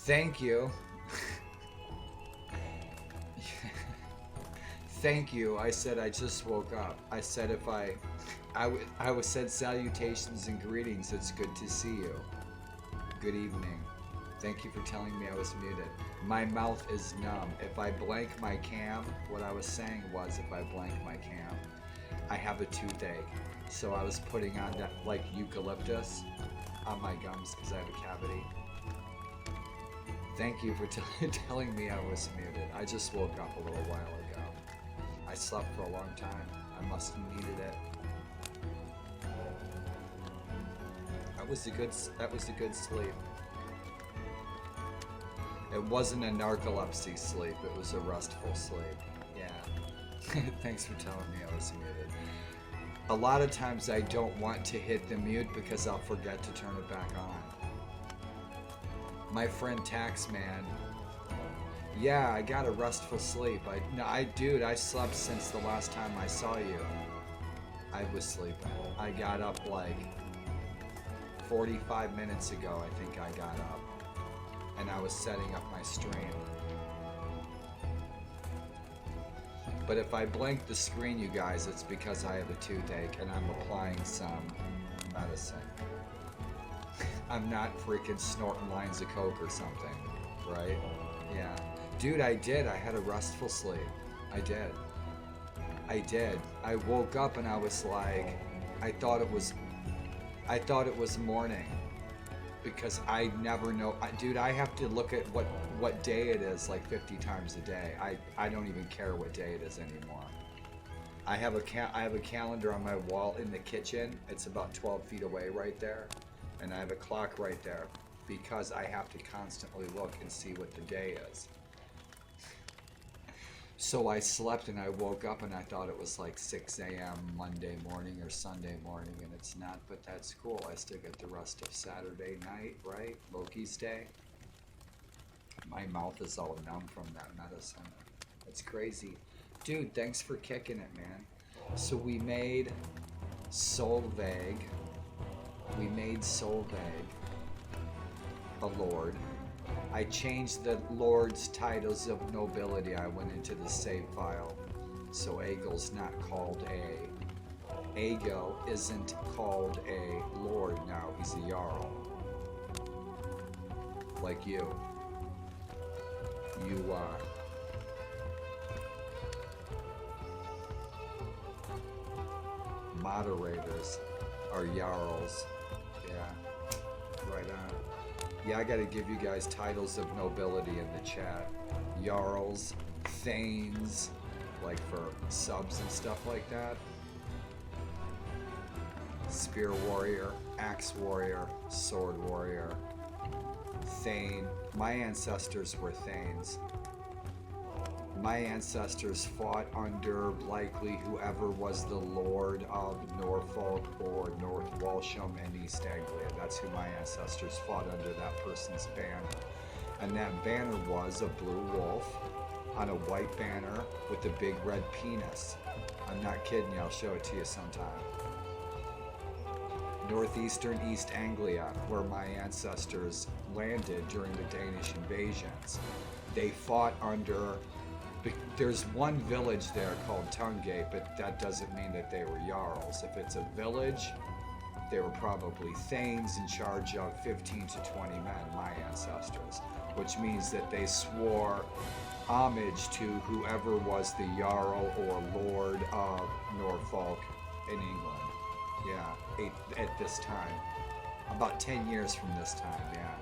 Thank you. Thank you. I said I just woke up. I said if I was said salutations and greetings. It's good to see you. Good evening. Thank you for telling me I was muted. My mouth is numb. If I blank my cam, what I was saying was if I blank my cam, I have a toothache. So I was putting on that like eucalyptus on my gums because I have a cavity. Thank you for telling me I was muted. I just woke up a little while ago. I slept for a long time. I must have needed it. That was a good sleep. It wasn't a narcolepsy sleep, it was a restful sleep. Yeah. Thanks for telling me I was muted. A lot of times I don't want to hit the mute because I'll forget to turn it back on. My friend Taxman. Yeah, I got a restful sleep. Dude, I slept since the last time I saw you. I was sleeping. I got up like 45 minutes ago, I think I got up. And I was setting up my stream. But if I blink the screen, you guys, it's because I have a toothache and I'm applying some medicine. I'm not freaking snorting lines of coke or something, right? Yeah. Dude, I did. I had a restful sleep. I did. I woke up and I was like, I thought it was morning. Because I never know. Dude, I have to look at what day it is like 50 times a day. I don't even care what day it is anymore. I have a calendar on my wall in the kitchen. It's about 12 feet away right there. And I have a clock right there because I have to constantly look and see what the day is. So I slept and I woke up and I thought it was like 6 a.m. Monday morning or Sunday morning, and it's not, but that's cool. I still get the rest of Saturday night, right? Loki's Day. My mouth is all numb from that medicine. It's crazy. Dude, thanks for kicking it, man. So we made Solveig. A lord. I changed the lord's titles of nobility. I went into the save file. So Aegel's not called a... Aegel isn't called a lord now. He's a jarl. Like you. You are. Moderators are jarls. Yeah. Right on. Yeah, I gotta give you guys titles of nobility in the chat. Jarls, Thanes, like for subs and stuff like that. Spear warrior, axe warrior, sword warrior, Thane. My ancestors were Thanes. My ancestors fought under likely whoever was the Lord of Norfolk or North Walsham and East Anglia. That's who my ancestors fought under, that person's banner. And that banner was a blue wolf on a white banner with a big red penis. I'm not kidding you, I'll show it to you sometime. Northeastern East Anglia, where my ancestors landed during the Danish invasions. They fought under... There's one village there called Tungate, but that doesn't mean that they were jarls. If it's a village, they were probably thanes in charge of 15 to 20 men, my ancestors, which means that they swore homage to whoever was the jarl or lord of Norfolk in England. Yeah, at this time. About 10 years from this time, yeah.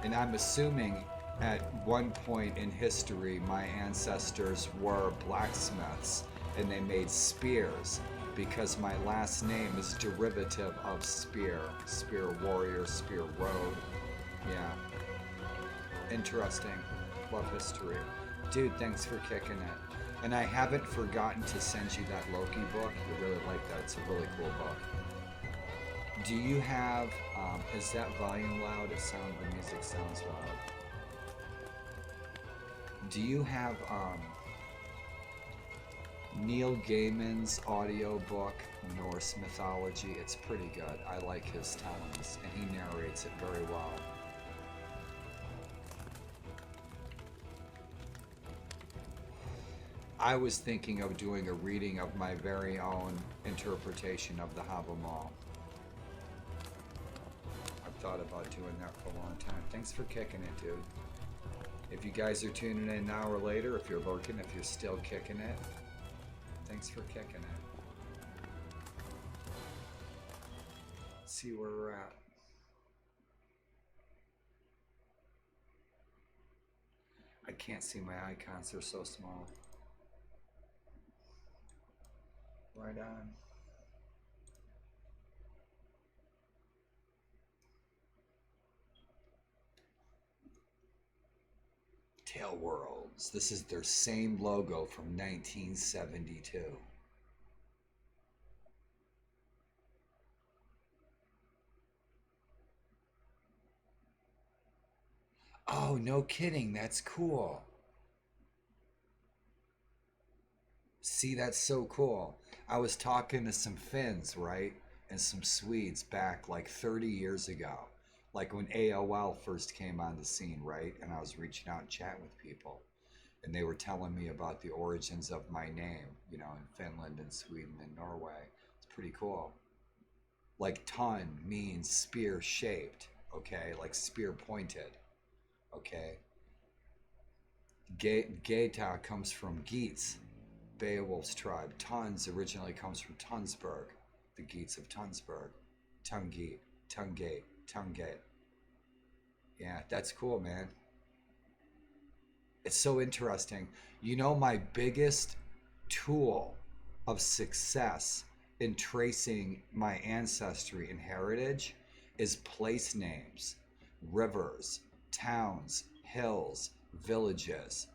And I'm assuming at one point in history, my ancestors were blacksmiths and they made spears because my last name is derivative of spear. Spear warrior, spear road. Yeah. Interesting. Love history. Dude, thanks for kicking it. And I haven't forgotten to send you that Loki book. You really like that. It's a really cool book. Do you have, is that volume loud? The music sounds loud. Do you have, Neil Gaiman's audiobook, Norse Mythology. It's pretty good. I like his tones, and he narrates it very well. I was thinking of doing a reading of my very own interpretation of the Havamal. I've thought about doing that for a long time. Thanks for kicking it, dude. If you guys are tuning in an hour later, if you're lurking, if you're still kicking it, thanks for kicking it. Let's see where we're at. I can't see my icons, they're so small. Right on. Tail Worlds. This is their same logo from 1972. Oh, no kidding. That's cool. See, that's so cool. I was talking to some Finns, right? And some Swedes back like 30 years ago. Like when AOL first came on the scene, right? And I was reaching out and chatting with people. And they were telling me about the origins of my name, you know, in Finland and Sweden and Norway. It's pretty cool. Like ton means spear shaped, okay? Like spear pointed, okay? Gaeta comes from Geats, Beowulf's tribe. Tons originally comes from Tunsberg, the Geats of Tunsberg. Tungate, Tungate, Tungate. Yeah, that's cool, man. It's so interesting. You know, my biggest tool of success in tracing my ancestry and heritage is place names, rivers, towns, hills, villages,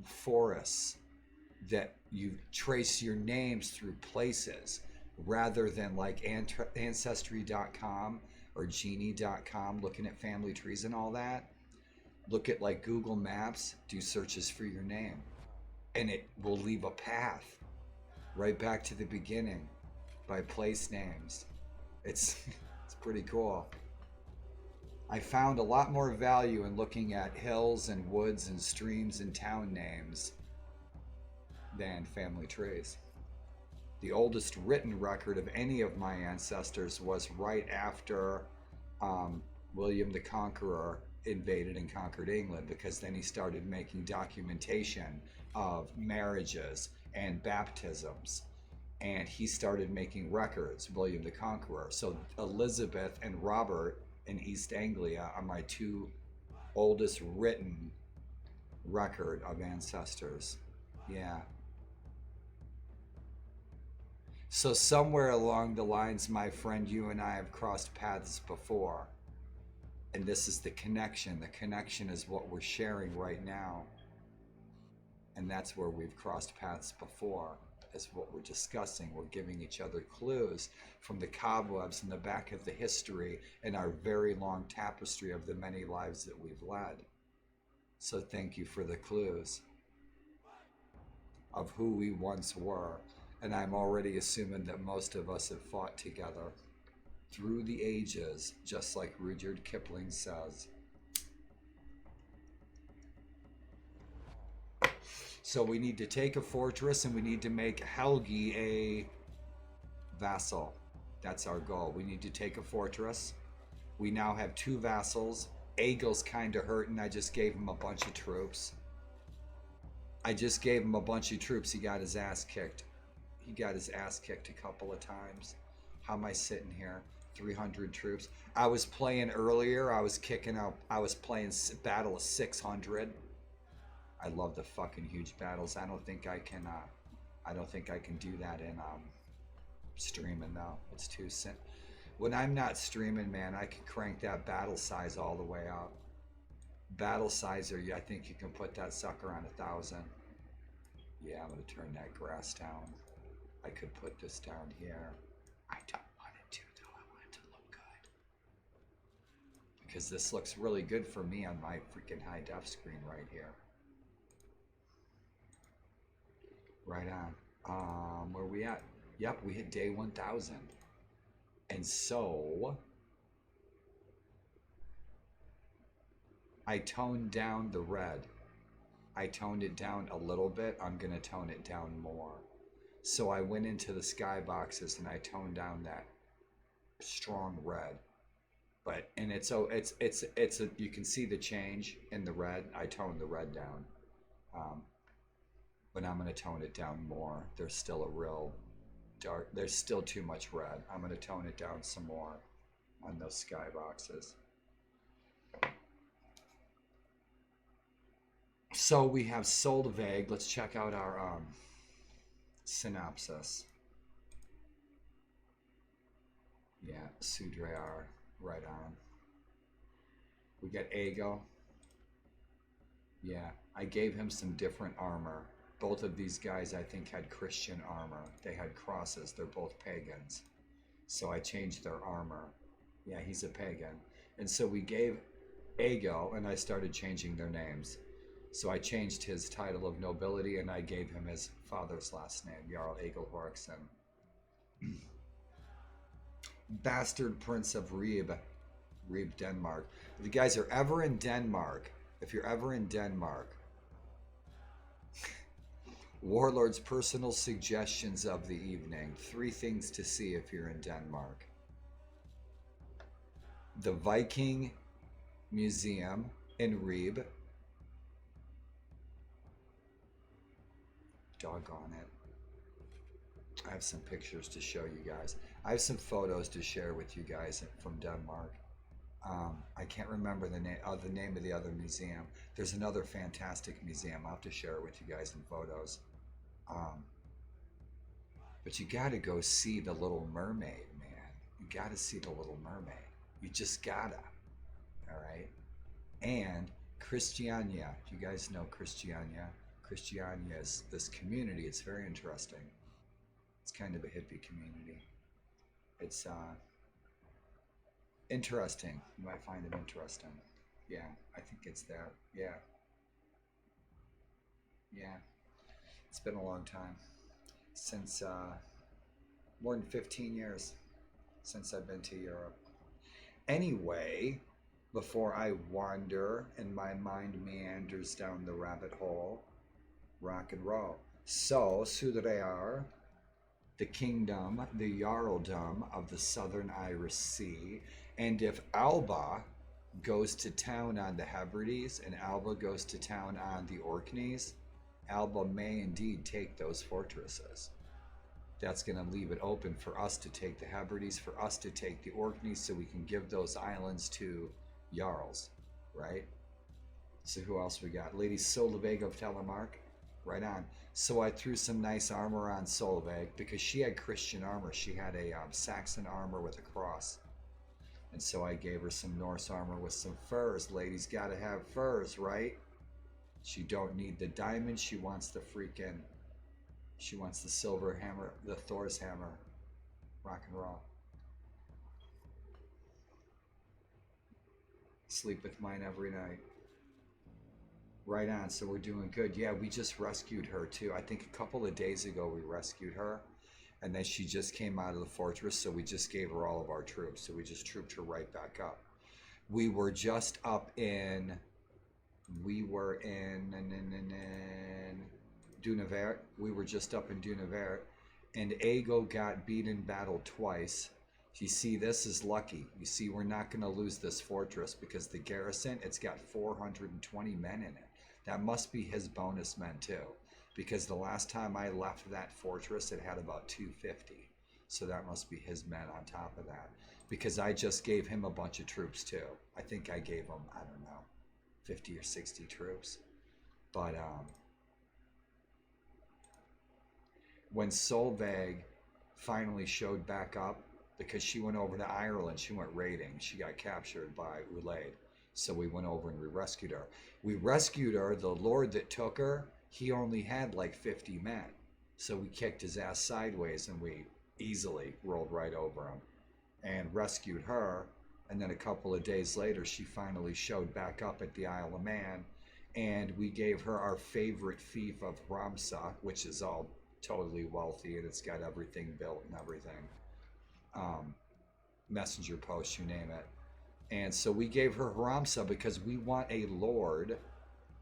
forests, that you trace your names through places rather than like ancestry.com or genie.com looking at family trees and all that. Look at like Google Maps, do searches for your name, and it will leave a path right back to the beginning by place names. It's it's pretty cool. I found a lot more value in looking at hills and woods and streams and town names than family trees. The oldest written record of any of my ancestors was right after William the Conqueror invaded and conquered England, because then he started making documentation of marriages and baptisms, and he started making records, William the Conqueror. So Elizabeth and Robert in East Anglia are my two oldest written record of ancestors. Yeah. So somewhere along the lines, my friend, you and I have crossed paths before. And this is the connection. The connection is what we're sharing right now. And that's where we've crossed paths before, is what we're discussing. We're giving each other clues from the cobwebs in the back of the history and our very long tapestry of the many lives that we've led. So thank you for the clues of who we once were. And I'm already assuming that most of us have fought together through the ages, just like Rudyard Kipling says. So we need to take a fortress and we need to make Helgi a vassal. That's our goal. We need to take a fortress. We now have 2 vassals. Egel's kind of hurting. I just gave him a bunch of troops. He got his ass kicked. He got his ass kicked a couple of times. How am I sitting here? 300 troops. I was playing earlier. I was playing Battle of 600. I love the fucking huge battles. I don't think I can do that in streaming though. It's too simple. When I'm not streaming, man, I can crank that battle size all the way up. Battle size, I think you can put that sucker on 1,000. Yeah, I'm gonna turn that grass down. I could put this down here. I don't want it to though. I want it to look good. Because this looks really good for me on my freaking high def screen right here. Right on. Where we at? Yep, we hit day 1000. And so I toned down the red. I toned it down a little bit. I'm going to tone it down more. So I went into the skyboxes and I toned down that strong red. But and it's a, you can see the change in the red. I toned the red down. Um, but I'm going to tone it down more. There's still a real dark, there's still too much red. I'm going to tone it down some more on those skyboxes. So we have Solveig. Let's check out our synopsis. Yeah, Sudrear, right on. We got Ago. Yeah, I gave him some different armor. Both of these guys, I think, had Christian armor. They had crosses. They're both pagans. So I changed their armor. Yeah, he's a pagan. And so we gave Ago, and I started changing their names. So I changed his title of nobility, and I gave him his father's last name, Jarl Egil Horikson. Bastard Prince of Ribe, Denmark. If you guys are ever in Denmark, if you're ever in Denmark, Warlord's personal suggestions of the evening. 3 things to see if you're in Denmark. The Viking Museum in Ribe. Doggone it. I have some pictures to show you guys. I have some photos to share with you guys from Denmark. I can't remember the name of the other museum. There's another fantastic museum. I'll have to share it with you guys in photos. But you gotta go see the Little Mermaid, man. You gotta see the Little Mermaid. You just gotta. All right. And Christiania. You guys know Christiania. Christiania is this community. It's very interesting. It's kind of a hippie community. It's interesting. You might find it interesting. Yeah, I think it's there. Yeah. Yeah. It's been a long time. Since more than 15 years since I've been to Europe. Anyway, before I wander and my mind meanders down the rabbit hole, rock and roll. So, Sudrear, the kingdom, the jarldom of the southern Irish Sea, and if Alba goes to town on the Hebrides and Alba goes to town on the Orkneys, Alba may indeed take those fortresses. That's going to leave it open for us to take the Hebrides, for us to take the Orkneys, so we can give those islands to Jarls, right? So who else we got? Lady Solveig of Telemark, right on. So I threw some nice armor on Solveig because she had Christian armor. She had a Saxon armor with a cross. And so I gave her some Norse armor with some furs. Ladies gotta have furs, right? She don't need the diamond. She wants the silver hammer, the Thor's hammer. Rock and roll. Sleep with mine every night. Right on, so we're doing good. Yeah, we just rescued her too. I think a couple of days ago we rescued her. And then she just came out of the fortress, so we just gave her all of our troops. So we just trooped her right back up. We were just up in... We were in Dunavert. We were just up in Dunavert, and Ago got beat in battle twice. You see, this is lucky. You see, we're not going to lose this fortress because the garrison, it's got 420 men in it. That must be his bonus men too, because the last time I left that fortress, it had about 250. So that must be his men on top of that, because I just gave him a bunch of troops too. I think I gave him, I don't know, 50 or 60 troops. But when Solveig finally showed back up, because she went over to Ireland, she went raiding. She got captured by Ulaid. So we went over and we rescued her. We rescued her. The lord that took her, he only had like 50 men. So we kicked his ass sideways and we easily rolled right over him and rescued her. And then a couple of days later, she finally showed back up at the Isle of Man, and we gave her our favorite fief of Ramsa, which is all totally wealthy, and it's got everything built and everything. Um, Messenger post, you name it. And so we gave her Haramsa because we want a lord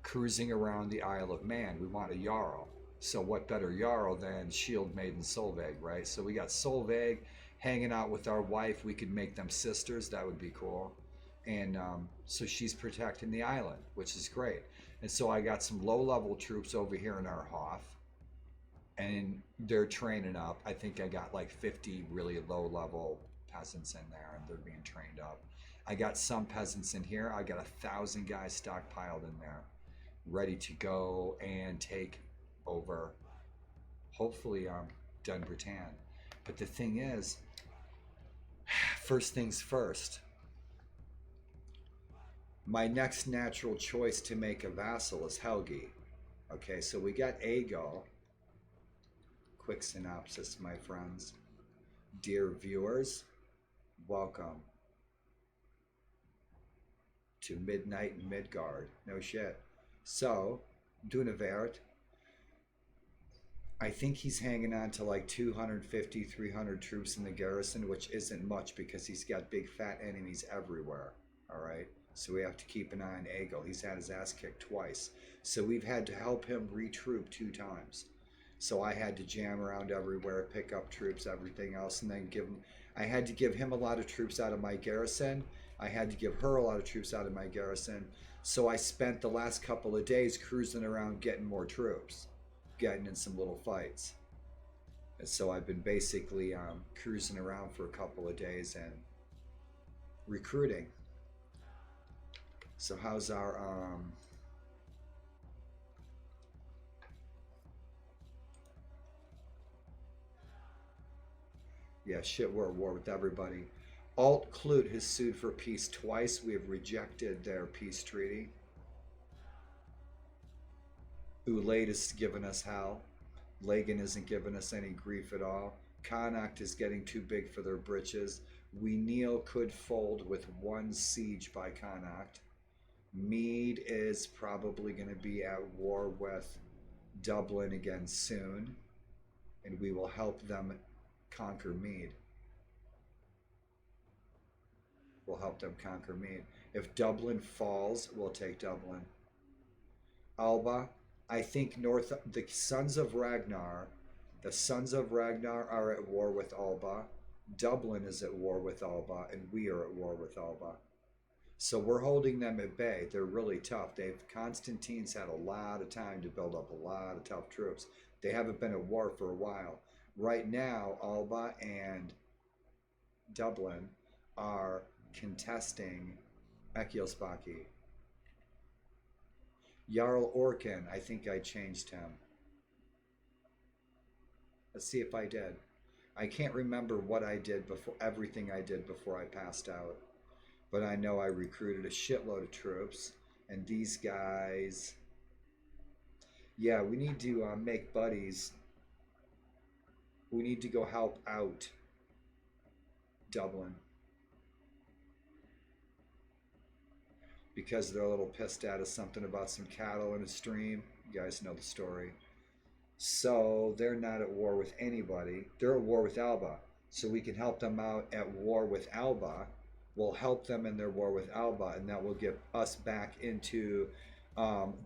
cruising around the Isle of Man. We want a Jarl. So what better Jarl than Shield Maiden Solveig, right? So we got Solveig hanging out with our wife. We could make them sisters. That would be cool. And so she's protecting the island, which is great. And so I got some low-level troops over here in our Hoff, and they're training up. I think I got like 50 really low-level peasants in there, and they're being trained up. I got some peasants in here. I got 1,000 guys stockpiled in there, ready to go and take over, hopefully, Dunbritain. But the thing is, first things first, my next natural choice to make a vassal is Helgi. Okay, so we got Aegal. Quick synopsis, my friends. Dear viewers, welcome to Midnight in Midgard. No shit. So, Dunavert, I think he's hanging on to like 250, 300 troops in the garrison, which isn't much because he's got big fat enemies everywhere. All right. So we have to keep an eye on Aegal. He's had his ass kicked twice. So we've had to help him retroop 2 times. So I had to jam around everywhere, pick up troops, everything else, and then I had to give him a lot of troops out of my garrison. I had to give her a lot of troops out of my garrison. So I spent the last couple of days cruising around getting more troops, getting in some little fights. And so I've been basically cruising around for a couple of days and recruiting. So how's our yeah, shit, we're at war with everybody. Alt Klut has sued for peace twice. We have rejected their peace treaty. Ulaid has given us hell. Lagan isn't giving us any grief at all. Connacht is getting too big for their britches. We Neil could fold with 1 siege by Connacht. Mead is probably going to be at war with Dublin again soon, and we will help them conquer Mead. We'll help them conquer Mead. If Dublin falls, we'll take Dublin. Alba, I think the Sons of Ragnar are at war with Alba. Dublin is at war with Alba, and we are at war with Alba. So we're holding them at bay. They're really tough. Constantine's had a lot of time to build up a lot of tough troops. They haven't been at war for a while. Right now, Alba and Dublin are contesting Ekielspaki. Jarl Orkin, I think I changed him. Let's see if I did. I can't remember what I did before, everything I did before I passed out. But I know I recruited a shitload of troops. And these guys... Yeah, we need to make buddies. We need to go help out Dublin. Because they're a little pissed at us, something about some cattle in a stream. You guys know the story. So they're not at war with anybody. They're at war with Alba. So we can help them out at war with Alba. We'll help them in their war with Alba, and that will get us back into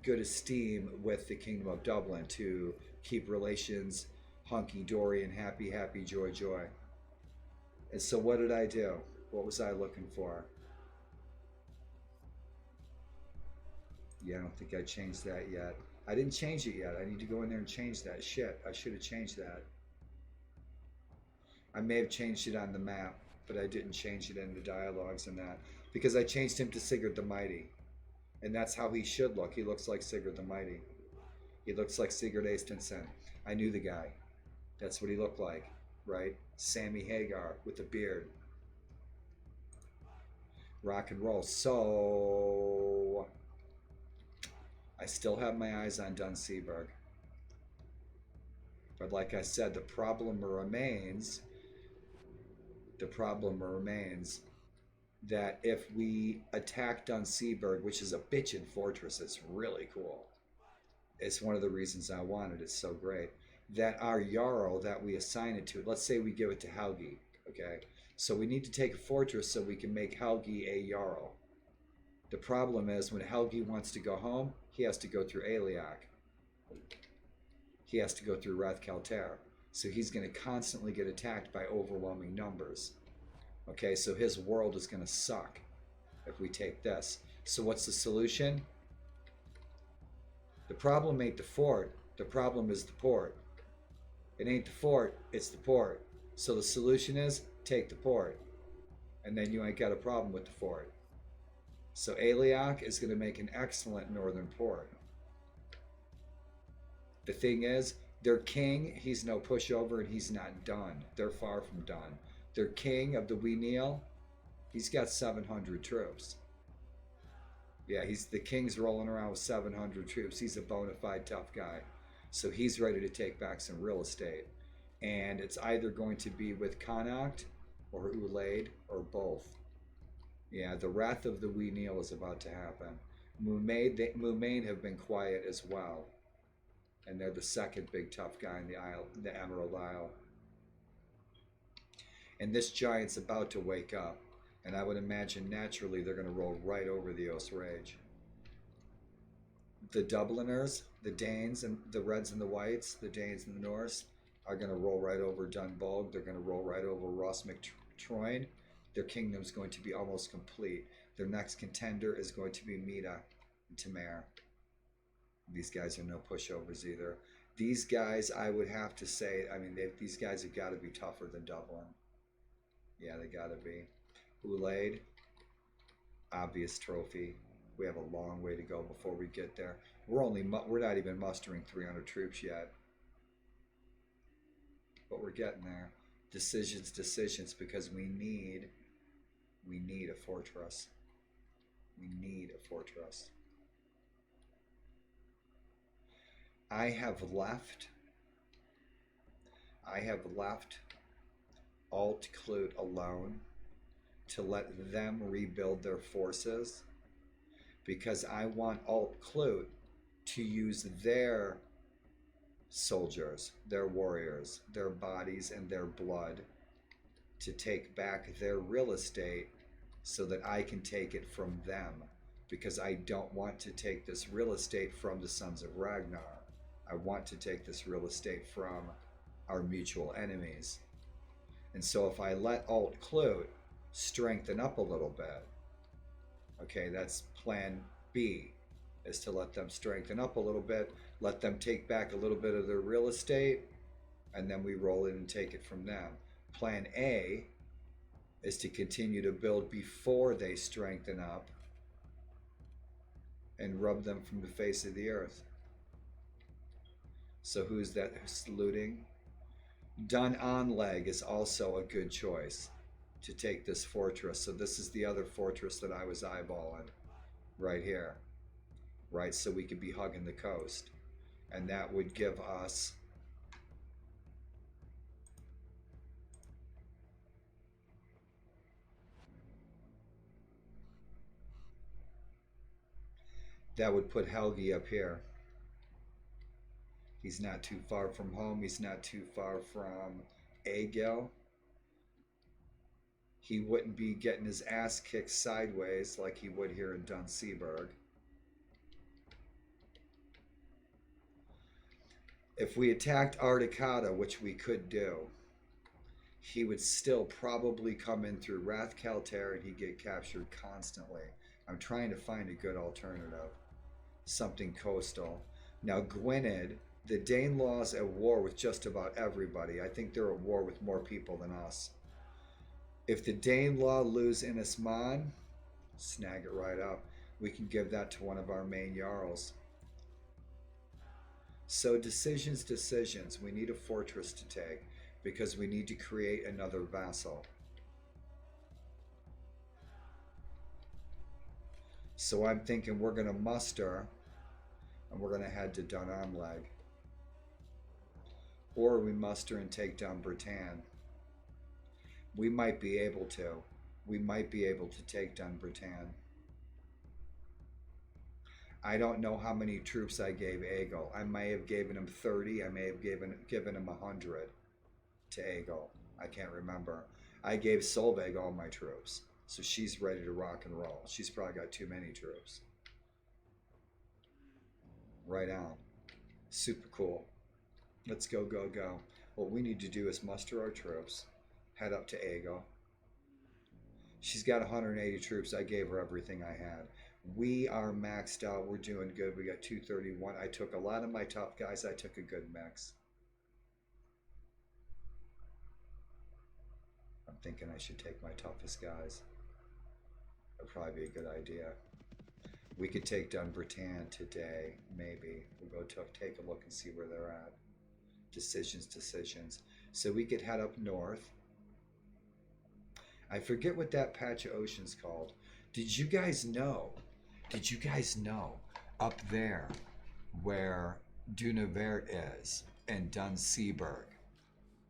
good esteem with the Kingdom of Dublin to keep relations hunky-dory and happy, happy, joy, joy. And so what did I do? What was I looking for? Yeah, I don't think I changed that yet. I didn't change it yet. I need to go in there and change that. Shit, I should have changed that. I may have changed it on the map, but I didn't change it in the dialogues and that. Because I changed him to Sigurd the Mighty. And that's how he should look. He looks like Sigurd the Mighty. He looks like Sigurd Eysteinsson. I knew the guy. That's what he looked like, right? Sammy Hagar with the beard. Rock and roll. So... I still have my eyes on Dunseaburg. But like I said, the problem remains that if we attack Dunseaburg, which is a bitchin' fortress, it's really cool. It's one of the reasons I want it. It's so great. that our Jarl that we assign it to, let's say we give it to Helgi, okay? So we need to take a fortress so we can make Helgi a Jarl. The problem is when Helgi wants to go home, he has to go through Aliak. He has to go through Rathkalter. So he's going to constantly get attacked by overwhelming numbers. Okay, so his world is going to suck if we take this. So what's the solution? The problem ain't the fort. The problem is the port. It ain't the fort, it's the port. So the solution is take the port. And then you ain't got a problem with the fort. So Aliak is going to make an excellent northern port. The thing is, their king, he's no pushover and he's not done. They're far from done. Their king of the Weneal, he's got 700 troops. Yeah, the king's rolling around with 700 troops. He's a bona fide tough guy. So he's ready to take back some real estate. And it's either going to be with Connacht or Ulaid or both. Yeah, the wrath of the Weneal is about to happen. Mumain have been quiet as well. And they're the second big tough guy in the Isle, the Emerald Isle. And this giant's about to wake up. And I would imagine naturally they're going to roll right over the Osrage. The Dubliners, the Danes, and the Reds and the Whites, the Danes and the Norse, are going to roll right over Dunbolg. They're going to roll right over Ross McTroyne. Their kingdom's going to be almost complete. Their next contender is going to be Mida and Tamar. These guys are no pushovers either. These guys, I would have to say, I mean, these guys have got to be tougher than Dublin. Yeah, they got to be. Ulaid, obvious trophy. We have a long way to go before we get there. We're not even mustering 300 troops yet. But we're getting there. Decisions, because we need a fortress. We need a fortress. I have left Alt Clut alone to let them rebuild their forces, because I want Alt Clut to use their soldiers, their warriors, their bodies and their blood to take back their real estate so that I can take it from them, because I don't want to take this real estate from the Sons of Ragnar. I want to take this real estate from our mutual enemies. And so if I let Alt Clut strengthen up a little bit, okay, that's plan B, is to let them strengthen up a little bit, let them take back a little bit of their real estate, and then we roll in and take it from them. Plan A is to continue to build before they strengthen up and rub them from the face of the earth. So who's that who's looting? Dun Onleg is also a good choice to take this fortress. So this is the other fortress that I was eyeballing right here, right? So we could be hugging the coast, and that would give us that would put Helgi up here. He's not too far from home. He's not too far from Egil. He wouldn't be getting his ass kicked sideways like he would here in Dunseaburg. If we attacked Ardicata, which we could do, he would still probably come in through Rathkalter and he'd get captured constantly. I'm trying to find a good alternative. Something coastal. Now Gwynedd, the Danelaw's at war with just about everybody. I think they're at war with more people than us. If the Danelaw lose Innisman, snag it right up. We can give that to one of our main Jarls. So decisions. We need a fortress to take because we need to create another vassal. So I'm thinking we're going to muster and we're going to head to Dun Onleg. Or we muster and take down Bretagne. We might be able to. We might be able to take down Bretagne. I don't know how many troops I gave Aegle. I may have given him 30. I may have given him 100 to Aegle. I can't remember. I gave Solveig all my troops, so she's ready to rock and roll. She's probably got too many troops. Right on. Super cool. Let's go, go, go. What we need to do is muster our troops, head up to Aegle. She's got 180 troops. I gave her everything I had. We are maxed out. We're doing good. We got 231. I took a lot of my tough guys. I took a good mix. I'm thinking I should take my toughest guys. That'd probably be a good idea. We could take Dunbarton today, maybe. We'll go take a look and see where they're at. Decisions. So we could head up north. I forget what that patch of ocean's called. Did you guys know up there where Dunavert is and Dunseaburg,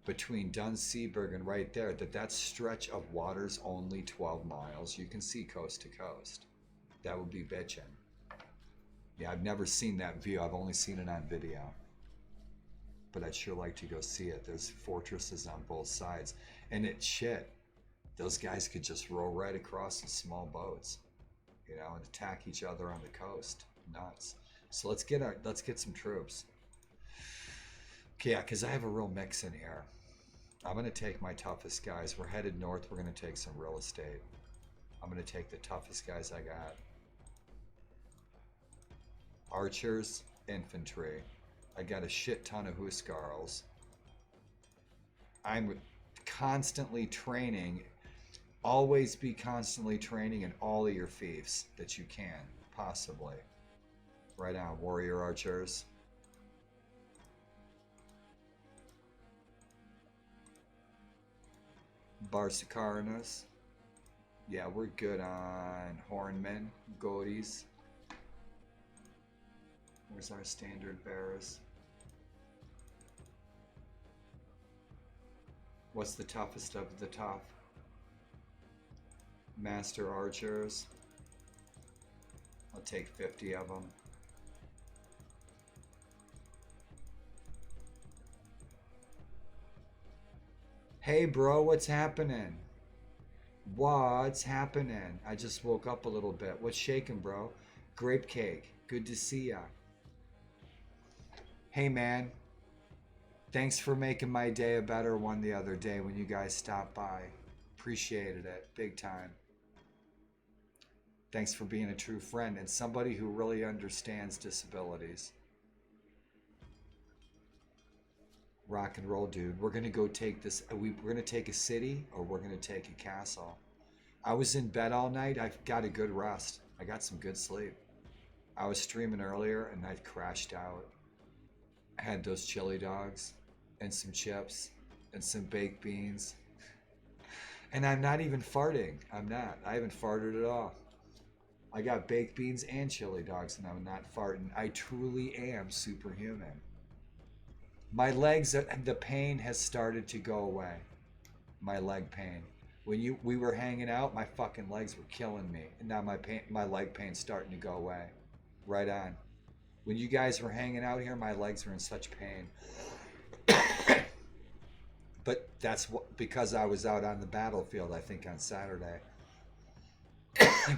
between Dunseaburg and right there, that stretch of water's only 12 miles? You can see coast to coast. That would be bitchin'. Yeah, I've never seen that view. I've only seen it on video. But I'd sure like to go see it. There's fortresses on both sides. And it's shit. Those guys could just row right across in small boats, you know, and attack each other on the coast. Nuts. So let's get some troops. Okay, yeah, because I have a real mix in here. I'm gonna take my toughest guys. We're headed north. We're gonna take some real estate. I'm gonna take the toughest guys I got. Archers, infantry. I got a shit ton of Huskarls. I'm constantly training. Always be constantly training in all of your fiefs that you can, possibly. Right on, warrior archers. Barsikarinus. Yeah, we're good on hornmen, goaties. Where's our standard bearers? What's the toughest of the tough? Master archers. I'll take 50 of them. Hey bro, what's happening? What's happening? I just woke up a little bit. What's shaking, bro? Grape cake. Good to see ya. Hey man, thanks for making my day a better one the other day when you guys stopped by. Appreciated it, big time. Thanks for being a true friend and somebody who really understands disabilities. Rock and roll, dude. We're gonna go take this. We're gonna take a city or we're gonna take a castle. I was in bed all night. I got a good rest. I got some good sleep. I was streaming earlier and I crashed out. I had those chili dogs and some chips and some baked beans. And I'm not even farting. I'm not. I haven't farted at all. I got baked beans and chili dogs and I'm not farting. I truly am superhuman. My legs, the pain has started to go away. My leg pain. When we were hanging out, my fucking legs were killing me. And now my leg pain's starting to go away. Right on. When you guys were hanging out here, my legs were in such pain. But that's because I was out on the battlefield, I think, on Saturday.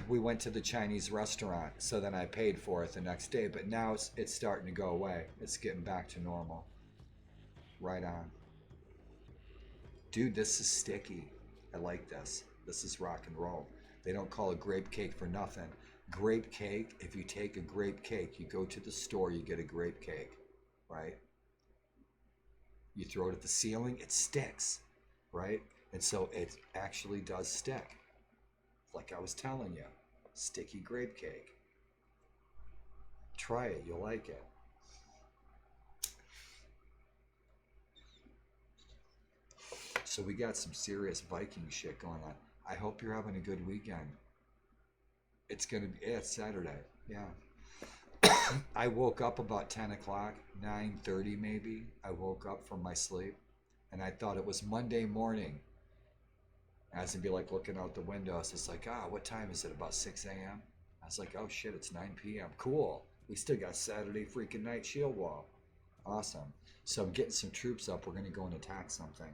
We went to the Chinese restaurant, so then I paid for it the next day. But now it's starting to go away. It's getting back to normal. Right on. Dude, this is sticky. I like this. This is rock and roll. They don't call it grape cake for nothing. Grape cake, if you take a grape cake, you go to the store, you get a grape cake, right? You throw it at the ceiling, it sticks, right? And so it actually does stick. Like I was telling you, sticky grape cake. Try it, you'll like it. So we got some serious Viking shit going on. I hope you're having a good weekend. It's gonna be, it's Saturday, yeah. I woke up about 10 o'clock, 9:30 maybe. I woke up from my sleep and I thought it was Monday morning. I was gonna be like looking out the window. So it's like, what time is it? About 6 a.m.? I was like, oh shit, it's 9 p.m. Cool. We still got Saturday freaking night shield wall. Awesome. So I'm getting some troops up. We're going to go and attack something.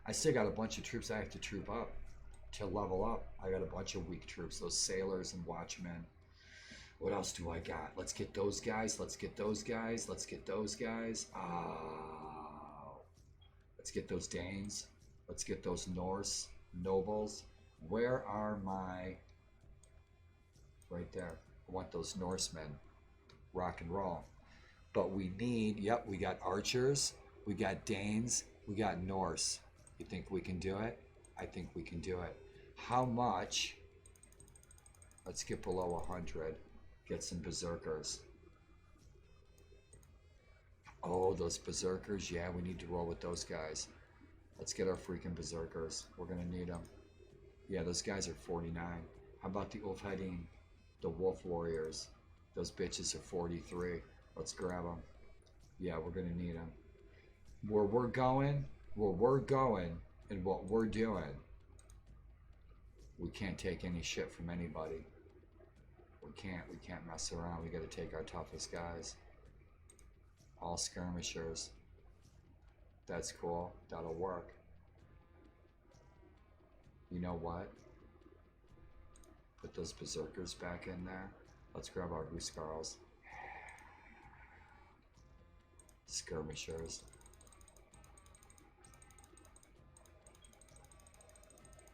I still got a bunch of troops I have to troop up to level up. I got a bunch of weak troops, those sailors and watchmen. What else do I got? Let's get those guys. Let's get those guys. Let's get those guys. Let's get those Danes. Let's get those Norse nobles. Where are my... Right there. I want those Norsemen. Rock and roll. But we need... Yep, we got archers. We got Danes. We got Norse. You think we can do it? I think we can do it. How much? Let's get below 100. Get some berserkers. Oh, those berserkers. Yeah, we need to roll with those guys. Let's get our freaking berserkers. We're going to need them. Yeah, those guys are 49. How about the Ulfhedin? The wolf warriors. Those bitches are 43. Let's grab them. Yeah, we're going to need them. Where we're going and what we're doing, we can't take any shit from anybody. We can't mess around. We got to take our toughest guys. All skirmishers. That's cool. That'll work. You know what? Put those berserkers back in there. Let's grab our Huskarls. Skirmishers.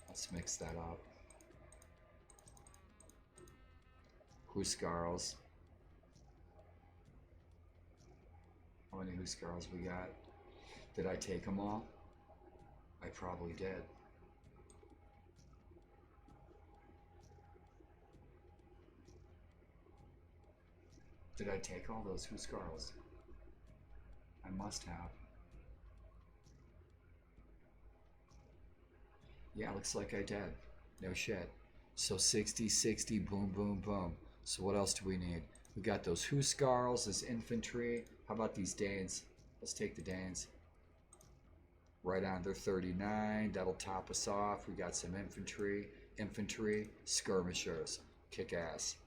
Let's mix that up. Huskarls. How many Huskarls we got? Did I take them all? I probably did. Did I take all those Huskarls? I must have. Yeah, looks like I did. No shit. So 60, 60, boom, boom, boom. So what else do we need? We got those Huskarls as infantry. How about these Danes? Let's take the Danes. Right on, they're 39. That'll top us off. We got some infantry. Infantry, skirmishers. Kick ass.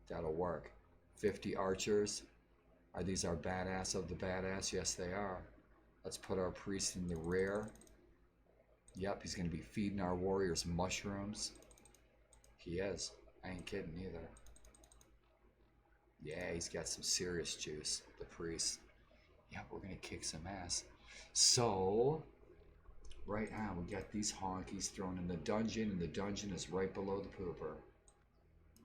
That'll work. 50 archers. Are these our badass of the badass? Yes, they are. Let's put our priest in the rear. Yep, he's going to be feeding our warriors mushrooms. He is. I ain't kidding either. Yeah, he's got some serious juice, the priest. Yep, we're going to kick some ass. So, right now, we got these honkies thrown in the dungeon, and the dungeon is right below the pooper.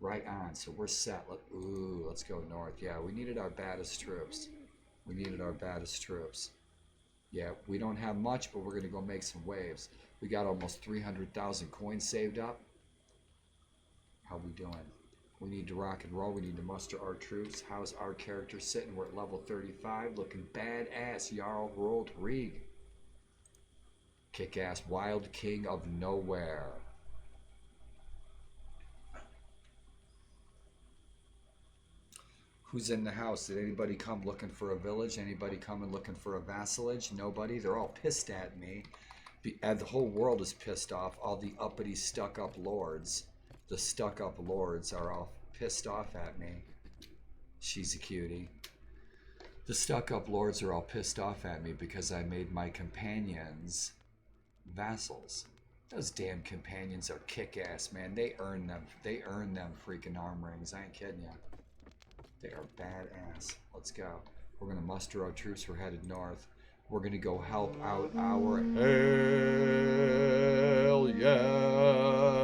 Right on, so we're set. Let's go north. Yeah, we needed our baddest troops. We needed our baddest troops. Yeah, we don't have much, but we're going to go make some waves. We got almost 300,000 coins saved up. How we doing? We need to rock and roll. We need to muster our troops. How's our character sitting? We're at level 35. Looking badass. Jarl rolled Rieg. Kick-ass wild king of nowhere. Who's in the house? Did anybody come looking for a village? Anybody coming looking for a vassalage? Nobody? They're all pissed at me. The whole world is pissed off. All the uppity stuck-up lords. The stuck-up lords are all pissed off at me. She's a cutie. The stuck-up lords are all pissed off at me because I made my companions vassals. Those damn companions are kick-ass, man. They earn them. They earn them freaking arm rings. I ain't kidding you. They are badass. Let's go. We're going to muster our troops. We're headed north. We're going to go help out our... Hell yes!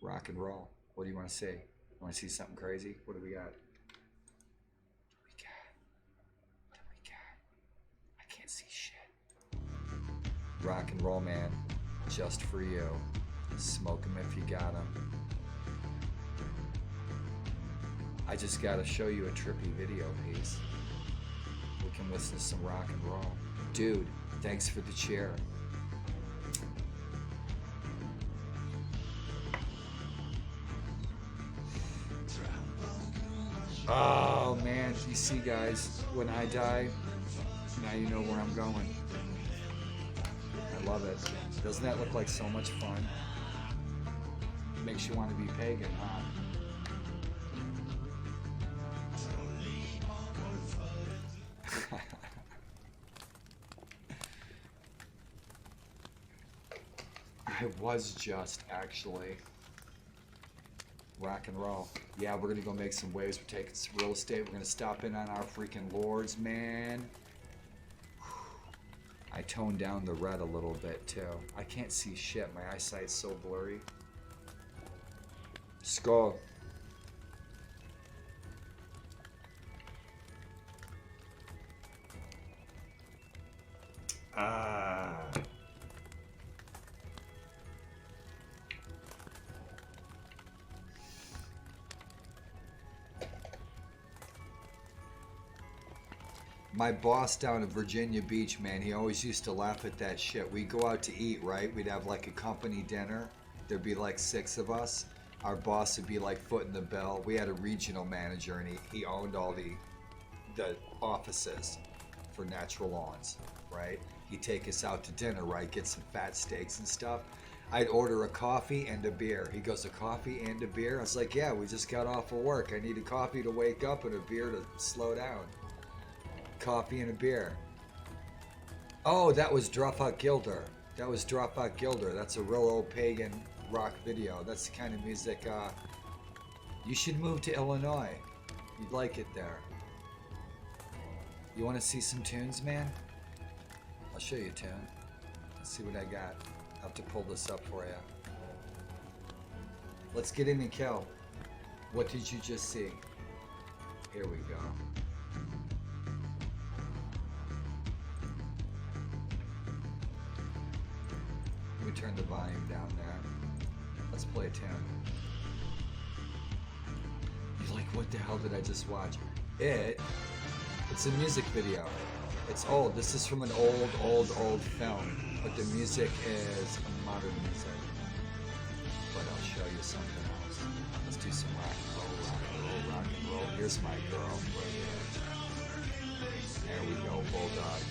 Rock and roll. What do you want to see? You want to see something crazy? What do we got? What do we got? I can't see shit. Rock and roll, man. Just for you. Smoke them if you got them. I just gotta show you a trippy video piece. We can listen to some rock and roll. Dude, thanks for the chair. Oh man, you see guys, when I die, now you know where I'm going. I love it. Doesn't that look like so much fun? Makes you want to be pagan, huh? I was just actually. Rock and roll. Yeah, we're gonna go make some waves. We're taking some real estate. We're gonna stop in on our freaking lords, man. I toned down the red a little bit too. I can't see shit. My eyesight's so blurry. Skull. Ah. My boss down in Virginia Beach, man, he always used to laugh at that shit. We'd go out to eat, right? We'd have like a company dinner. There'd be like 6 of us. Our boss would be like footing the bill. We had a regional manager and he owned all the offices for Natural Lawns, right? He'd take us out to dinner, right? Get some fat steaks and stuff. I'd order a coffee and a beer. He goes, a coffee and a beer? I was like, yeah, we just got off of work. I need a coffee to wake up and a beer to slow down. Coffee and a beer. Oh, that was Dropout Gilder. That was Dropout Gilder. That's a real old pagan rock video. That's the kind of music, you should move to Illinois. You'd like it there. You want to see some tunes, man? I'll show you a tune. Let's see what I got. I'll have to pull this up for you. Let's get in and kill. What did you just see? Here we go. We turn the volume down there. Let's play a tune. You're like, what the hell did I just watch? It's a music video. It's old. This is from an old film. But the music is modern music. But I'll show you something else. Let's do some rock and roll, rock and roll, rock and roll. Here's my girl right here. There we go, Bulldog.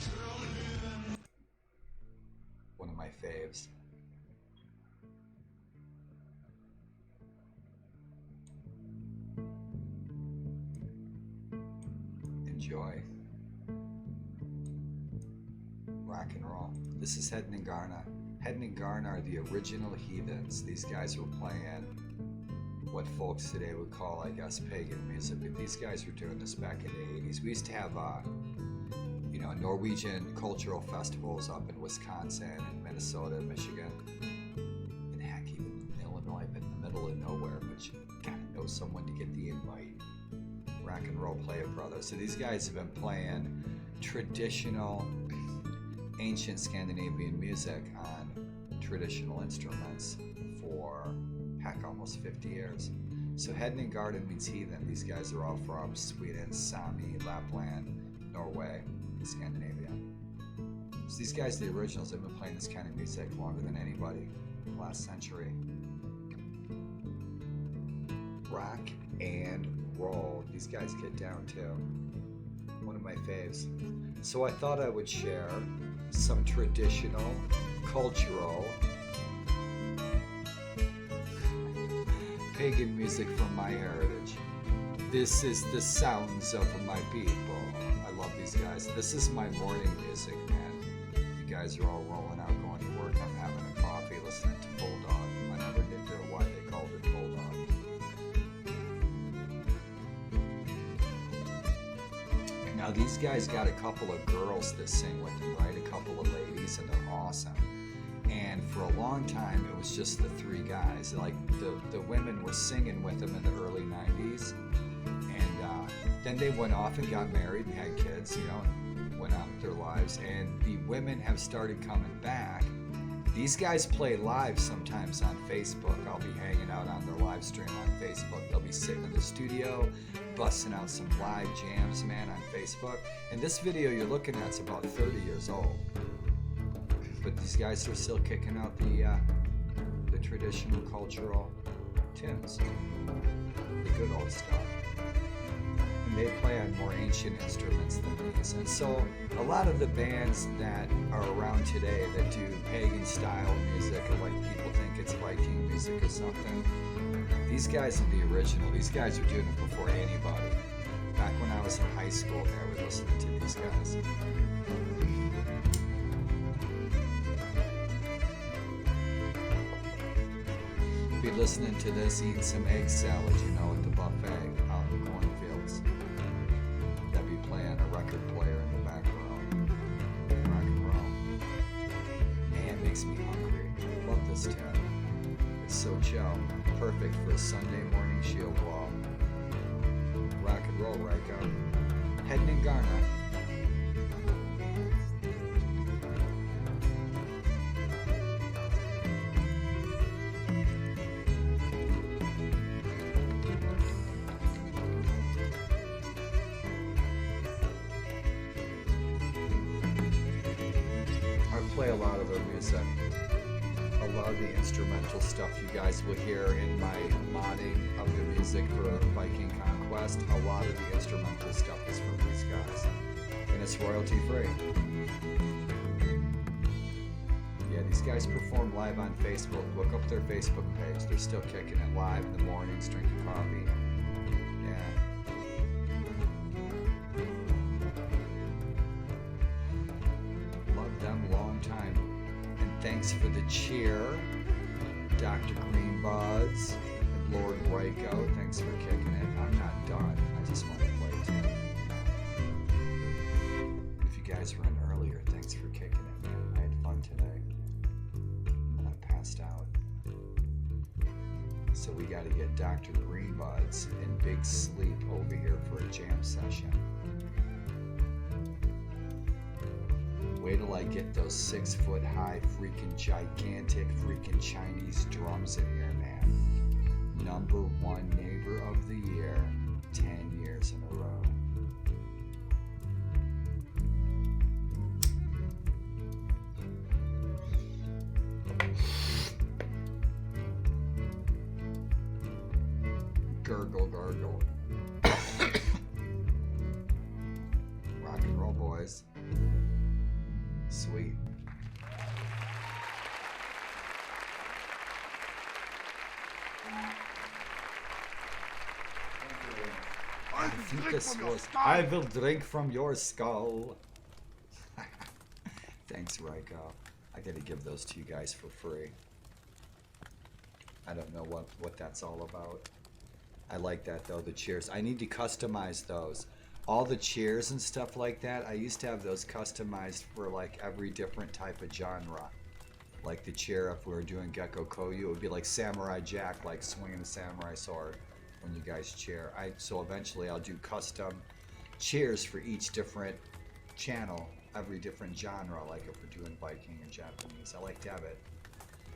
One of my faves. Enjoy. Rock and roll. This is Hedden and Garna. Hedden and Garna are the original heathens. These guys were playing what folks today would call, I guess, pagan music. But these guys were doing this back in the 80s. We used to have, Norwegian cultural festivals up in Wisconsin and Minnesota and Michigan. And heck, even Illinois, but in the middle of nowhere. But you gotta know someone to get the invite. Rock and roll player brothers. So these guys have been playing traditional ancient Scandinavian music on traditional instruments for heck almost 50 years. So Hedden and Garden means heathen. These guys are all from Sweden, Sami, Lapland, Norway, and Scandinavia. So these guys, the originals, have been playing this kind of music longer than anybody in the last century. Rock and roll. These guys get down too. One of my faves. So I thought I would share some traditional, cultural, pagan music from my heritage. This is the sounds of my people. I love these guys. This is my morning music, man. You guys are all rolling out, going to work. I'm having a coffee, listening to Bulldog. I never get there why they called it Bulldog. Now these guys got a couple of girls that sing with them, right? A couple of ladies, and they're awesome. And for a long time, it was just the 3 guys. Like the women were singing with them in the early 90s, and then they went off and got married and had kids, and went on with their lives. And the women have started coming back. These guys play live sometimes on Facebook. I'll be hanging out on their live stream on Facebook. They'll be sitting in the studio, busting out some live jams, man, on Facebook. And this video you're looking at is about 30 years old. But these guys are still kicking out the traditional cultural tunes, the good old stuff. And they play on more ancient instruments than these. And so a lot of the bands that are around today that do pagan style music, or like people think it's Viking music or something, these guys are the original. These guys are doing it before anybody. Back when I was in high school, I was listening to these guys. listening to this, eating some egg salad, you know, at the buffet out in the cornfields. That'd be playing a record player in the background. Rock and roll. Man, it makes me hungry. Love this tab. It's so chill. Perfect for a Sunday morning shield wall. Rock and roll, Ryko. Heading in Ghana. Play a lot of their music. A lot of the instrumental stuff you guys will hear in my modding of the music for Viking Conquest. A lot of the instrumental stuff is from these guys. And it's royalty free. Yeah, these guys perform live on Facebook. Look up their Facebook page. They're still kicking it live in the mornings, drinking coffee. Yeah. Long time. And thanks for the cheer, Dr. Greenbuds and Lord Ryko. Thanks for kicking it. I'm not done. I just want to play too. If you guys were in earlier, thanks for kicking it, man. I had fun today. And I passed out. So we got to get Dr. Greenbuds in big sleep over here for a jam session. Wait till I get those 6 foot high freaking gigantic freaking Chinese drums in here, man. Number 1 neighbor of the year, 10 years in a row. Gurgle, gurgle. Rock and roll, boys. Sweet. I think this was. I will drink from your skull. Thanks, Ryko. I gotta give those to you guys for free. I don't know what that's all about. I like that though, the cheers. I need to customize those. All the cheers and stuff like that, I used to have those customized for like every different type of genre. Like the cheer, if we were doing Gecko Koyu, it would be like Samurai Jack, like swinging a samurai sword when you guys cheer. So eventually I'll do custom cheers for each different channel, every different genre, like if we're doing Viking or Japanese. I like to have it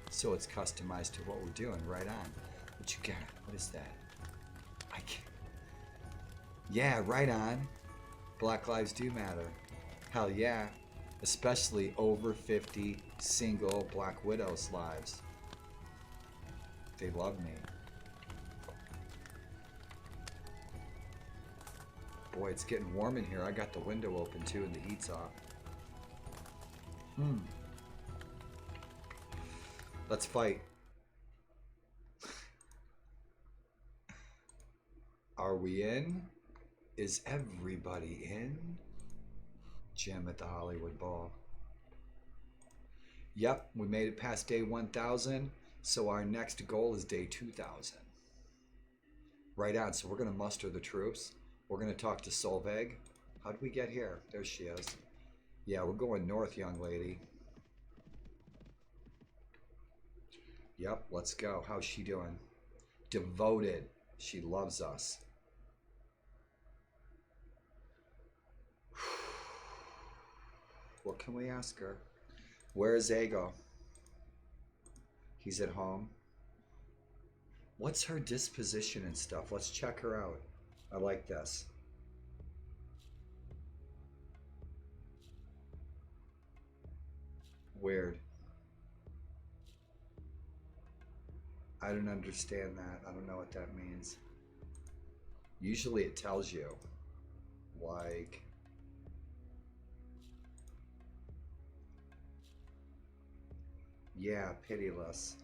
so it's customized to what we're doing. Right on. What you got? What is that? I can't. Yeah, right on. Black lives do matter. Hell yeah. Especially over 50 single Black Widows lives. They love me. Boy, it's getting warm in here. I got the window open too and the heat's off. Let's fight. Are we in? Is everybody in? Jim at the Hollywood Bowl. Yep, we made it past day 1000, so our next goal is day 2000. Right on, so we're gonna muster the troops. We're gonna talk to Solveig. How did we get here? There she is. Yeah, we're going north, young lady. Yep, let's go. How's she doing? Devoted. She loves us. What can we ask her? Where is Ago? He's at home. What's her disposition and stuff? Let's check her out. I like this. Weird. I don't understand that. I don't know what that means. Usually it tells you. Like... yeah, pitiless.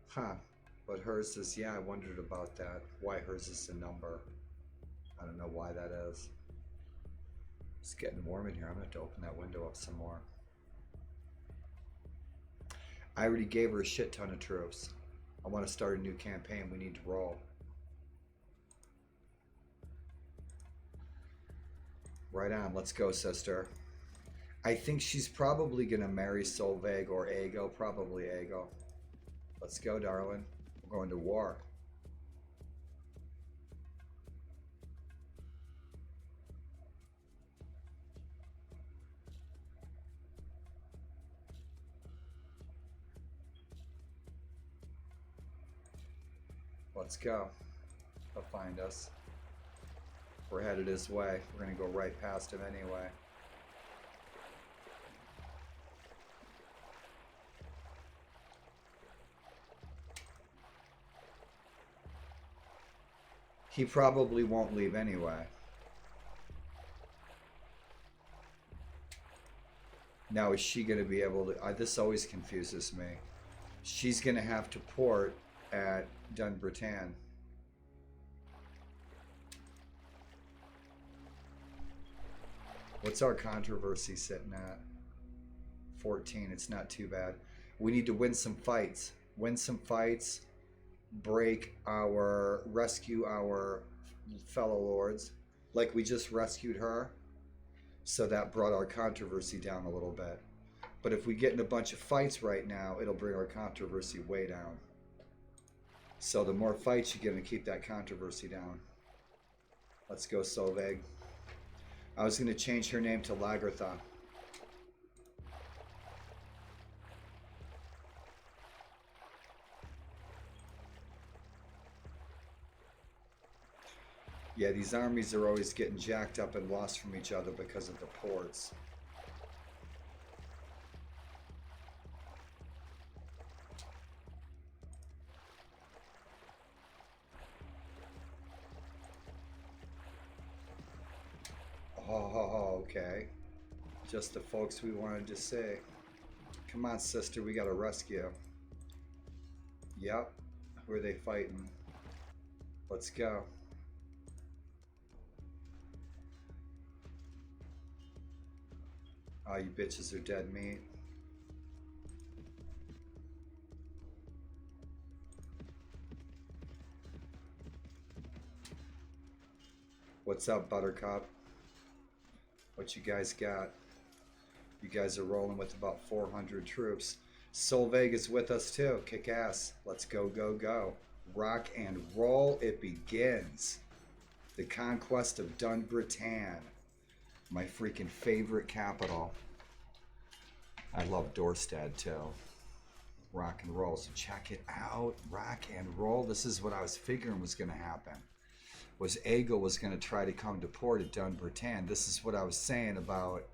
Huh. But hers is, yeah, I wondered about that. Why hers is a number. I don't know why that is. It's getting warm in here. I'm gonna have to open that window up some more. I already gave her a shit ton of troops. I want to start a new campaign. We need to roll. Right on. Let's go, sister. I think she's probably gonna marry Solveig or Aego. Probably Aego. Let's go, darling. We're going to war. Let's go. He'll find us. We're headed his way. We're gonna go right past him anyway. He probably won't leave anyway. Now, is she gonna be able to... this always confuses me. She's gonna have to port at Dunbritain. What's our controversy sitting at? 14. It's not too bad. We need to win some fights. Win some fights. Rescue our fellow lords. Like we just rescued her. So that brought our controversy down a little bit. But if we get in a bunch of fights right now, it'll bring our controversy way down. So the more fights you get to keep that controversy down. Let's go, Solveig. I was going to change her name to Lagertha. Yeah, these armies are always getting jacked up and lost from each other because of the ports. Oh, okay. Just the folks we wanted to see. Come on, sister, we gotta rescue. Yep. Who are they fighting? Let's go. Oh, you bitches are dead meat. What's up, Buttercup? What you guys got? You guys are rolling with about 400 troops. Solveig is with us too. Kick ass. Let's go, go, go. Rock and roll. It begins. The conquest of Dunbritain. My freaking favorite capital. I love Dorstad too. Rock and roll. So check it out. Rock and roll. This is what I was figuring was going to happen. Was Aego was going to try to come to port at Dunbritain. This is what I was saying about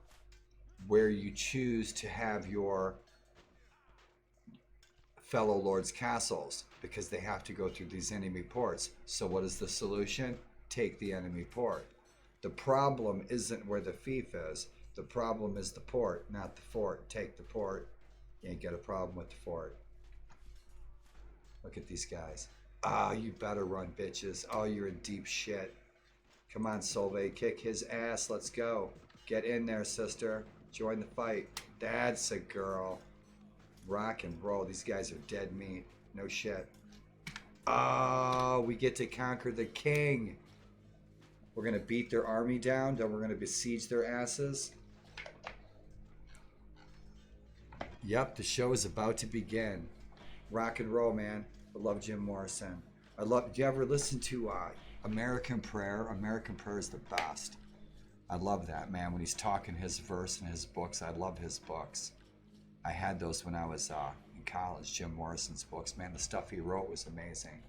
where you choose to have your fellow lords' castles, because they have to go through these enemy ports. So what is the solution? Take the enemy port. The problem isn't where the fief is. The problem is the port, not the fort. Take the port. You ain't got a problem with the fort. Look at these guys. Ah, you better run, bitches. Oh, you're in deep shit. Come on, Solveig. Kick his ass. Let's go. Get in there, sister. Join the fight. That's a girl. Rock and roll. These guys are dead meat. No shit. Oh, we get to conquer the king. We're going to beat their army down. Then we're going to besiege their asses. Yep, the show is about to begin. Rock and roll, man. I love Jim Morrison. Do you ever listen to American Prayer? American Prayer is the best. I love that, man. When he's talking his verse and his books, I love his books. I had those when I was in college, Jim Morrison's books. Man, the stuff he wrote was amazing.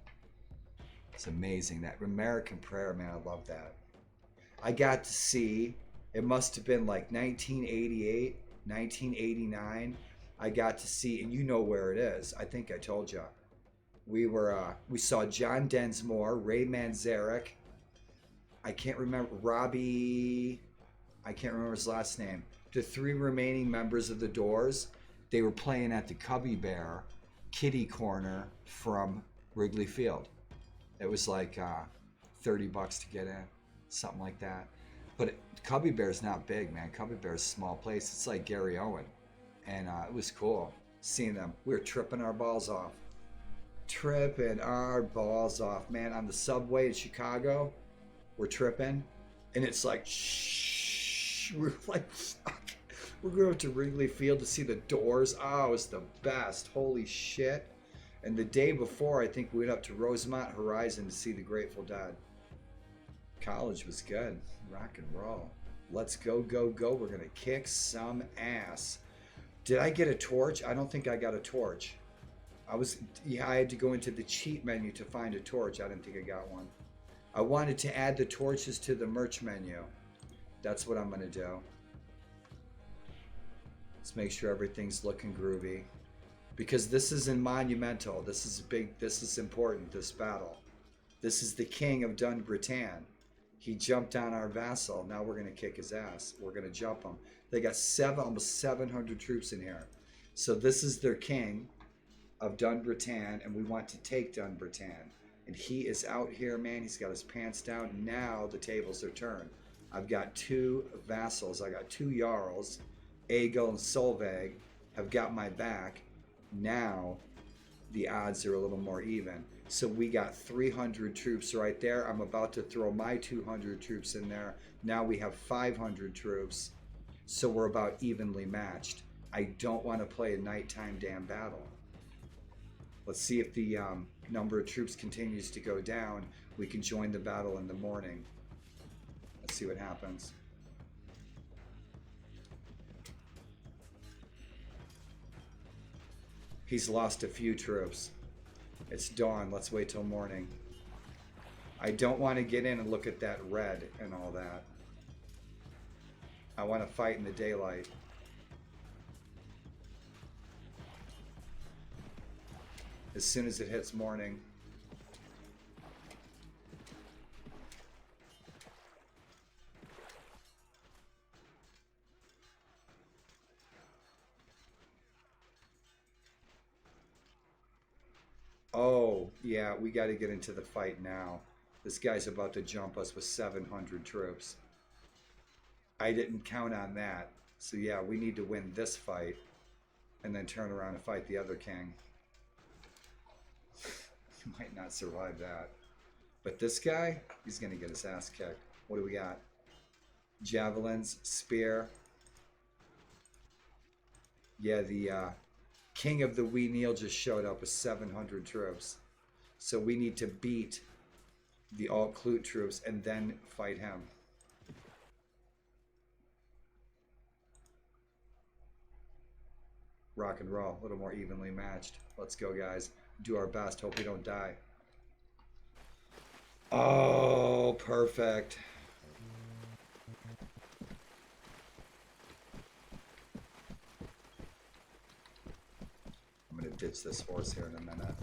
It's amazing. That American Prayer, man, I love that. I got to see, it must have been like 1988, 1989. I got to see, and you know where it is. I think I told you. We saw John Densmore, Ray Manzarek. I can't remember Robbie. I can't remember his last name. The three remaining members of the Doors. They were playing at the Cubby Bear Kitty Corner from Wrigley Field. It was like $30 to get in, something like that. But Cubby Bear's not big, man. Cubby Bear's a small place. It's like Gary Owen. And it was cool seeing them. We were tripping our balls off. Tripping our balls off, man. On the subway in Chicago, we're tripping. And it's like, shh. We're like, we're going to Wrigley Field to see the Doors. Oh, it was the best. Holy shit. And the day before, I think we went up to Rosemont Horizon to see the Grateful Dead. College was good. Rock and roll. Let's go, go, go. We're going to kick some ass. Did I get a torch? I don't think I got a torch. I had to go into the cheat menu to find a torch. I didn't think I got one. I wanted to add the torches to the merch menu. That's what I'm going to do. Let's make sure everything's looking groovy. Because this is in monumental. This is big. This is important, this battle. This is the king of Dun Britain. He jumped on our vassal. Now we're going to kick his ass. We're going to jump him. They got almost 700 troops in here. So this is their king of Dun Britain, and we want to take Dun Britain. And he is out here, man. He's got his pants down. Now the tables are turned. I've got 2 vassals. I got 2 jarls. Egil and Solveig have got my back. Now the odds are a little more even. So we got 300 troops right there. I'm about to throw my 200 troops in there. Now we have 500 troops. So we're about evenly matched. I don't want to play a nighttime damn battle. Let's see if the number of troops continues to go down. We can join the battle in the morning. Let's see what happens. He's lost a few troops. It's dawn. Let's wait till morning. I don't want to get in and look at that red and all that. I want to fight in the daylight. As soon as it hits morning. Oh, yeah, we got to get into the fight now. This guy's about to jump us with 700 troops. I didn't count on that. So yeah, we need to win this fight and then turn around and fight the other king. He might not survive that. But this guy, he's going to get his ass kicked. What do we got? Javelins, spear. Yeah, the king of the Wee Neil just showed up with 700 troops. So we need to beat the Alt-Clute troops and then fight him. Rock and roll, a little more evenly matched. Let's go, guys. Do our best. Hope we don't die. Oh, perfect. I'm going to ditch this horse here in a minute.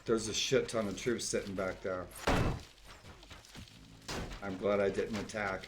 There's a shit ton of troops sitting back there. I'm glad I didn't attack.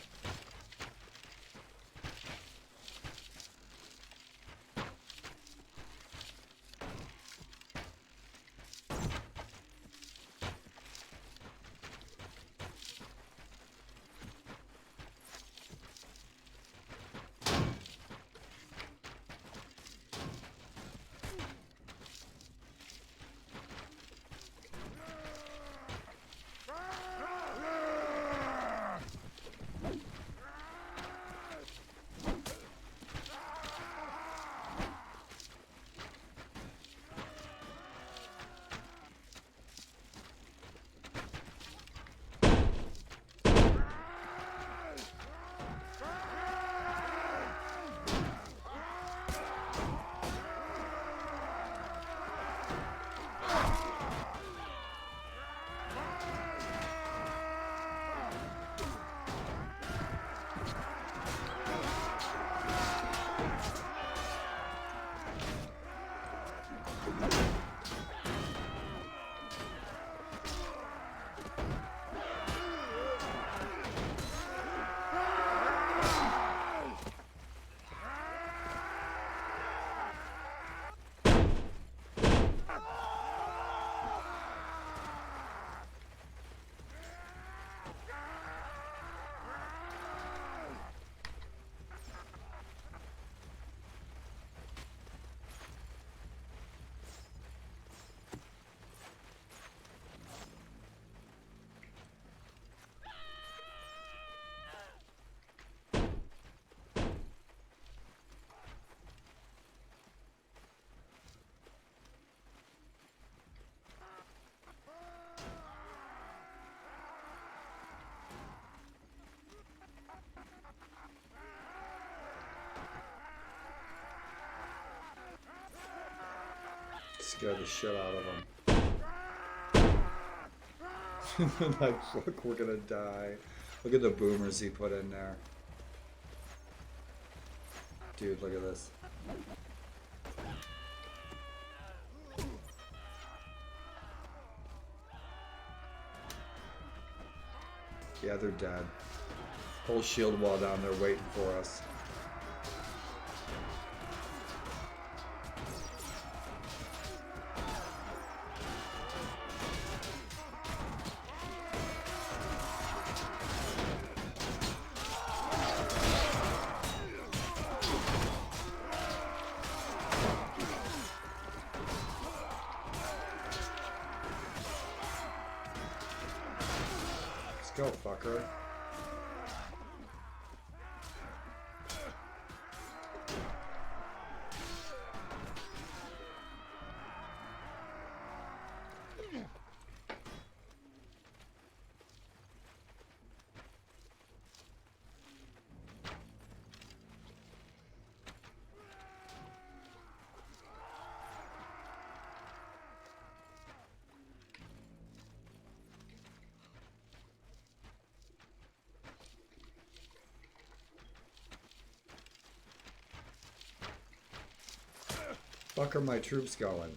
Scare the shit out of him. Like, fuck, we're gonna die. Look at the boomers he put in there. Dude, look at this. Yeah, they're dead. Whole shield wall down there waiting for us. Go, fucker. Fuck are my troops going?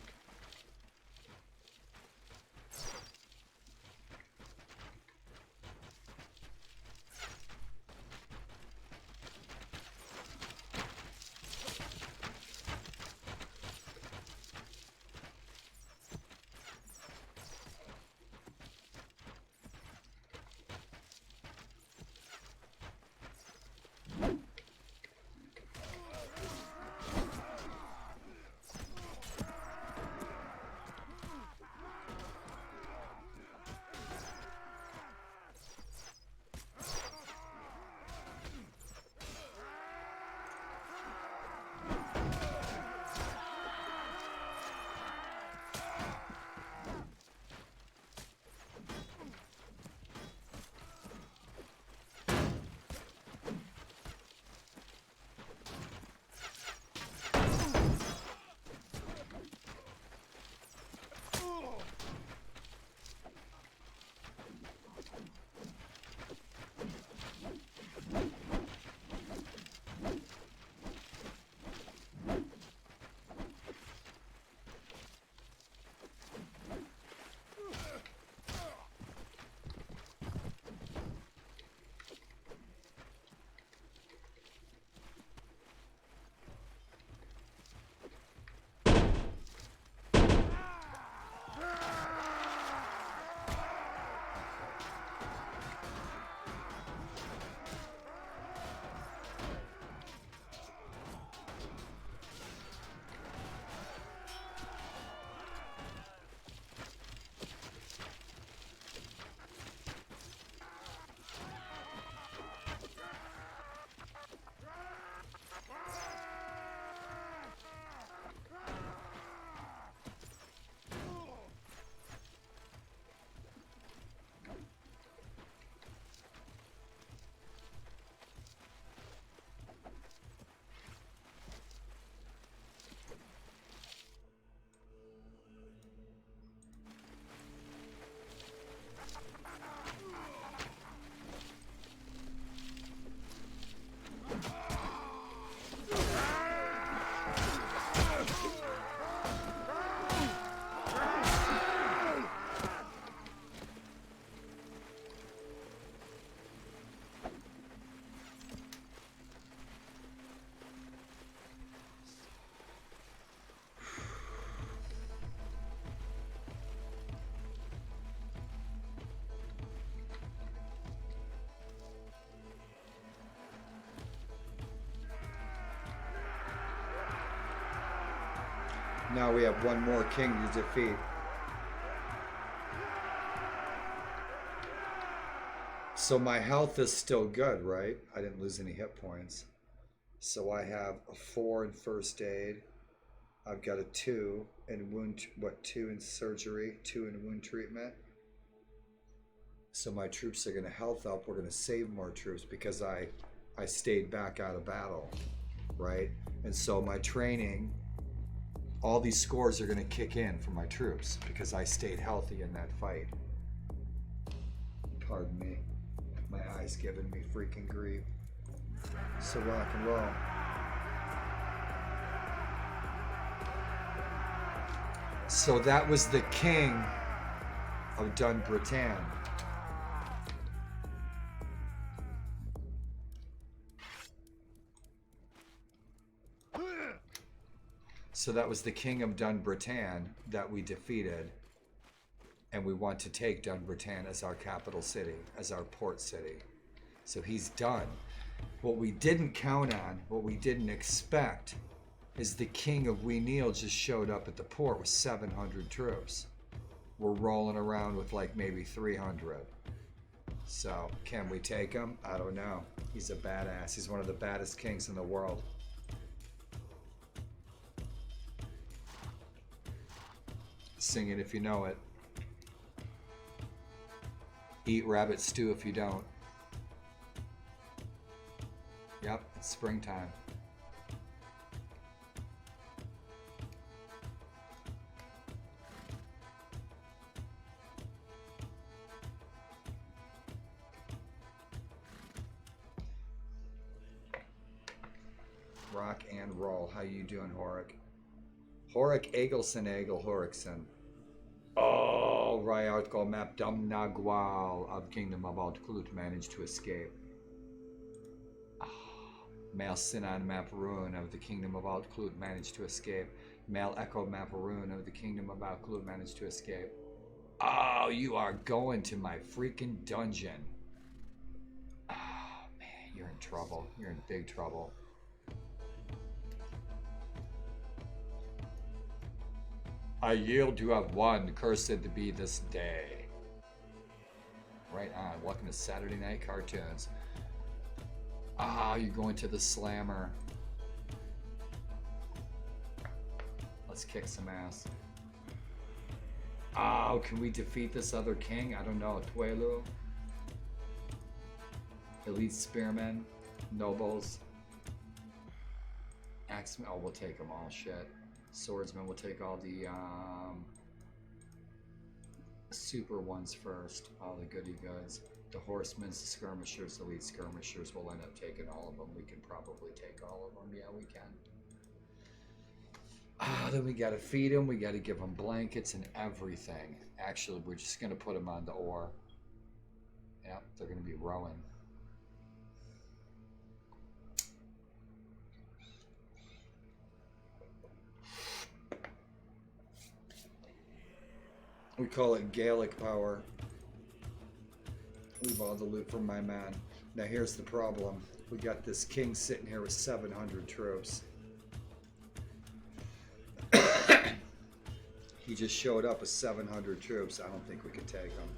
Now we have one more king to defeat. So my health is still good, right? I didn't lose any hit points. So I have a 4 in first aid. I've got a 2 in wound, 2 in surgery, 2 in wound treatment. So my troops are going to health up. We're going to save more troops because I stayed back out of battle, right? And so my training, all these scores are going to kick in for my troops because I stayed healthy in that fight. Pardon me. My eye's giving me freaking grief. So rock and roll. So that was the king of Dun Britain. So that was the king of Dun Britain that we defeated. And we want to take Dun Britain as our capital city, as our port city. So he's done. What we didn't count on, what we didn't expect, is the king of Weneal just showed up at the port with 700 troops. We're rolling around with like maybe 300. So can we take him? I don't know. He's a badass. He's one of the baddest kings in the world. Sing it if you know it. Eat rabbit stew if you don't. Yep, it's springtime. Rock and roll. How you doing, Horik? Horik Egelson Egel Horikson. Oh, Ryartgal map Dumnagwal of Kingdom of Altklut managed to escape. Male Sinan Maparoon of the Kingdom of Altklut managed to escape. Male Echo Maparoon of the Kingdom of Altklut managed to escape. Oh, you are going to my freaking dungeon. Oh, man, you're in trouble. You're in big trouble. I yield to have won, cursed to be this day. Right on. Welcome to Saturday Night Cartoons. Ah, you're going to the slammer. Let's kick some ass. Oh, can we defeat this other king? I don't know. Tuelu? Elite spearmen? Nobles? Axemen? Oh, we'll take them all. Shit. Swordsmen, we'll take all the super ones first. All the goody goods. The horsemen, the skirmishers, elite skirmishers, we'll end up taking all of them. We can probably take all of them. Yeah, we can. Then we gotta feed them. We gotta give them blankets and everything. Actually, we're just gonna put them on the oar. Yep, they're gonna be rowing. We call it Gaelic power. Leave all the loot from my man. Now here's the problem. We got this king sitting here with 700 troops. He just showed up with 700 troops. I don't think we can take him.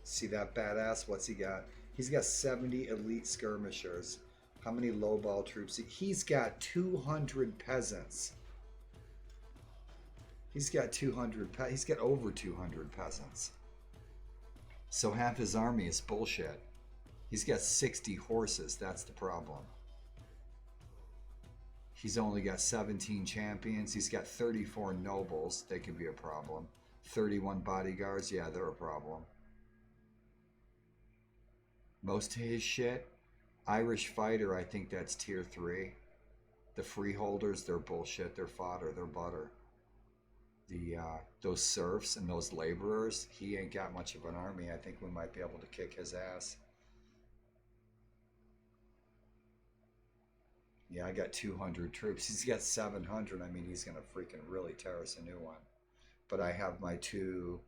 See that badass? What's he got? He's got 70 elite skirmishers. How many lowball troops? He's got 200 peasants. He's got 200. He's got over 200 peasants. So half his army is bullshit. He's got 60 horses. That's the problem. He's only got 17 champions. He's got 34 nobles. They could be a problem. 31 bodyguards. Yeah, they're a problem. Most of his shit, Irish fighter, I think that's tier 3. The freeholders, they're bullshit. They're fodder. They're butter. Those serfs and those laborers, he ain't got much of an army. I think we might be able to kick his ass. Yeah, I got 200 troops. He's got 700. I mean, he's gonna freaking really tear us a new one. But I have my two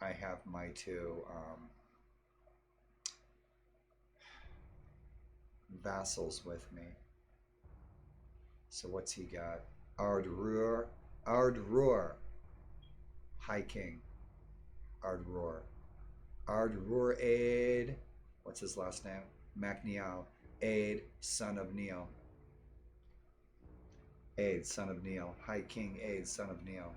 I have my two vassals with me. So what's he got? Ardrur, Ardrur, High King, Ardrur, Ardrur Aid. What's his last name? Macniel, Aid, son of Neil. Aid, son of Neil. High King, Aid, son of Neil.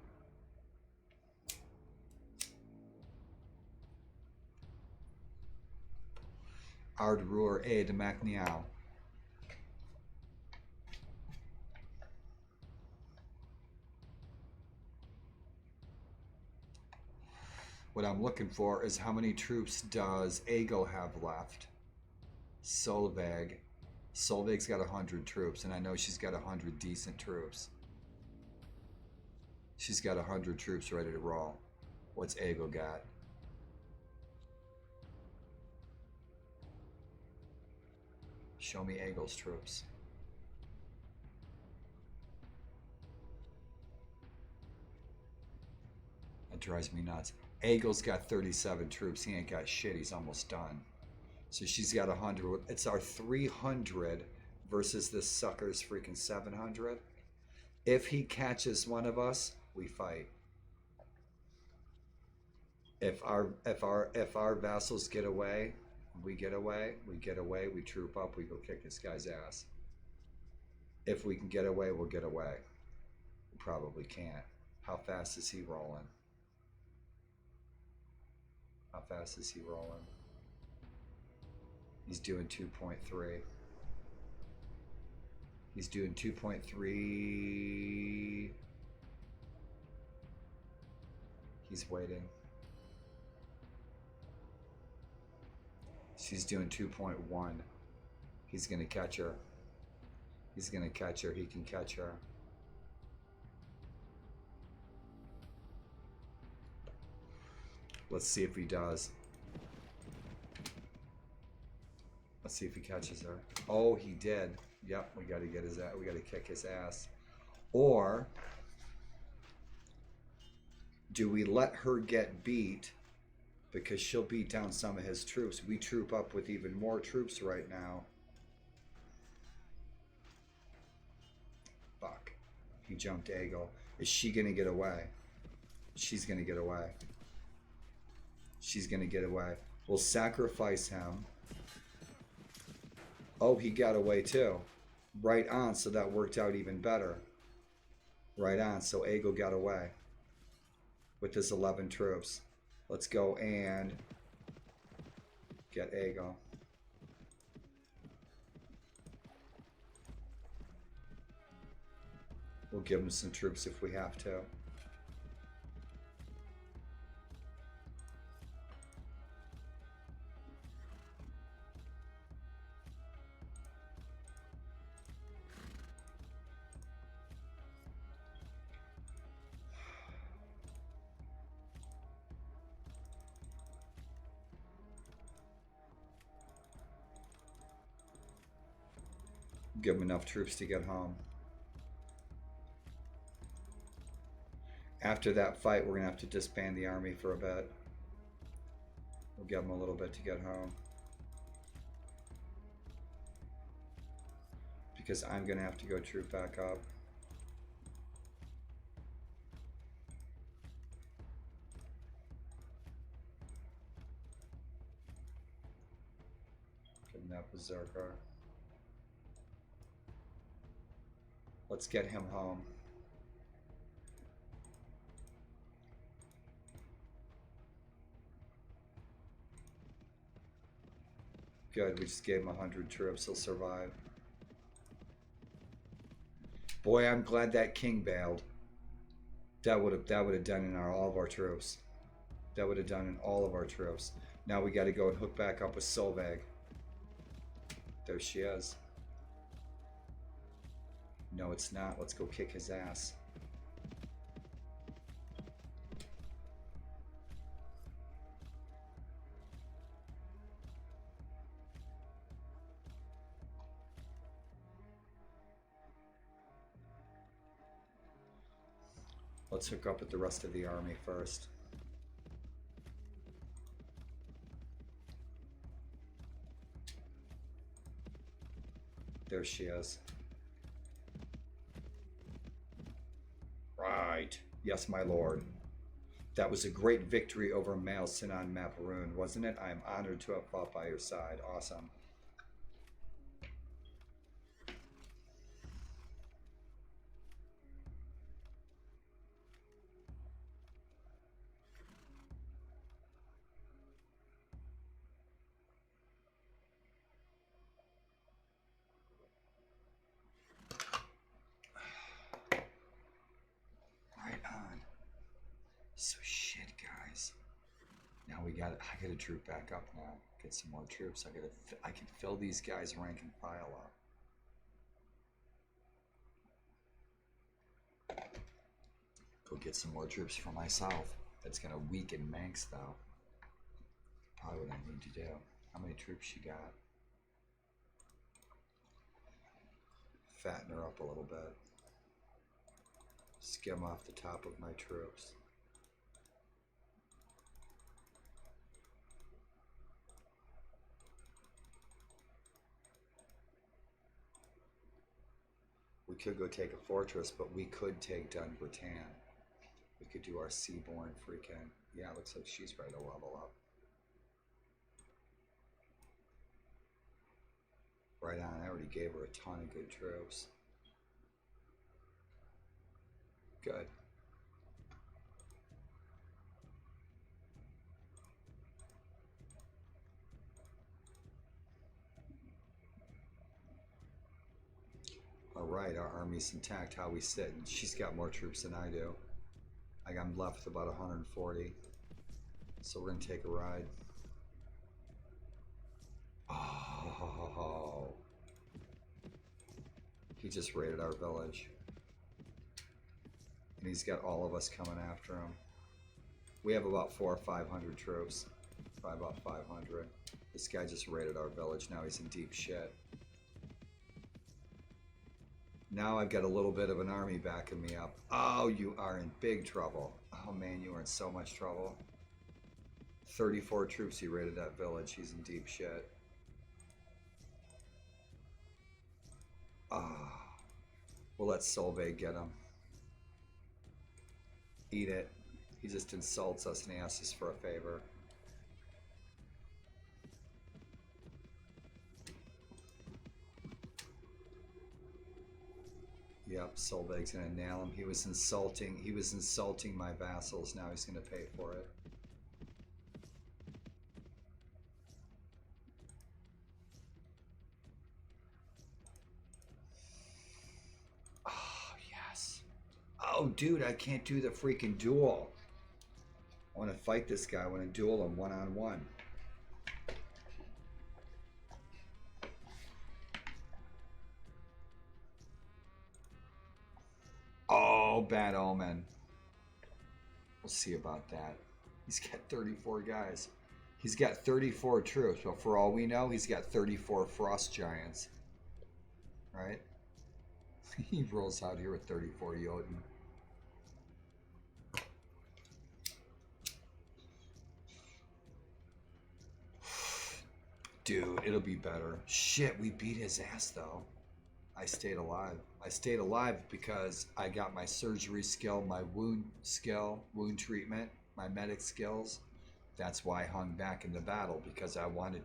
Ardrur Aid Macniel. What I'm looking for is how many troops does Aegil have left? Solveig. Solveig's got 100 troops, and I know she's got 100 decent troops. She's got 100 troops ready to roll. What's Aegil got? Show me Aegil's troops. That drives me nuts. Aegil's got 37 troops. He ain't got shit. He's almost done. So she's got 100. It's our 300 versus this sucker's freaking 700. If he catches one of us, we fight. If our vassals get away, we get away. We troop up. We go kick this guy's ass. If we can get away, we'll get away. We probably can't. How fast is he rolling? How fast is he rolling? He's doing 2.3. He's doing 2.3. He's waiting. She's doing 2.1. He's gonna catch her. He's gonna catch her. He can catch her. Let's see if he does. Let's see if he catches her. Oh, he did. Yep, we gotta get his ass. We gotta kick his ass. Or do we let her get beat because she'll beat down some of his troops? We troop up with even more troops right now. Fuck. He jumped Aegil. Is she gonna get away? She's gonna get away. She's gonna get away. We'll sacrifice him. Oh, he got away too. Right on, so that worked out even better. Right on, so Aegil got away with his 11 troops. Let's go and get Aegil. We'll give him some troops if we have to. Give him enough troops to get home. After that fight, we're gonna have to disband the army for a bit. We'll give him a little bit to get home. Because I'm gonna have to go troop back up. Give him that berserker. Let's get him home. Good, we just gave him 100 troops. He'll survive. Boy, I'm glad that king bailed. That would have done in all of our troops. That would have done in all of our troops. Now we got to go and hook back up with Solveig. There she is. No, it's not. Let's go kick his ass. Let's hook up with the rest of the army first. There she is. Right. Yes, my lord. That was a great victory over Malson on Maparoon, wasn't it? I am honored to have fought by your side. Awesome. Right on. So shit, guys. Now I gotta troop back up now. Get some more troops. I can fill these guys' rank and file up. Go get some more troops for myself. That's gonna weaken Manx though. Probably what I need to do. How many troops you got? Fatten her up a little bit. Skim off the top of my troops. We could go take a fortress, but we could take Dunbartan. We could do our Seaborn freaking... Yeah, looks like she's ready to level up. Right on, I already gave her a ton of good troops. Good. Alright, our army's intact. How we sit? She's got more troops than I do. I'm left with about 140. So we're gonna take a ride. Oh, he just raided our village. And he's got all of us coming after him. We have about 400 or 500 troops. Probably about 500. This guy just raided our village. Now he's in deep shit. Now I've got a little bit of an army backing me up. Oh, you are in big trouble. Oh man, you are in so much trouble. 34 troops he raided that village. He's in deep shit. Ah, we'll let Solveig get him. Eat it. He just insults us and he asks us for a favor. Yep, Solveig's gonna nail him. He was insulting my vassals. Now he's gonna pay for it. Oh, yes. Oh, dude, I can't do the freaking duel. I want to fight this guy. I want to duel him one-on-one. Oh, bad omen. We'll see about that. He's got 34 guys. He's got 34 troops, but for all we know, he's got 34 frost giants. Right? He rolls out here with 34 Jotun. Dude, it'll be better. Shit, we beat his ass though. I stayed alive. I stayed alive because I got my surgery skill, my wound skill, wound treatment, my medic skills. That's why I hung back in the battle, because I wanted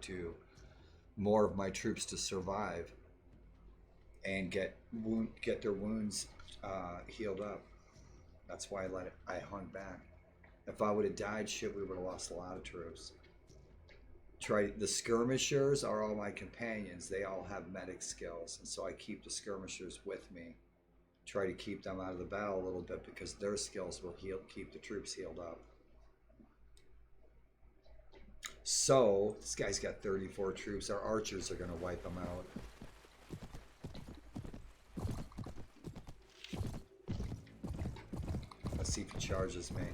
more of my troops to survive and get their wounds healed up. That's why I hung back. If I would have died, shit, we would have lost a lot of troops. The skirmishers are all my companions. They all have medic skills, and so I keep the skirmishers with me. Try to keep them out of the battle a little bit because their skills will keep the troops healed up. So this guy's got 34 troops. Our archers are going to wipe them out. Let's see if he charges me.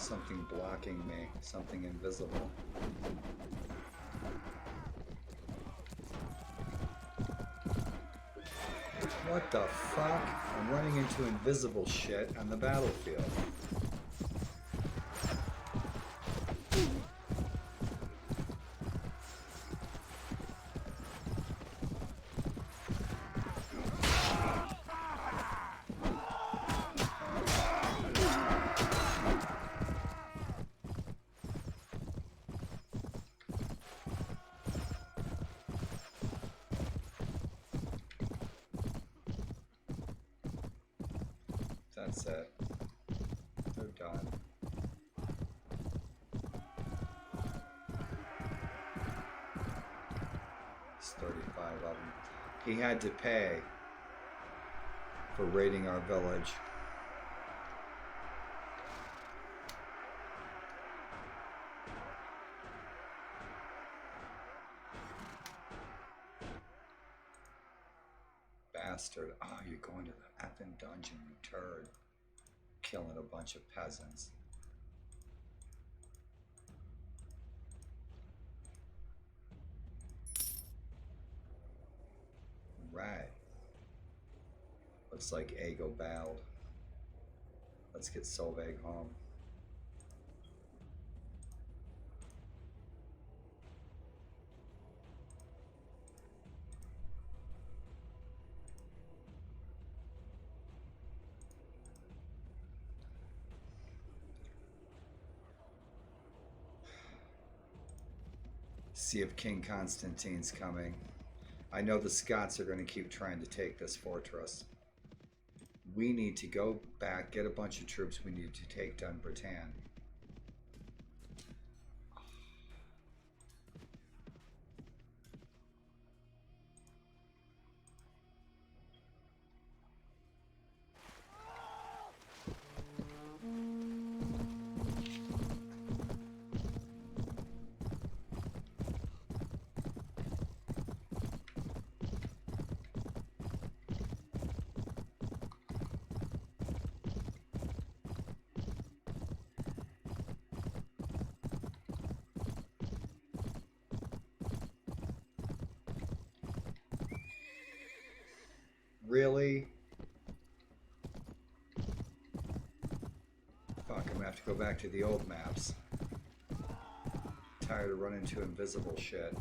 Something blocking me. Something invisible. What the fuck? I'm running into invisible shit on the battlefield. That's it. They're done. It's 35 of them. He had to pay for raiding our village. Bastard. Oh, you're going to the effing dungeon, you turd. Killing a bunch of peasants. Right. Looks like Ago bailed. Let's get Solveig home. See if King Constantine's coming. I know the Scots are going to keep trying to take this fortress. We need to go back, get a bunch of troops. We need to take Dunbarton. Really? Fuck, I'm gonna have to go back to the old maps. Tired of running into invisible shit.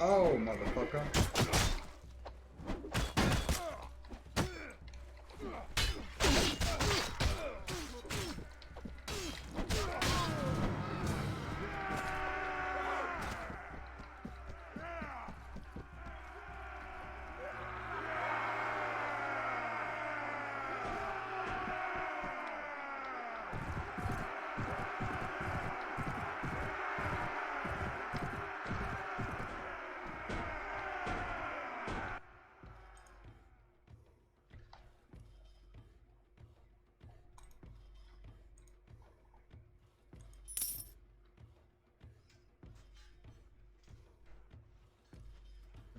Oh, motherfucker.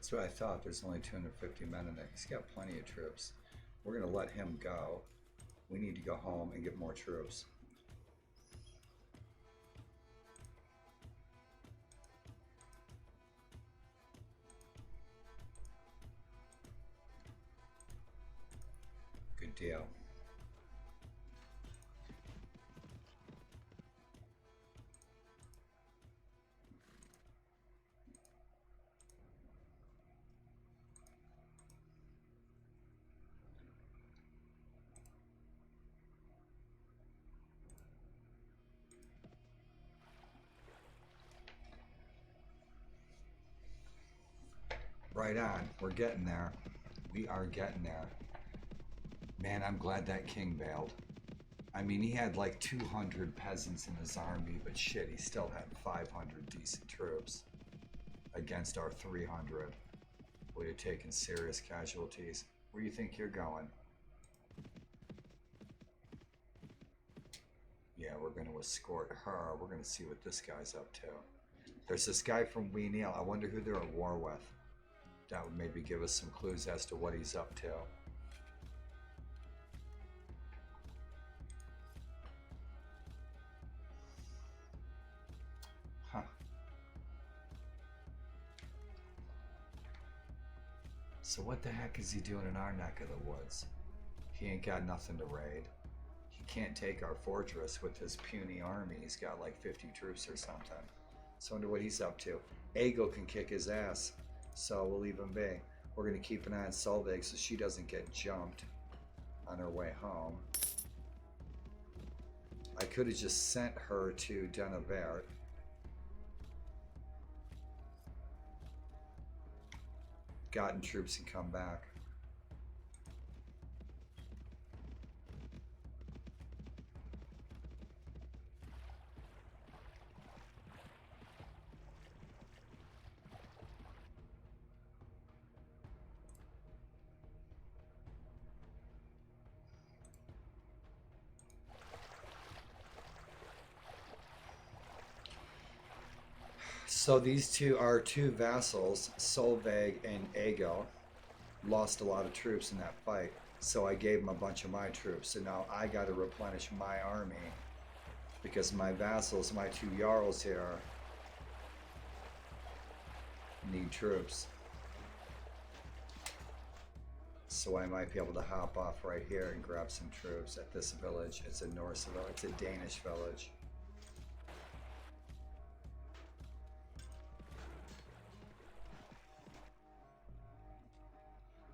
That's what I thought. There's only 250 men in there. He's got plenty of troops. We're going to let him go. We need to go home and get more troops. Good deal. Right on. We're getting there. We are getting there. Man, I'm glad that king bailed. I mean, he had like 200 peasants in his army, but shit, he still had 500 decent troops against our 300. We'd have taken serious casualties. Where do you think you're going? Yeah, we're going to escort her. We're going to see what this guy's up to. There's this guy from Wee Neal. I wonder who they're at war with. That would maybe give us some clues as to what he's up to. Huh. So what the heck is he doing in our neck of the woods? He ain't got nothing to raid. He can't take our fortress with his puny army. He's got like 50 troops or something. So I wonder what he's up to. Aegel can kick his ass, so we'll leave him be. We're going to keep an eye on Solveig so she doesn't get jumped on her way home. I could have just sent her to Denevert. Gotten troops and come back. So these two are two vassals, Solveig and Aegel, lost a lot of troops in that fight. So I gave them a bunch of my troops. So now I got to replenish my army because my vassals, my two Jarls here, need troops. So I might be able to hop off right here and grab some troops at this village. It's a Norse village, it's a Danish village.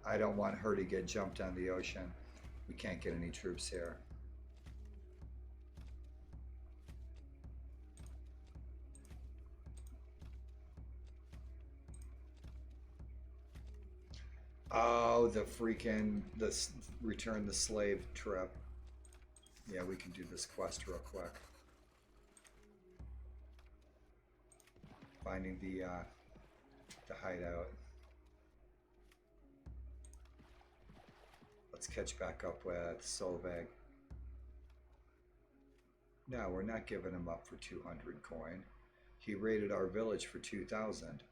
I don't want her to get jumped on the ocean. We can't get any troops here. Oh, the freaking, return the slave trip. Yeah, we can do this quest real quick. Finding the hideout. Let's catch back up with Solveig. No, we're not giving him up for 200 coin. He raided our village for 2,000.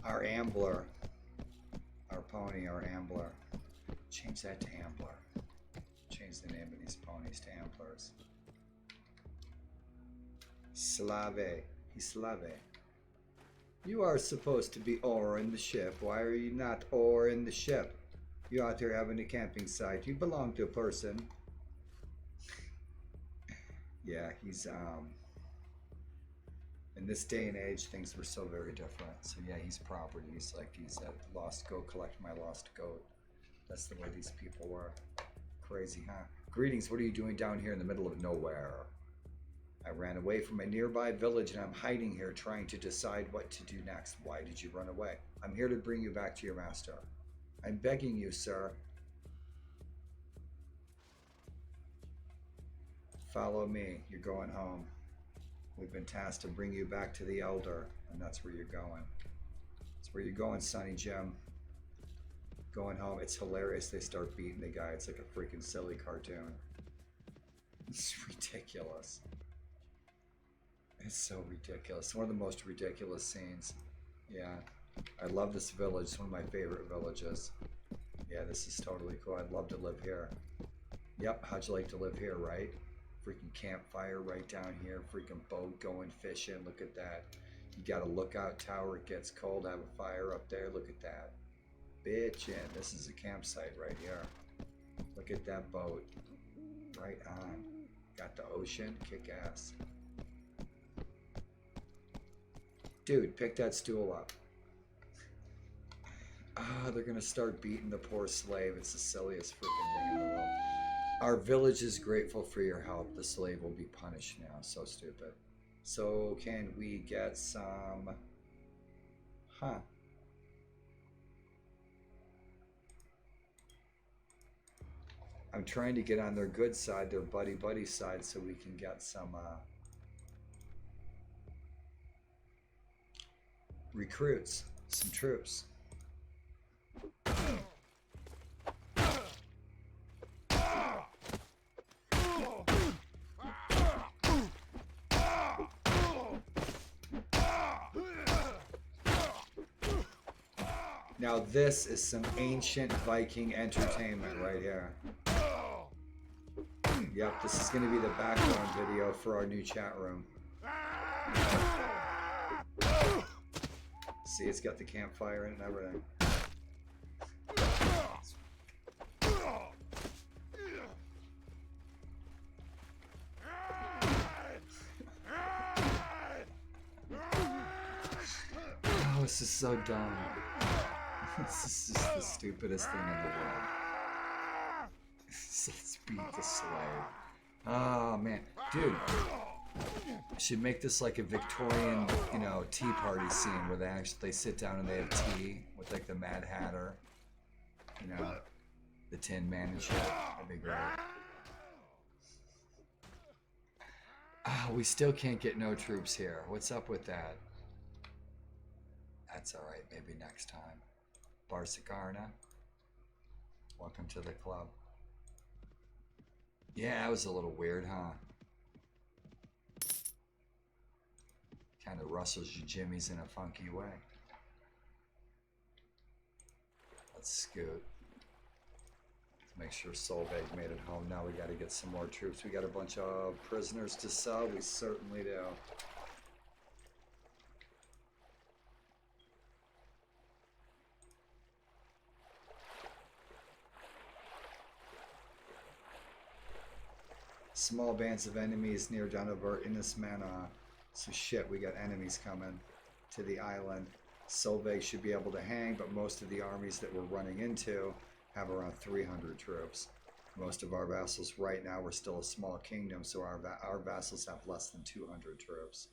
Our Ambler. Our pony, our Ambler. Change that to Ambler. Change the name of these ponies to Amblers. Slave. He's Slave. You are supposed to be ore in the ship. Why are you not ore in the ship? You out there having a camping site. You belong to a person. Yeah, he's in this day and age, things were so very different. So yeah, he's property. He's like, he's a lost goat, collect my lost goat. That's the way these people were. Crazy, huh? Greetings, what are you doing down here in the middle of nowhere? I ran away from a nearby village and I'm hiding here trying to decide what to do next. Why did you run away? I'm here to bring you back to your master. I'm begging you, sir. Follow me. You're going home. We've been tasked to bring you back to the Elder, and that's where you're going. That's where you're going, Sonny Jim. Going home. It's hilarious. They start beating the guy. It's like a freaking silly cartoon. It's ridiculous. It's so ridiculous. One of the most ridiculous scenes. Yeah. I love this village. It's one of my favorite villages. Yeah, this is totally cool. I'd love to live here. Yep, how'd you like to live here, right? Freaking campfire right down here. Freaking boat going fishing. Look at that. You got a lookout tower. It gets cold. Have a fire up there. Look at that. Bitchin'. This is a campsite right here. Look at that boat. Right on. Got the ocean. Kick ass. Dude, pick that stool up. Ah, they're gonna start beating the poor slave. It's the silliest freaking thing in the world. Our village is grateful for your help. The slave will be punished now. So stupid. So can we get some... Huh. I'm trying to get on their good side, their buddy side, so we can get some recruits, some troops. Now this is some ancient Viking entertainment right here. Yep, this is going to be the background video for our new chat room. See, it's got the campfire in it and everything. Oh, this is so dumb. This is just the stupidest thing in the world. Let's beat the slave. Oh man, dude, should make this like a Victorian, you know, tea party scene where they sit down and they have tea with like the Mad Hatter, you know, the Tin Man and shit. That'd be great. Oh, we still can't get no troops here. What's up with that? That's all right. Maybe next time. Barsakarna, welcome to the club. Yeah, that was a little weird, huh? Kind of rustles your jimmies in a funky way. Let's scoot. Let's make sure Solveig made it home. Now we got to get some more troops. We got a bunch of prisoners to sell. We certainly do. Small bands of enemies near Donover in this manner. So shit, we got enemies coming to the island. Solveig should be able to hang, but most of the armies that we're running into have around 300 troops. Most of our vassals right now, we're still a small kingdom, so our vassals have less than 200 troops.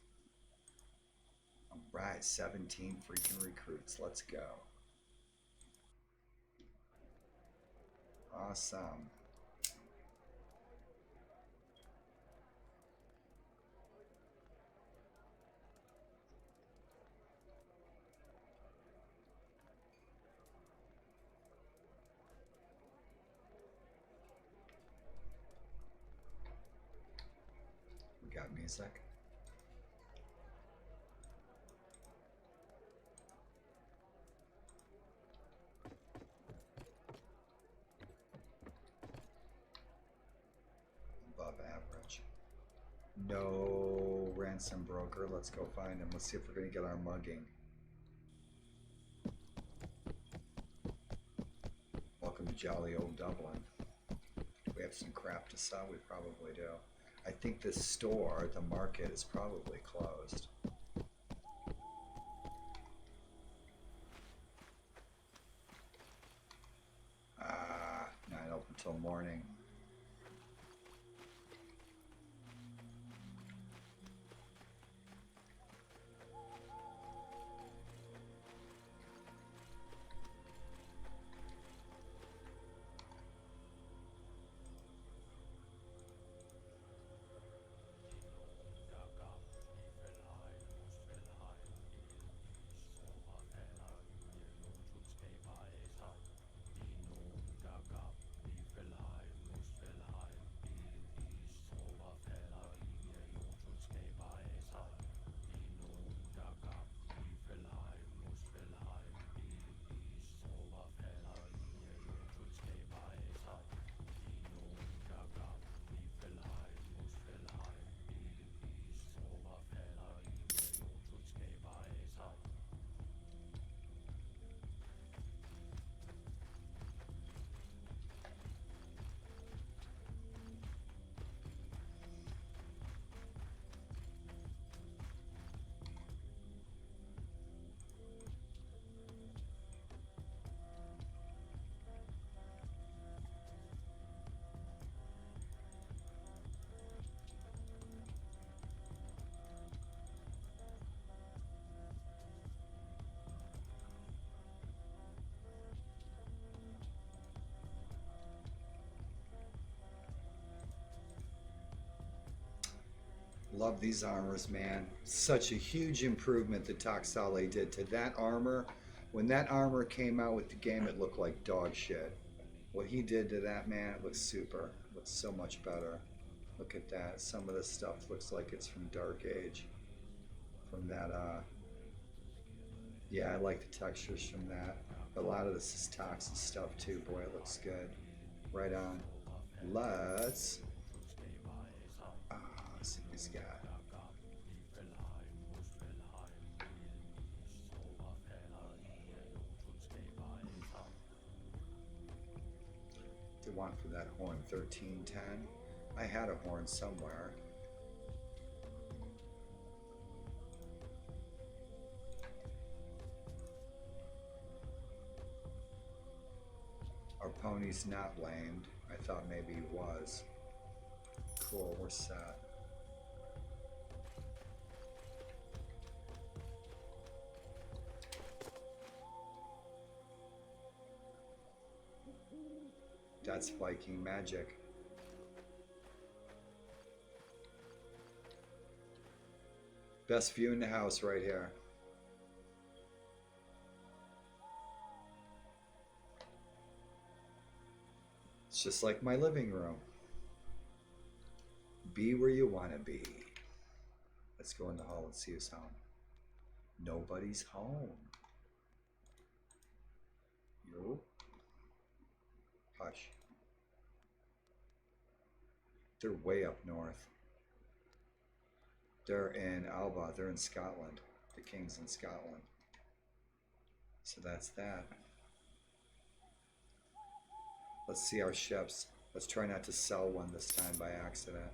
All right, 17 freaking recruits. Let's go. Awesome. We got music. Above average. No ransom broker. Let's go find him. Let's see if we're going to get our mugging. Welcome to jolly old Dublin. We have some crap to sell. We probably do. I think this store, the market, is probably closed. Not open till morning. Love these armors, man. Such a huge improvement that Taksale did to that armor. When that armor came out with the game, it looked like dog shit. What he did to that, man, it looks super. It looks so much better. Look at that. Some of this stuff looks like it's from Dark Age. From that, yeah, I like the textures from that. A lot of this is toxic stuff too. Boy, it looks good. Right on. Let's see what he's got. The one for that horn, 1310. I had a horn somewhere. Our pony's not lamed. I thought maybe he was. Cool, we're set. That's Viking magic. Best view in the house right here. It's just like my living room. Be where you want to be. Let's go in the hall and see who's home. Nobody's home. Yo. Hush. They're way up north. They're in Alba. They're in Scotland. The king's in Scotland. So that's that. Let's see our ships. Let's try not to sell one this time by accident.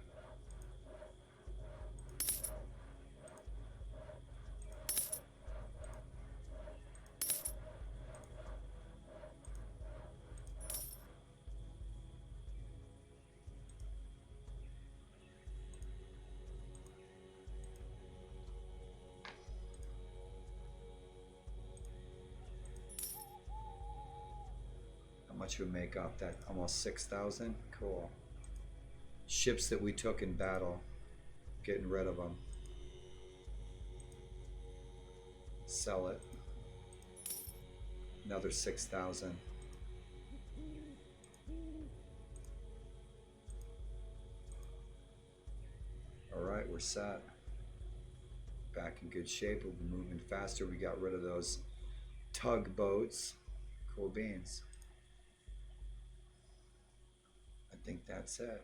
Much would make off that? Almost 6,000. Cool. Ships that we took in battle, getting rid of them. Sell it. Another 6,000. All right, we're set. Back in good shape. We'll be moving faster. We got rid of those tugboats. Cool beans. I think that's it.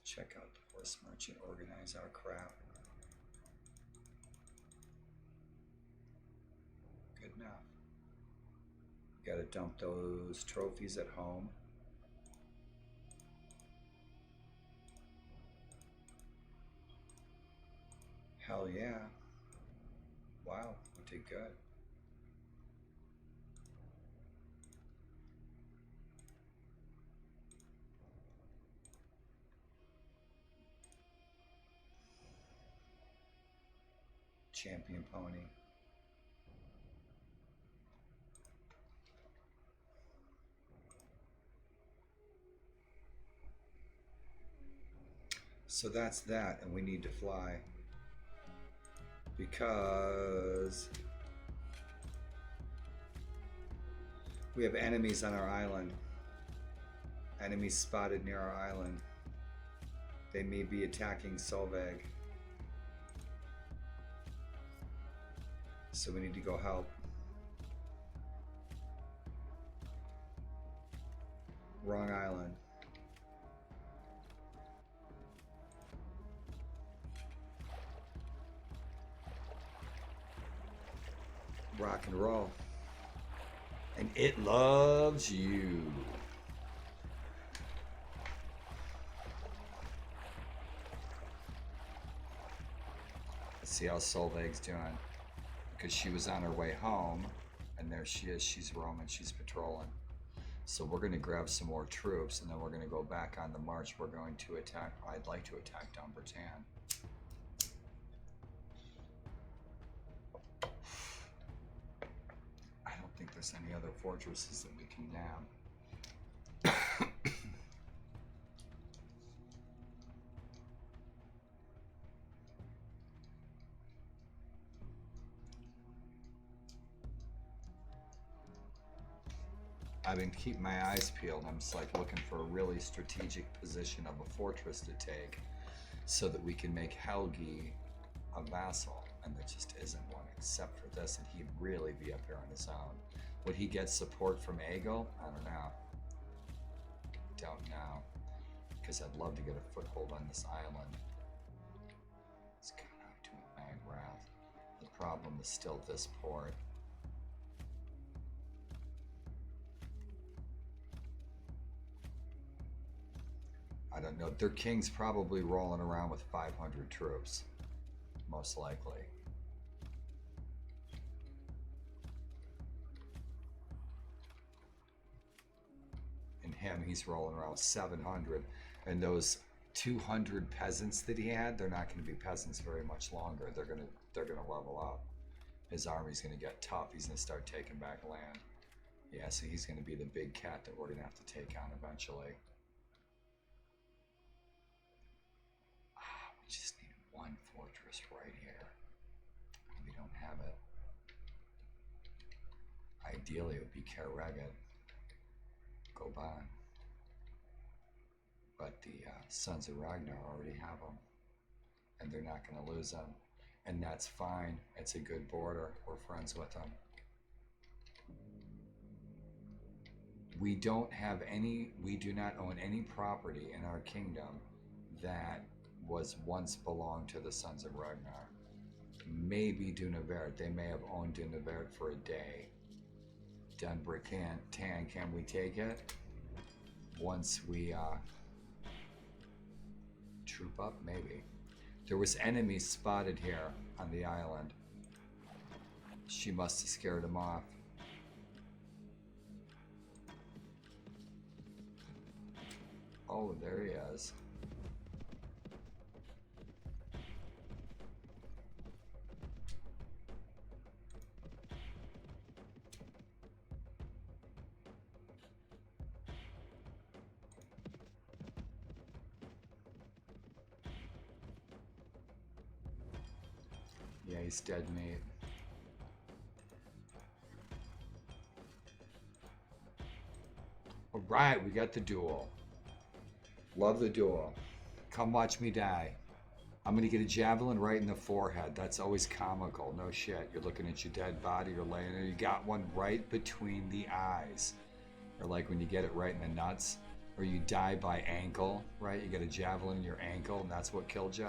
Check out the horse merchant, organize our crap. Good enough. We gotta dump those trophies at home. Hell yeah. Wow, we did good. Champion pony. So that's that, and we need to fly because we have enemies on our island. Enemies spotted near our island. They may be attacking Solveig. So we need to go help. Wrong island. Rock and roll. And it loves you. Let's see how Solveig's doing. Because she was on her way home, and there she is. She's roaming, she's patrolling. So we're going to grab some more troops, and then we're going to go back on the march. We're going to attack. I'd like to attack Dumbarton. I don't think there's any other fortresses that we can nab. I've been keeping my eyes peeled. I'm just like looking for a really strategic position of a fortress to take so that we can make Helgi a vassal. And there just isn't one except for this, and he'd really be up here on his own. Would he get support from Aegil? I don't know. Don't know. Because I'd love to get a foothold on this island. It's kind of to a Magwrath. The problem is still this port. I don't know. Their king's probably rolling around with 500 troops. Most likely. And him, he's rolling around with 700. And those 200 peasants that he had, they're not going to be peasants very much longer. They're gonna level up. His army's going to get tough. He's going to start taking back land. Yeah, so he's going to be the big cat that we're going to have to take on eventually. We just need one fortress right here. We don't have it. Ideally, it would be Kerregat, Goban. But the Sons of Ragnar already have them. And they're not going to lose them. And that's fine. It's a good border. We're friends with them. We don't have any, we do not own any property in our kingdom that was once belonged to the Sons of Ragnar. Maybe Dunavert. They may have owned Dunavert for a day. Dunbrican, can we take it? Once we troop up, maybe. There was enemies spotted here on the island. She must have scared them off. Oh, there he is. Yeah, he's dead meat. All right, we got the duel. Love the duel. Come watch me die. I'm gonna get a javelin right in the forehead. That's always comical. No shit. You're looking at your dead body, you're laying there. You got one right between the eyes. Or like when you get it right in the nuts. Or you die by ankle, right? You get a javelin in your ankle and that's what killed you.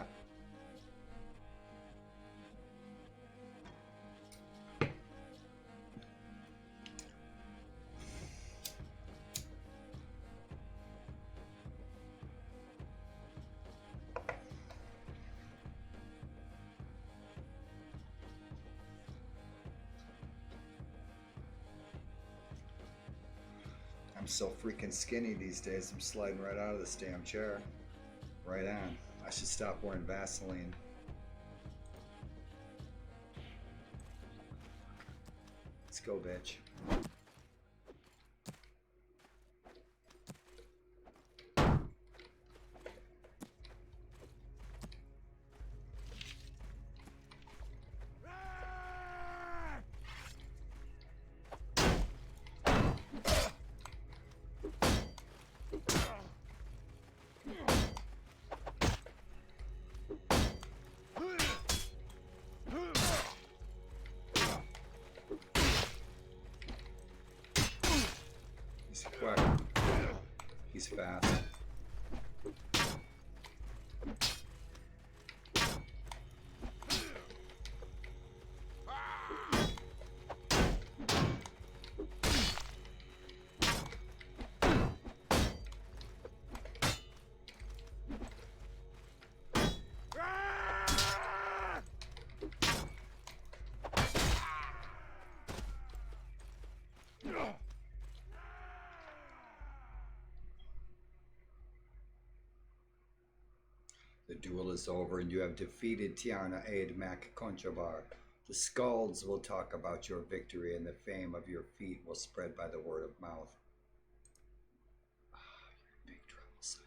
I'm so freaking skinny these days. I'm sliding right out of this damn chair. Right on. I should stop wearing Vaseline. Let's go, bitch. He's quick. He's fast. The duel is over and you have defeated Tiarna Aid Mac Conchavar. The Skalds will talk about your victory and the fame of your feat will spread by the word of mouth. You're in big trouble, sonny.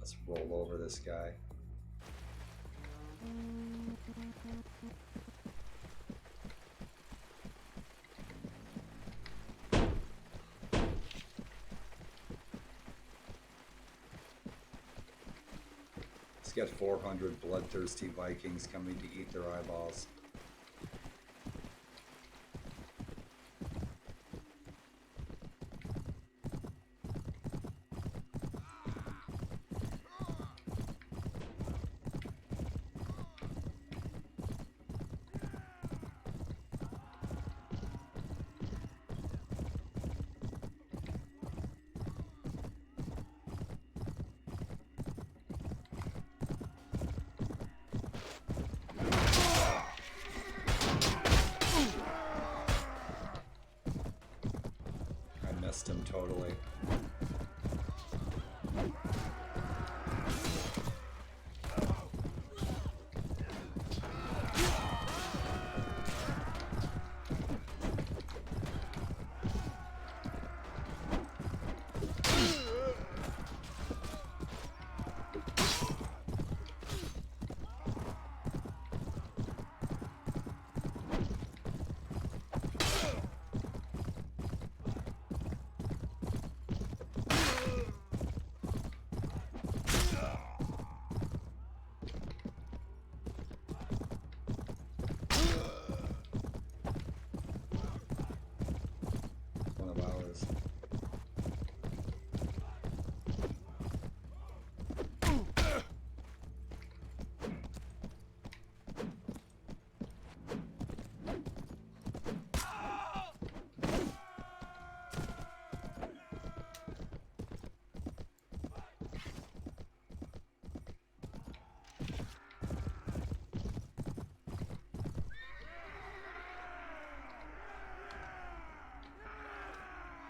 Let's roll over this guy. He's got 400 bloodthirsty Vikings coming to eat their eyeballs. Him totally.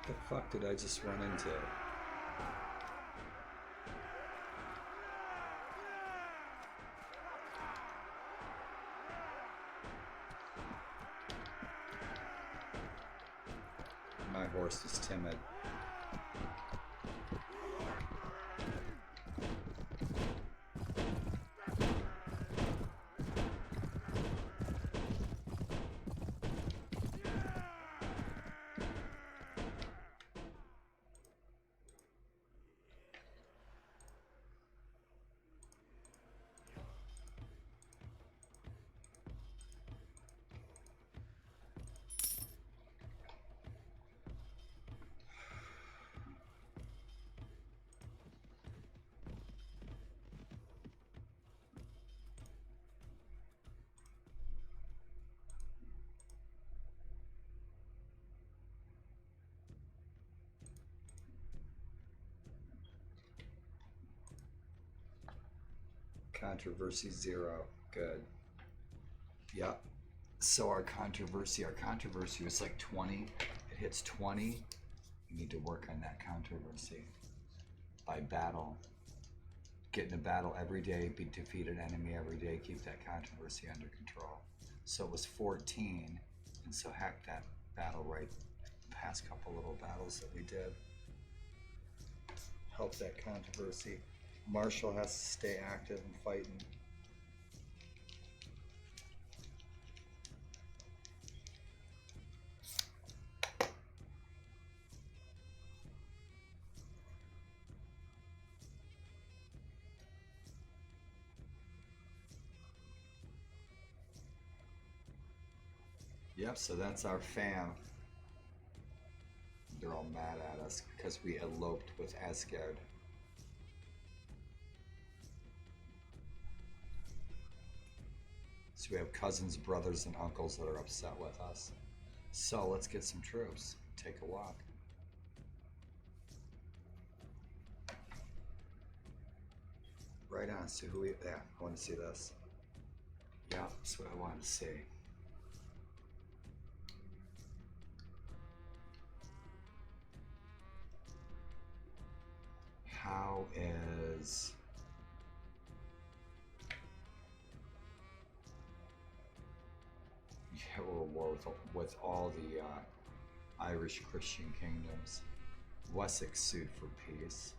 The fuck did I just run into? My horse is timid. Controversy 0. Good. Yep. So our controversy was like 20. It hits 20. You need to work on that controversy by battle. Get in a battle every day, defeat an enemy every day, keep that controversy under control. So it was 14, and so heck that battle right past couple little battles that we did. Help that controversy. Marshall has to stay active and fighting. Yep, so that's our fam. They're all mad at us because we eloped with Asgard. So we have cousins, brothers, and uncles that are upset with us. So let's get some troops. Take a walk. Right on. So who we? Yeah, I want to see this. Yeah, that's what I wanted to see. How is we're at war with all the Irish Christian kingdoms. Wessex sued for peace.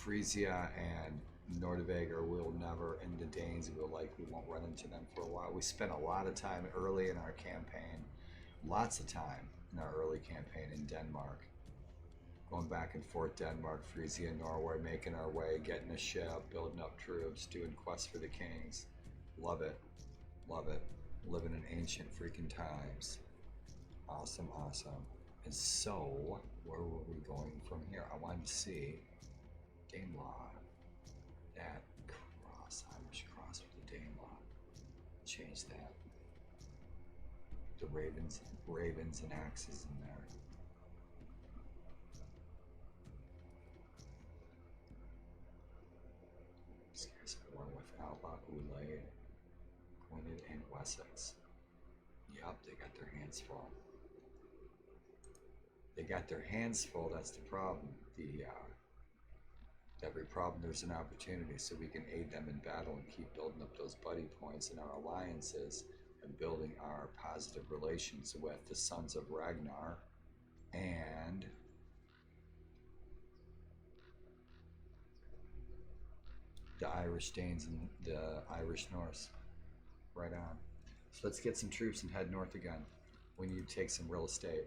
Frisia and Nordvega will never, and the Danes will likely won't run into them for a while. We spent a lot of time early in our campaign, lots of time in our early campaign in Denmark. Going back and forth, Denmark, Frisia, Norway, making our way, getting a ship, building up troops, doing quests for the kings. Love it. Love it. Living in ancient freaking times. Awesome, awesome. And so, where were we going from here? I wanted to see Danelaw. That cross, Irish cross with the Danelaw. Change that. The ravens and axes in there. These guys are born with Outlaw, Ulaid, Gwynedd, and Wessex. Yup, they got their hands full. They got their hands full, that's the problem. Every problem there's an opportunity, so we can aid them in battle and keep building up those buddy points in our alliances and building our positive relations with the Sons of Ragnar and the Irish Danes and the Irish Norse. Right on. So let's get some troops and head north again. We need to take some real estate.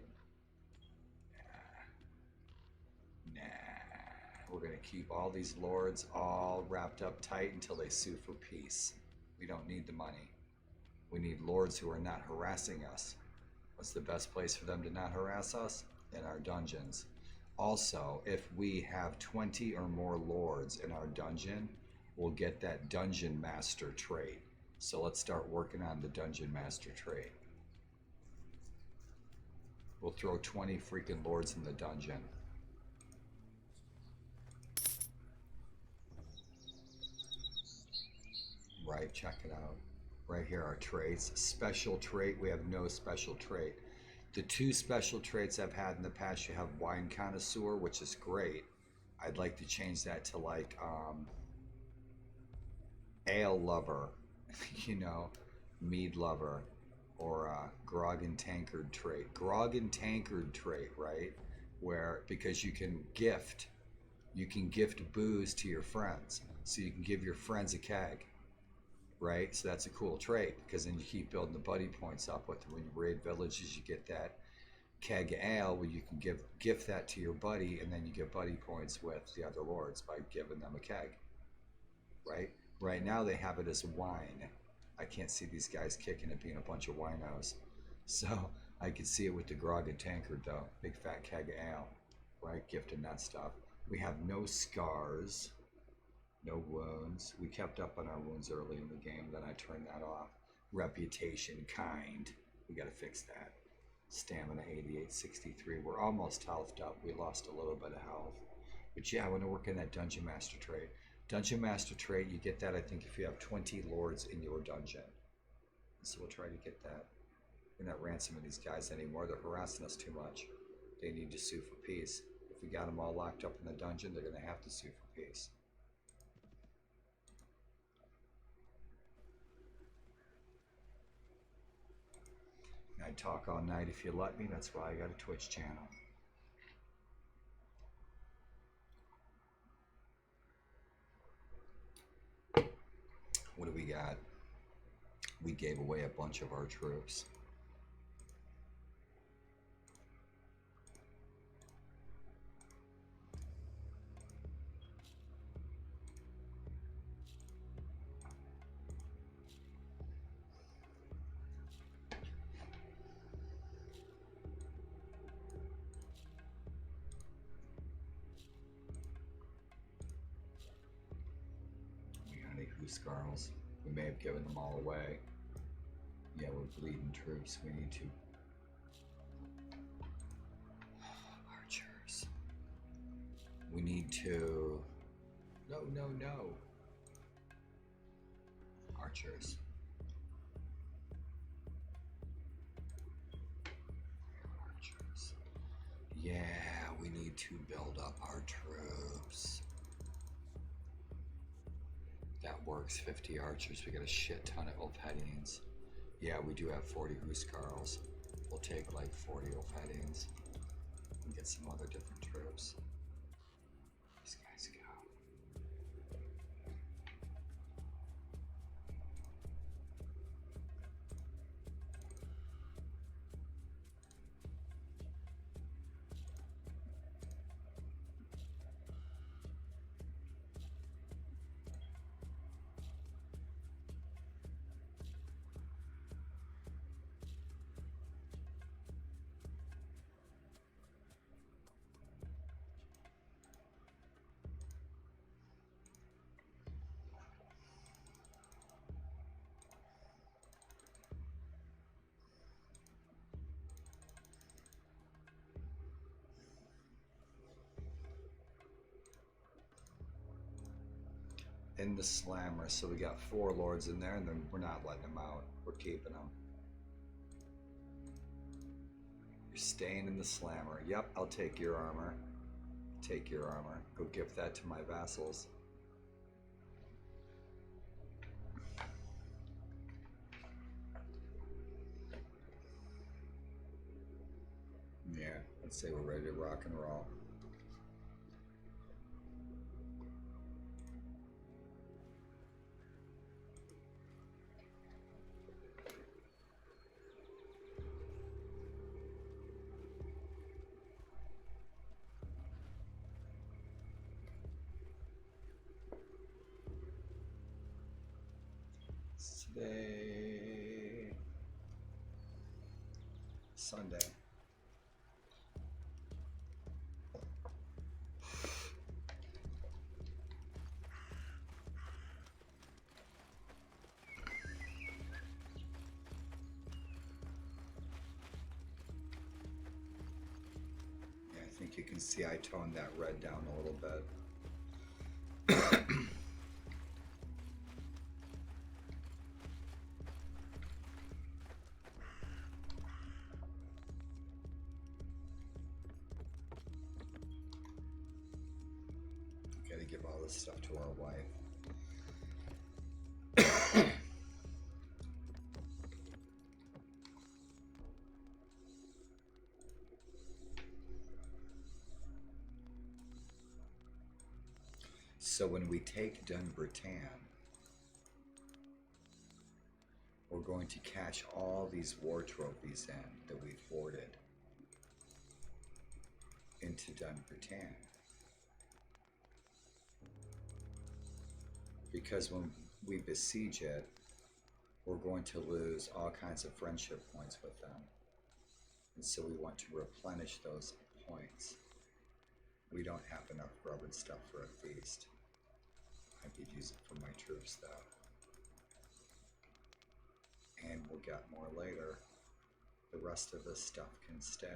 Nah. We're going to keep all these lords all wrapped up tight until they sue for peace. We don't need the money. We need lords who are not harassing us. What's the best place for them to not harass us? In our dungeons. Also, if we have 20 or more lords in our dungeon, we'll get that dungeon master trait. So let's start working on the dungeon master trait. We'll throw 20 freaking lords in the dungeon. Right, check it out. Right here are traits. Special trait, we have no special trait. The two special traits I've had in the past, you have wine connoisseur, which is great. I'd like to change that to like ale lover, you know, mead lover, or grog and tankard trait. Grog and tankard trait, right? Where, because you can gift booze to your friends. So you can give your friends a keg. Right, so that's a cool trait because then you keep building the buddy points up. When you raid villages, you get that keg ale where you can gift that to your buddy, and then you get buddy points with the other lords by giving them a keg. Right now they have it as wine. I can't see these guys kicking it being a bunch of winos, so I can see it with the grog and tankard though. Big fat keg of ale, right? Gifting that stuff. We have no scars. No wounds. We kept up on our wounds early in the game, then I turned that off. Reputation, kind. We gotta fix that. Stamina 88, 63. We're almost healthed up. We lost a little bit of health. But yeah, I want to work in that Dungeon Master trait. Dungeon Master trait, you get that I think if you have 20 lords in your dungeon. So we'll try to get that. We're not ransoming these guys anymore. They're harassing us too much. They need to sue for peace. If we got them all locked up in the dungeon, they're gonna have to sue for peace. I'd talk all night if you let me. That's why I got a Twitch channel. What do we got? We gave away a bunch of our troops. Scarls. We may have given them all away. Yeah, we're bleeding troops. We need to. Archers. We need to. No. Archers. Archers. Yeah, we need to build up our troops. That works. 50 archers. We got a shit ton of Ulfhedings. Yeah, we do have 40 Huskarls. We'll take like 40 Ulfhedings and get some other different troops. These guys go. in the slammer. So we got 4 lords in there, and then we're not letting them out. We're keeping them. You're staying in the slammer. Yep, I'll take your armor. Take your armor. Go give that to my vassals. Yeah, let's say we're ready to rock and roll. Today, Sunday. Yeah, I think you can see I toned that red down a little bit. Gotta give all this stuff to our wife. So when we take Dunbarton, we're going to cash all these war trophies in that we've hoarded into Dunbarton. Because when we besiege it, we're going to lose all kinds of friendship points with them. And so we want to replenish those points. We don't have enough grub and stuff for a feast. I could use it for my troops though. And we'll get more later. The rest of this stuff can stay.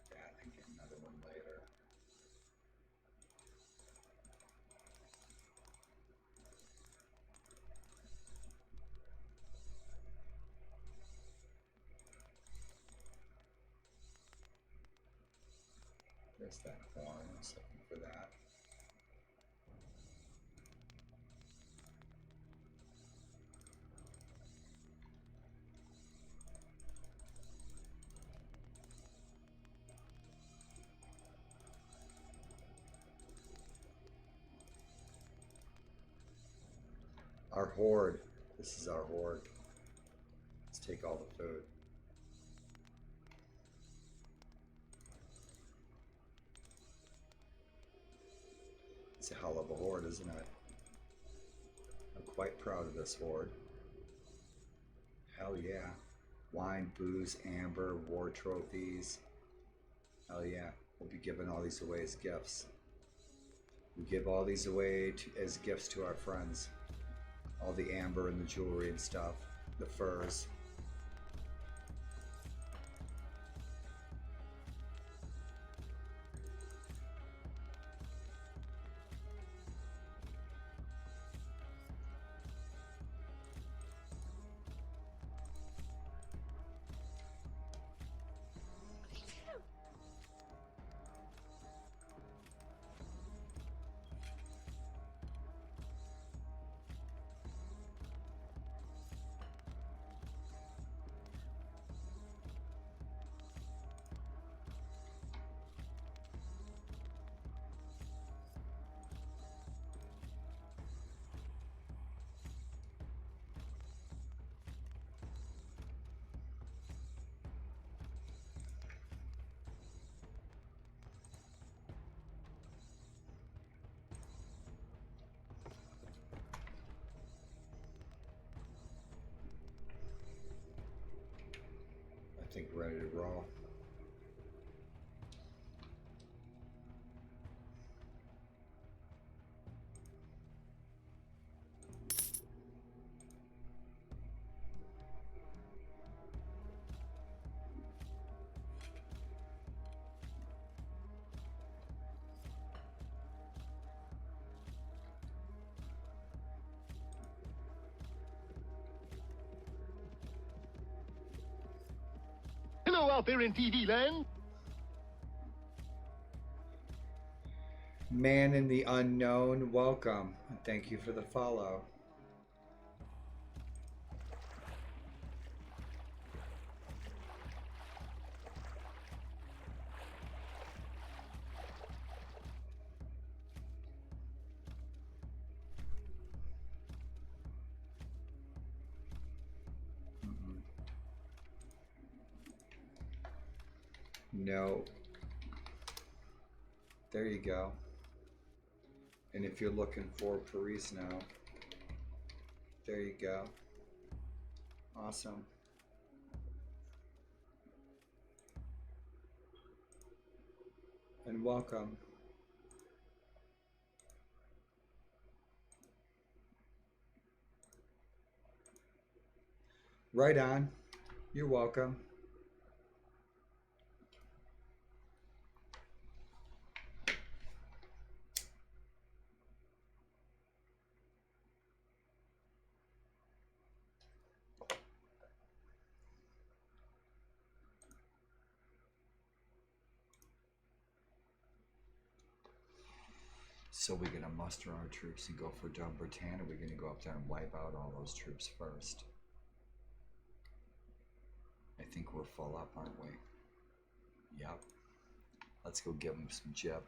That and get another one later. There's that horn. I was looking for that. Our horde. This is our horde. Let's take all the food. It's a hell of a horde, isn't it? I'm quite proud of this horde. Hell yeah. Wine, booze, amber, war trophies. Hell yeah. We'll be giving all these away as gifts. We give all these away as gifts to our friends. All the amber and the jewelry and stuff. The furs. I think we're ready to roll. Hello out there in TV land. Man in the unknown, welcome. Thank you for the follow. No. There you go. And if you're looking for Paris now, there you go. Awesome. And welcome. Right on. You're welcome. So we're going to muster our troops and go for Dom Britannia. We're going to go up there and wipe out all those troops first. I think we're full up, aren't we? Yep. Let's go give them some jib.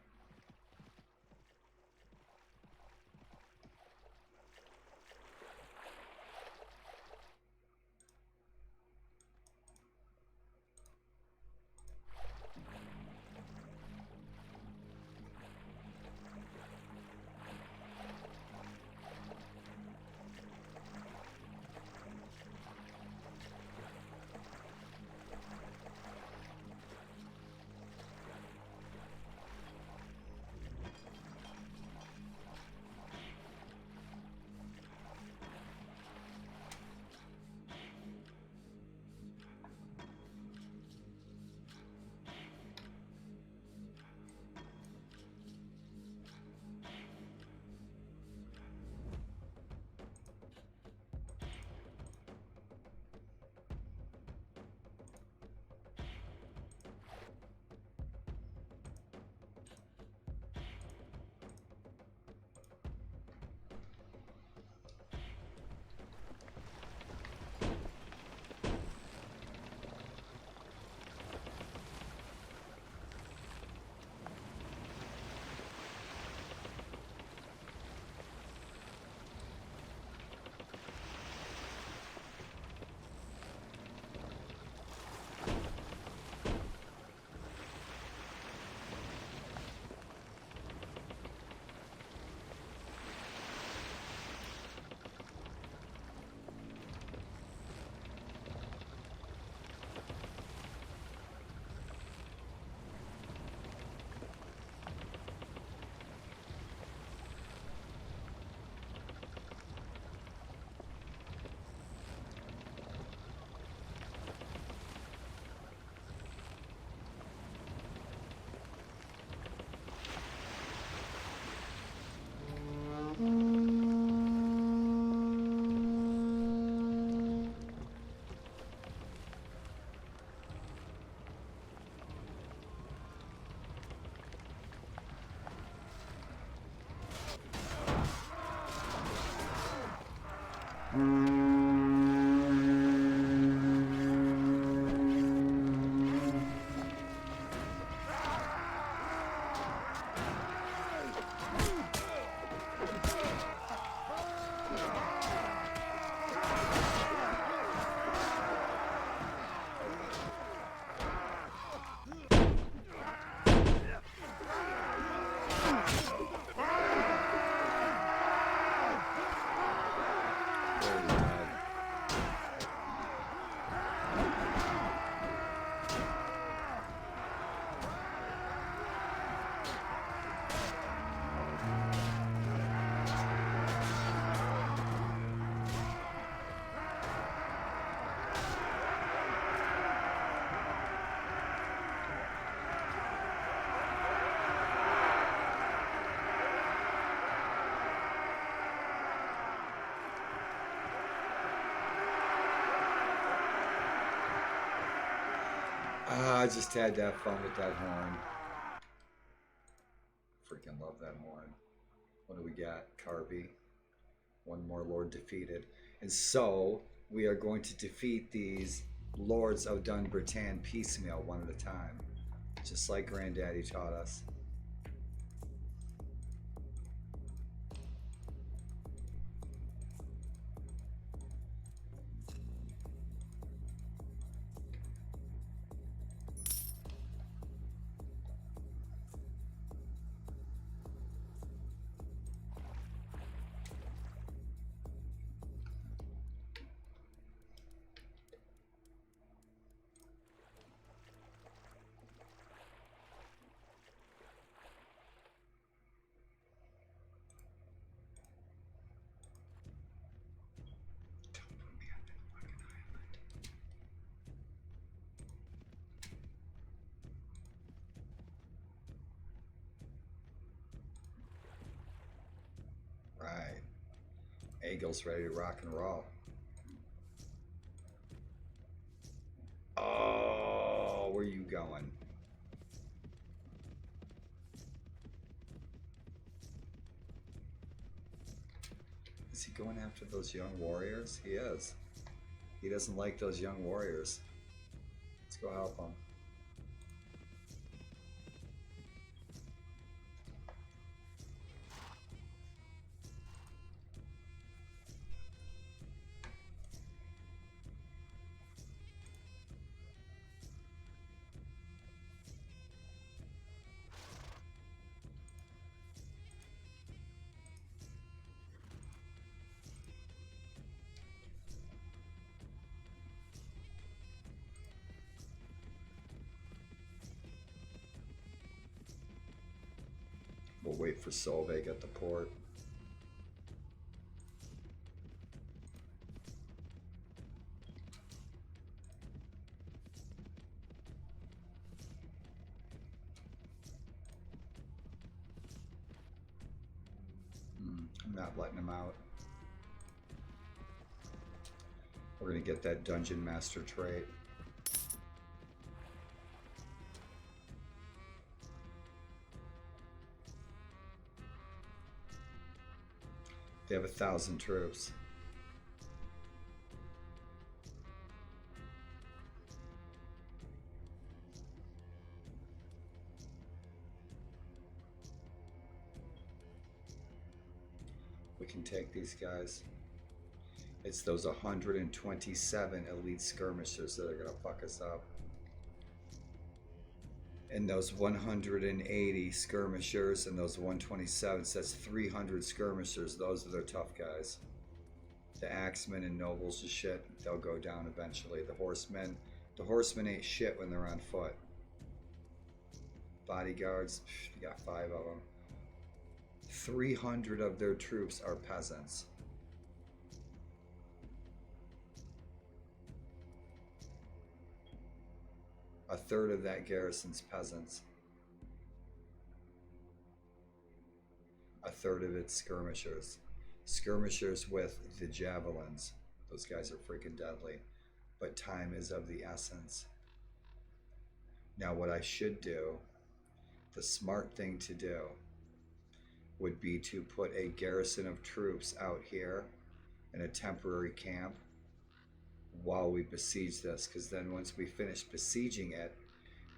There you go. I just had to have fun with that horn. Freaking love that horn. What do we got? Carby. One more lord defeated. And so, we are going to defeat these lords of Dunbritain piecemeal one at a time. Just like Granddaddy taught us. Right. Eagle's ready to rock and roll. Oh, where you going? Is he going after those young warriors? He is. He doesn't like those young warriors. Let's go help him. We'll wait for Solveig at the port. I'm not letting him out. We're gonna get that Dungeon Master trait. They have 1,000 troops. We can take these guys. It's those 127 elite skirmishers that are gonna fuck us up. And those 180 skirmishers and those 127s, that's 300 skirmishers. Those are their tough guys. The axemen and nobles and shit, they'll go down eventually. The horsemen ain't shit when they're on foot. Bodyguards, you got 5 of them. 300 of their troops are peasants. A third of that garrison's peasants. A third of it's skirmishers. Skirmishers with the javelins. Those guys are freaking deadly. But time is of the essence. Now what I should do, the smart thing to do, would be to put a garrison of troops out here in a temporary camp while we besiege this, because then once we finish besieging it,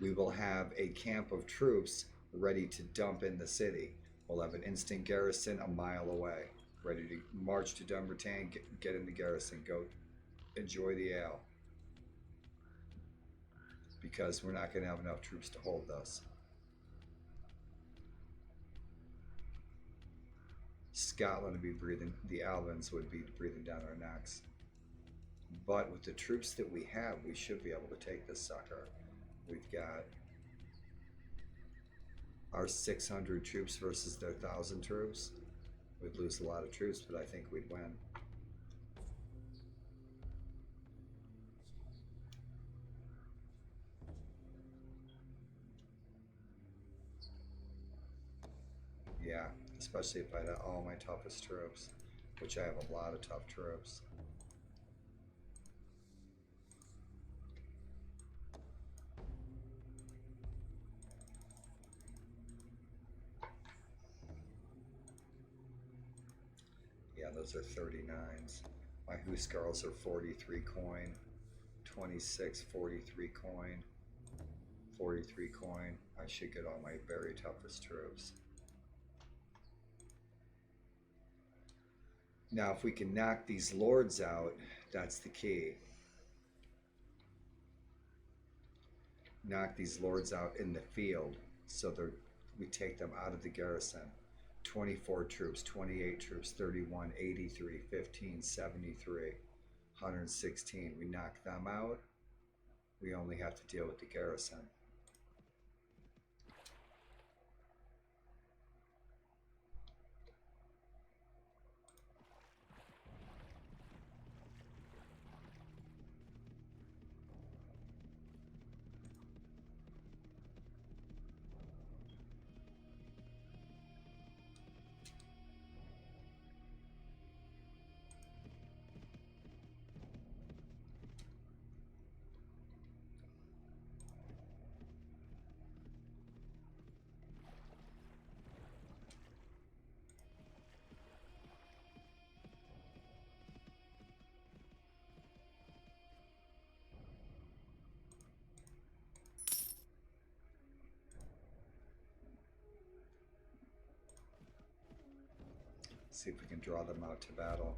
we will have a camp of troops ready to dump in the city. We'll have an instant garrison a mile away, ready to march to Dunbritain, get in the garrison, go enjoy the ale. Because we're not going to have enough troops to hold this. Scotland would be breathing, the Albans would be breathing down our necks. But with the troops that we have, we should be able to take this sucker. We've got our 600 troops versus their 1,000 troops. We'd lose a lot of troops, but I think we'd win. Yeah, especially if I had all my toughest troops, which I have a lot of tough troops. those are 39s. My Huskarls are 43 coin. 26, 43 coin. 43 coin. I should get all my very toughest troops. Now, if we can knock these lords out, that's the key. Knock these lords out in the field so we take them out of the garrison. 24 troops, 28 troops, 31, 83, 15, 73, 116. We knock them out. We only have to deal with the garrison. See if we can draw them out to battle.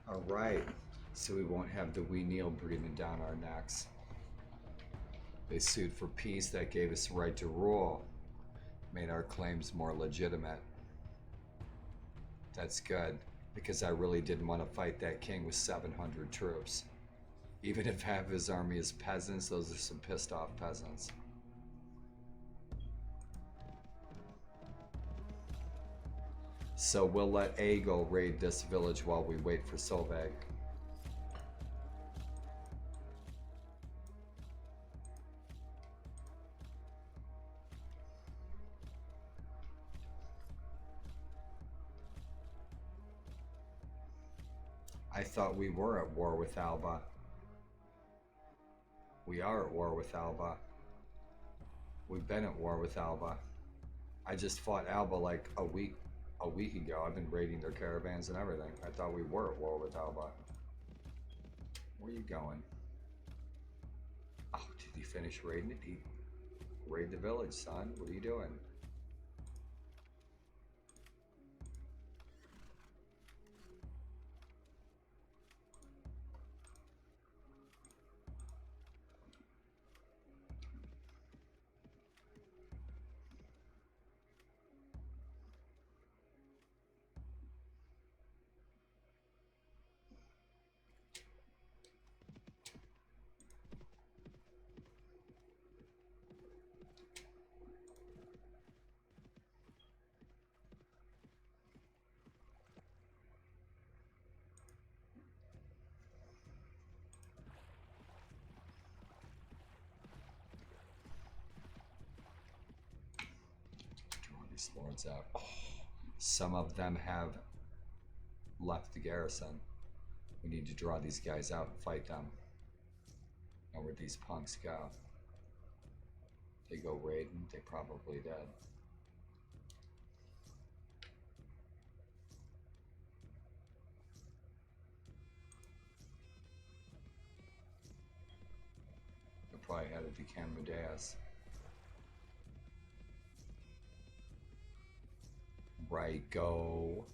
All right, so we won't have the we kneel breathing down our necks. They sued for peace. That gave us the right to rule, made our claims more legitimate. That's good, because I really didn't want to fight that king with 700 troops. Even if half his army is peasants, those are some pissed off peasants. So we'll let Aegil raid this village while we wait for Solveig. I thought we were at war with Alba. We are at war with Alba. We've been at war with Alba. I just fought Alba like a week ago. I've been raiding their caravans and everything. I thought we were at war with Alba. Where are you going? Oh, did you finish raiding it? Raid the village, son. What are you doing? These lords out. Oh, some of them have left the garrison. We need to draw these guys out and fight them. Know where these punks go. They go raiding, they probably dead. They're probably headed to Camudeas. Right, go.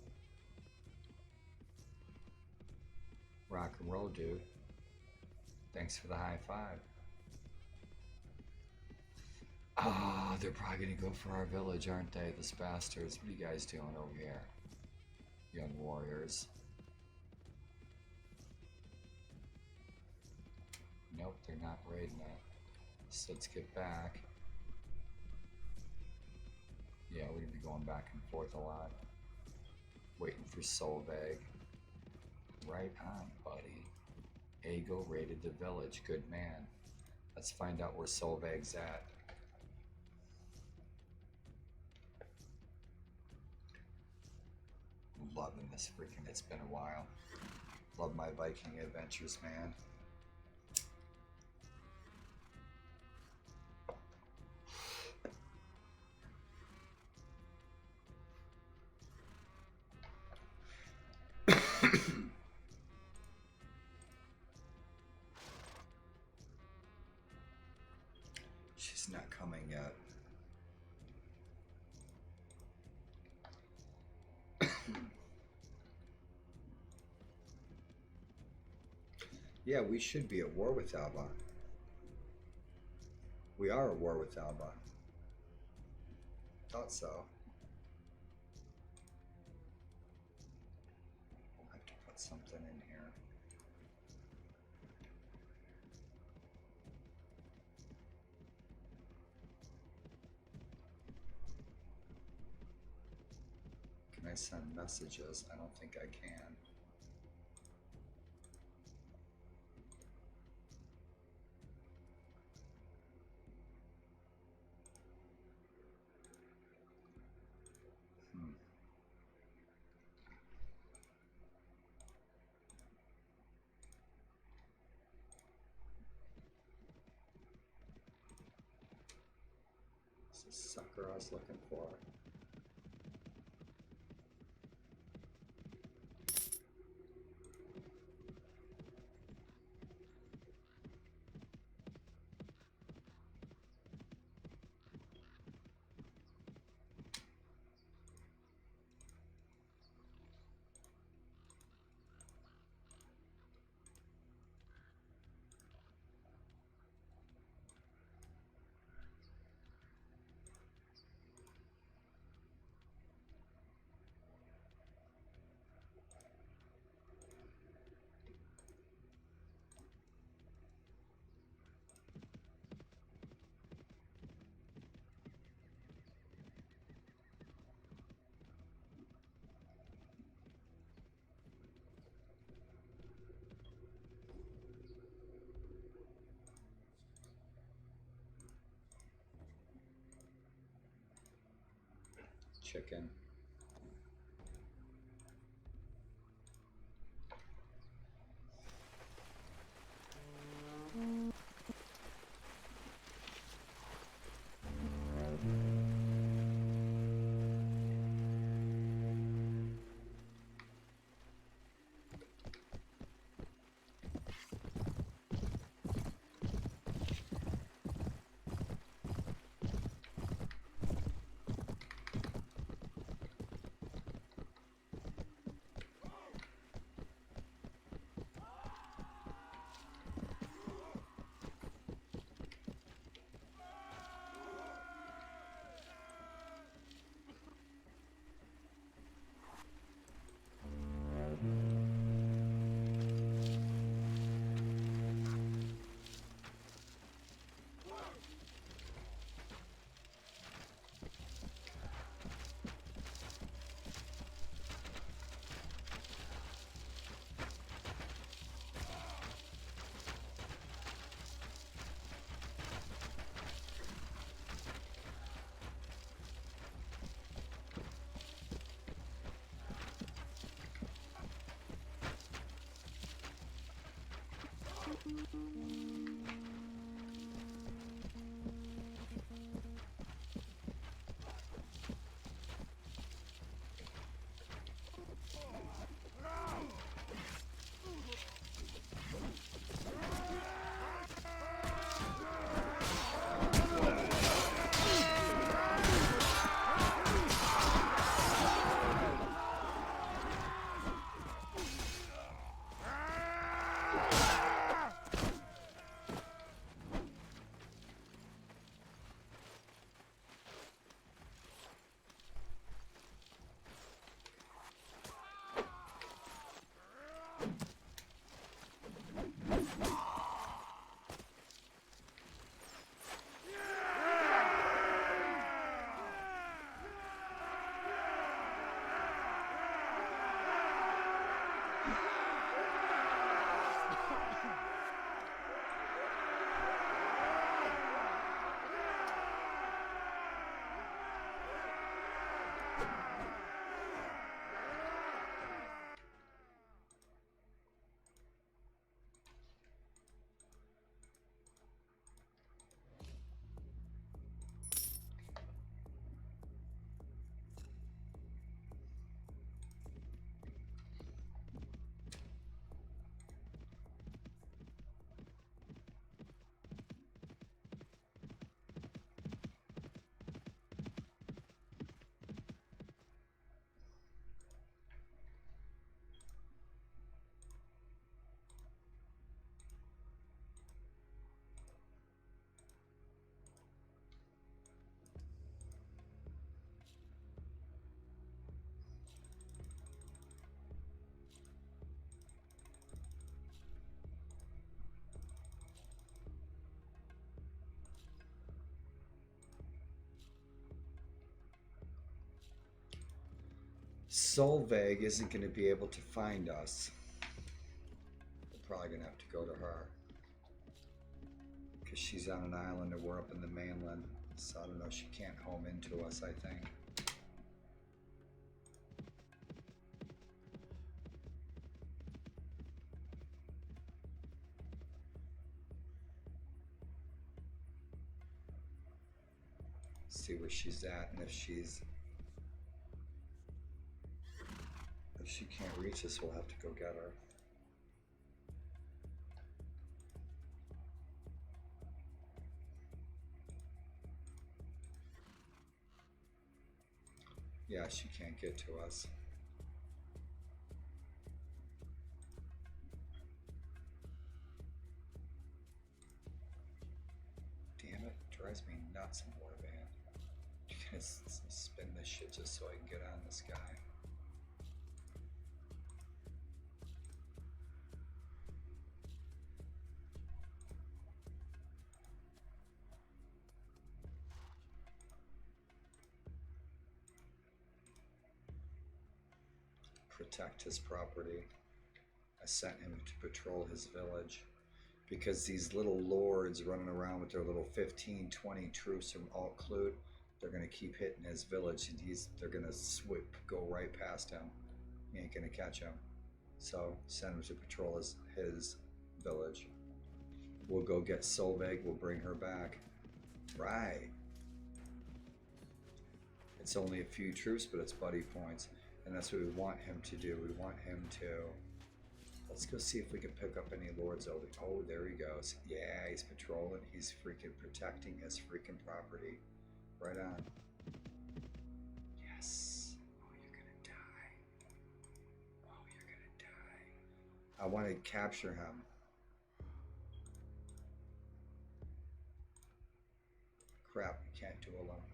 Rock and roll, dude. Thanks for the high five. Ah, they're probably gonna go for our village, aren't they? The bastards. What are you guys doing over here? Young warriors. Nope, they're not raiding it. So let's get back. Yeah, we're gonna be going back and forth a lot. Waiting for Solveig. Right on, buddy. Ago raided the village. Good man. Let's find out where Solveig's at. Loving this freaking, it's been a while. Love my Viking adventures, man. She's not coming yet. Yeah, we should be at war with Alba. We are at war with Alba. Thought so. I'll have to put something in here. Can I send messages? I don't think I can. It's the sucker I was looking for. Chicken. Solveig isn't going to be able to find us. We're probably going to have to go to her. Because she's on an island and we're up in the mainland. So I don't know, she can't home into us, I think. See where she's at, and if she can't reach us, we'll have to go get her. Yeah, she can't get to us. Damn it, drives me nuts in Warband. You gotta spin this shit just so I can get on this guy. Protect his property. I sent him to patrol his village because these little lords running around with their little 15, 20 troops from Alt Clute, they're going to keep hitting his village, and they're going to go right past him. He ain't going to catch him. So send him to patrol his village. We'll go get Solveig, we'll bring her back. Right. It's only a few troops, but it's buddy points. And that's what we want him to do. We want him to... Let's go see if we can pick up any lords over. Oh, there he goes. Yeah, he's patrolling. He's freaking protecting his freaking property. Right on. Yes. Oh, you're gonna die. Oh, you're gonna die. I want to capture him. Crap, we can't do alone.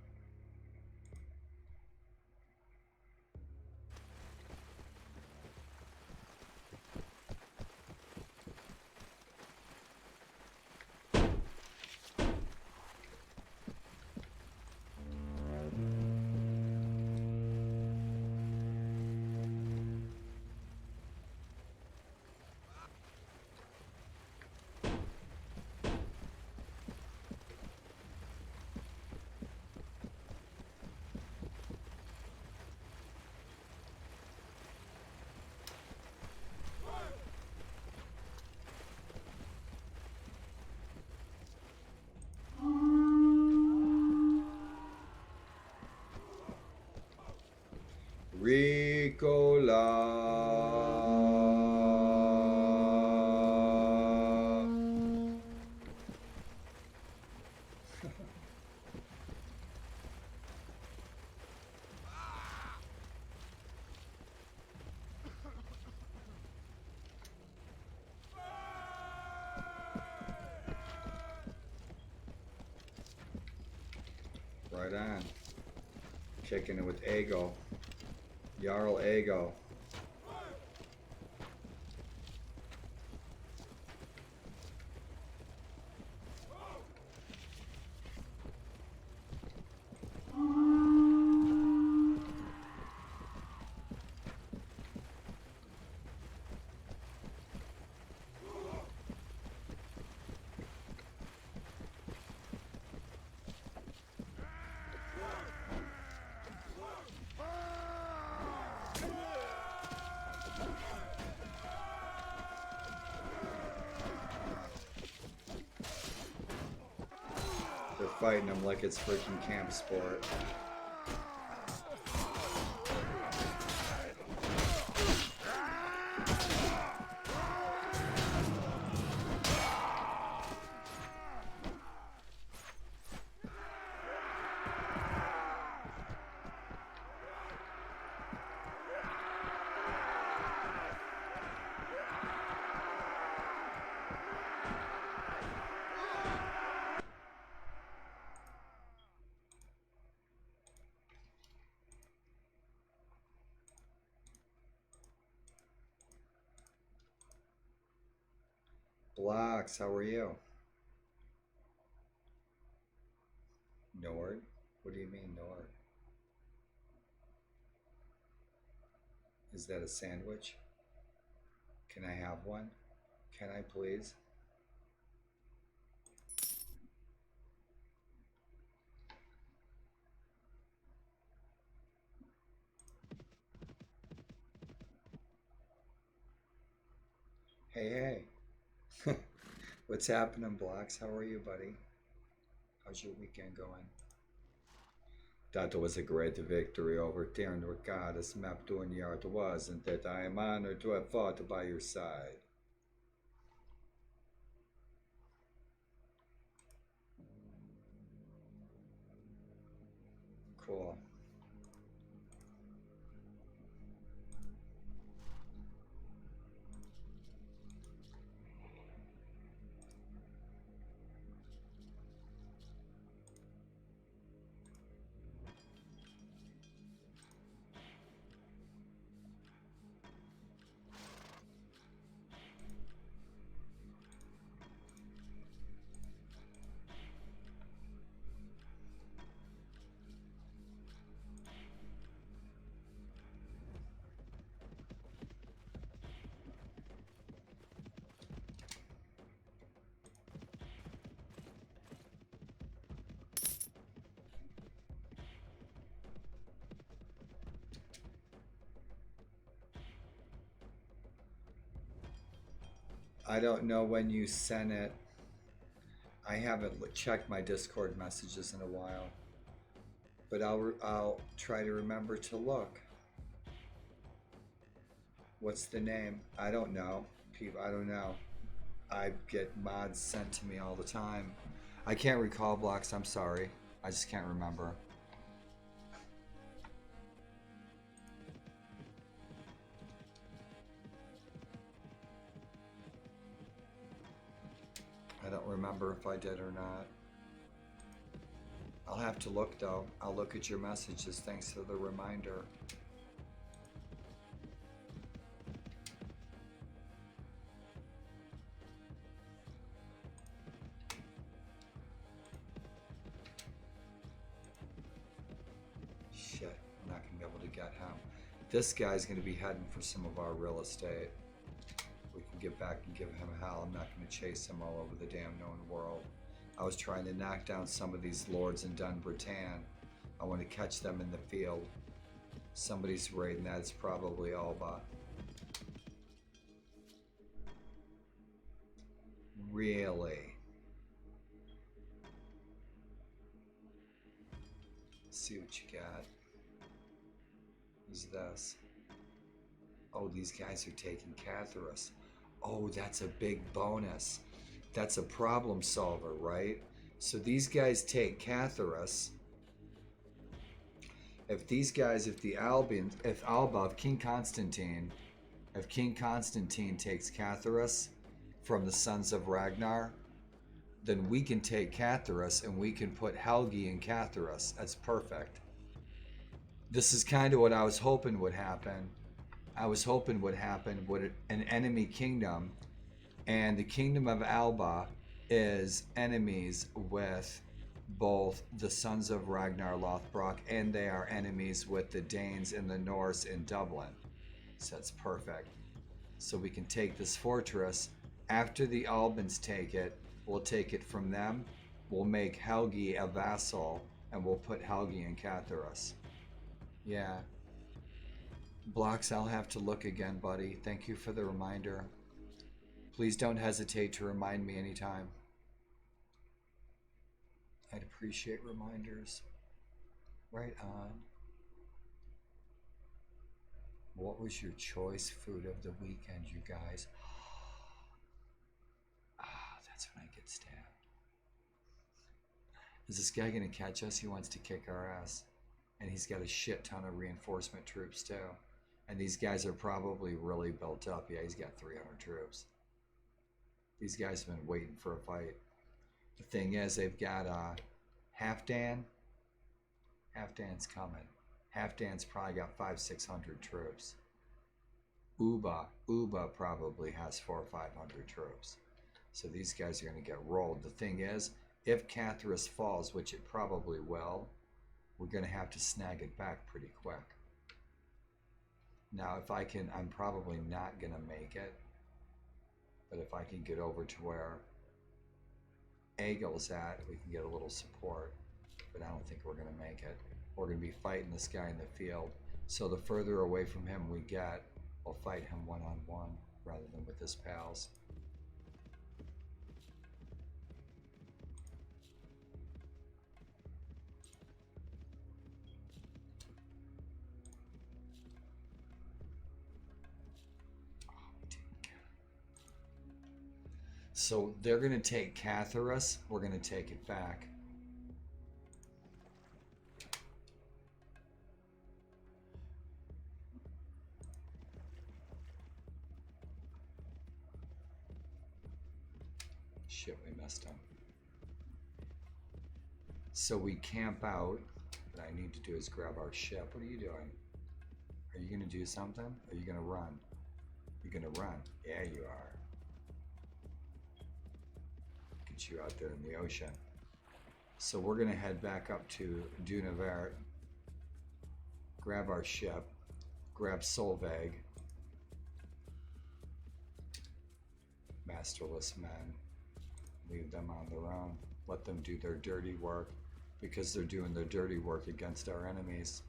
Ricola. Right on. Kicking it with Ego. Jarl Ego. They're fighting him like it's freaking camp sport. Blocks, how are you? Nord? What do you mean, Nord? Is that a sandwich? Can I have one? Can I please? Hey, hey. What's happening, Blocks? How are you, buddy? How's your weekend going? That was a great victory over Tyrnor goddess Mapduniart was, and that I am honored to have fought by your side. Cool. I don't know when you sent it. I haven't checked my Discord messages in a while, but I'll try to remember to look. What's the name? I don't know. People, I don't know. I get mods sent to me all the time. I can't recall, Blocks. I'm sorry. I just can't remember. I don't remember if I did or not. I'll have to look though. I'll look at your messages. Thanks for the reminder. Shit, I'm not gonna be able to get him. This guy's gonna be heading for some of our real estate. We can get back and give him hell. I'm not gonna chase him all over the damn known world. I was trying to knock down some of these lords in Dun Britann. I want to catch them in the field. Somebody's raiding that. It's probably Alba. Really? Let's see what you got. Who's this? Oh, these guys are taking Catharus. Oh, that's a big bonus. That's a problem solver, right? So these guys take Catharus. If these guys, if King Constantine takes Catharus from the Sons of Ragnar, then we can take Catharus and we can put Helgi in Catharus. That's perfect. This is kind of what I was hoping would happen. Would an enemy kingdom, and the kingdom of Alba is enemies with both the Sons of Ragnar Lothbrok, and they are enemies with the Danes and the Norse in Dublin. So that's perfect. So we can take this fortress. After the Albans take it, we'll take it from them. We'll make Helgi a vassal, and we'll put Helgi in Catharus. Yeah. Blocks, I'll have to look again, buddy. Thank you for the reminder. Please don't hesitate to remind me anytime. I'd appreciate reminders. Right on. What was your choice food of the weekend, you guys? Ah, that's when I get stabbed. Is this guy gonna catch us? He wants to kick our ass. And he's got a shit ton of reinforcement troops too. And these guys are probably really built up. Yeah, he's got 300 troops. These guys have been waiting for a fight. The thing is, they've got Halfdan. Halfdan's coming. Halfdan's probably got 500-600 troops. Uba probably has 400 or 500 troops. So these guys are going to get rolled. The thing is, if Catharus falls, which it probably will, we're going to have to snag it back pretty quick. Now, if I can, I'm probably not going to make it. But if I can get over to where Eagle's at, we can get a little support. But I don't think we're going to make it. We're going to be fighting this guy in the field. So the further away from him we get, we'll fight him one-on-one rather than with his pals. So they're going to take Catharus. We're going to take it back. Shit, we messed up. So we camp out. What I need to do is grab our ship. What are you doing? Are you going to do something? Or are you going to run? You're going to run. Yeah, you are. Get you out there in the ocean. So we're going to head back up to Dunavert, grab our ship, grab Solveig, masterless men, leave them on their own, let them do their dirty work because they're doing their dirty work against our enemies.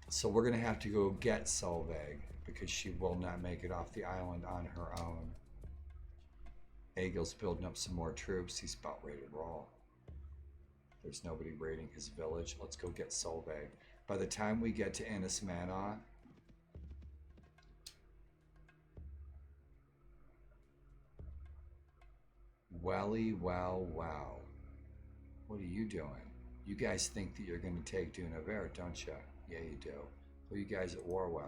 So we're going to have to go get Solveig because she will not make it off the island on her own. Eagle's building up some more troops. He's about ready to roll. There's nobody raiding his village. Let's go get Solveig. By the time we get to Ennis Manor, welly, well. What are you doing? You guys think that you're going to take Dunavert, don't you? Yeah, you do. Who are you guys at war with?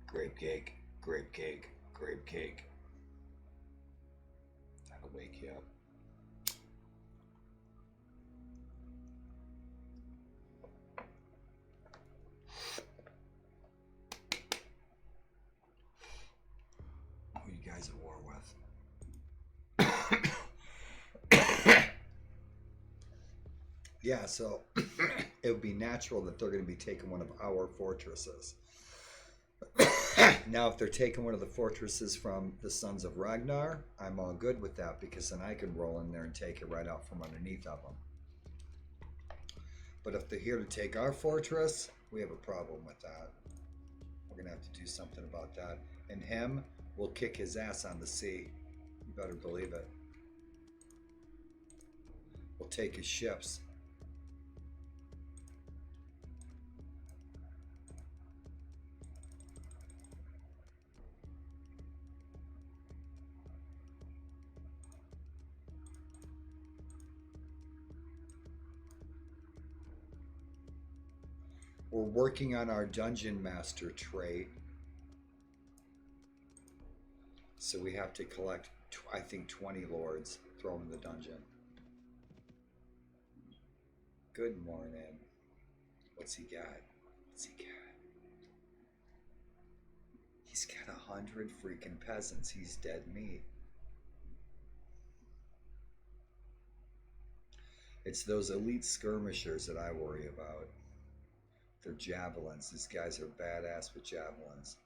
Grape cake, grape cake, grape cake. That'll wake you up. Who are you guys at war with? Yeah, so it would be natural that they're going to be taking one of our fortresses. Now, if they're taking one of the fortresses from the Sons of Ragnar, I'm all good with that because then I can roll in there and take it right out from underneath of them. But if they're here to take our fortress, we have a problem with that. We're going to have to do something about that. And him, we'll kick his ass on the sea. You better believe it. We'll take his ships. We're working on our Dungeon Master trait. So we have to collect, I think, 20 lords, throw them in the dungeon. Good morning. What's he got? What's he got? He's got 100 freaking peasants. He's dead meat. It's those elite skirmishers that I worry about. They're javelins. These guys are badass with javelins.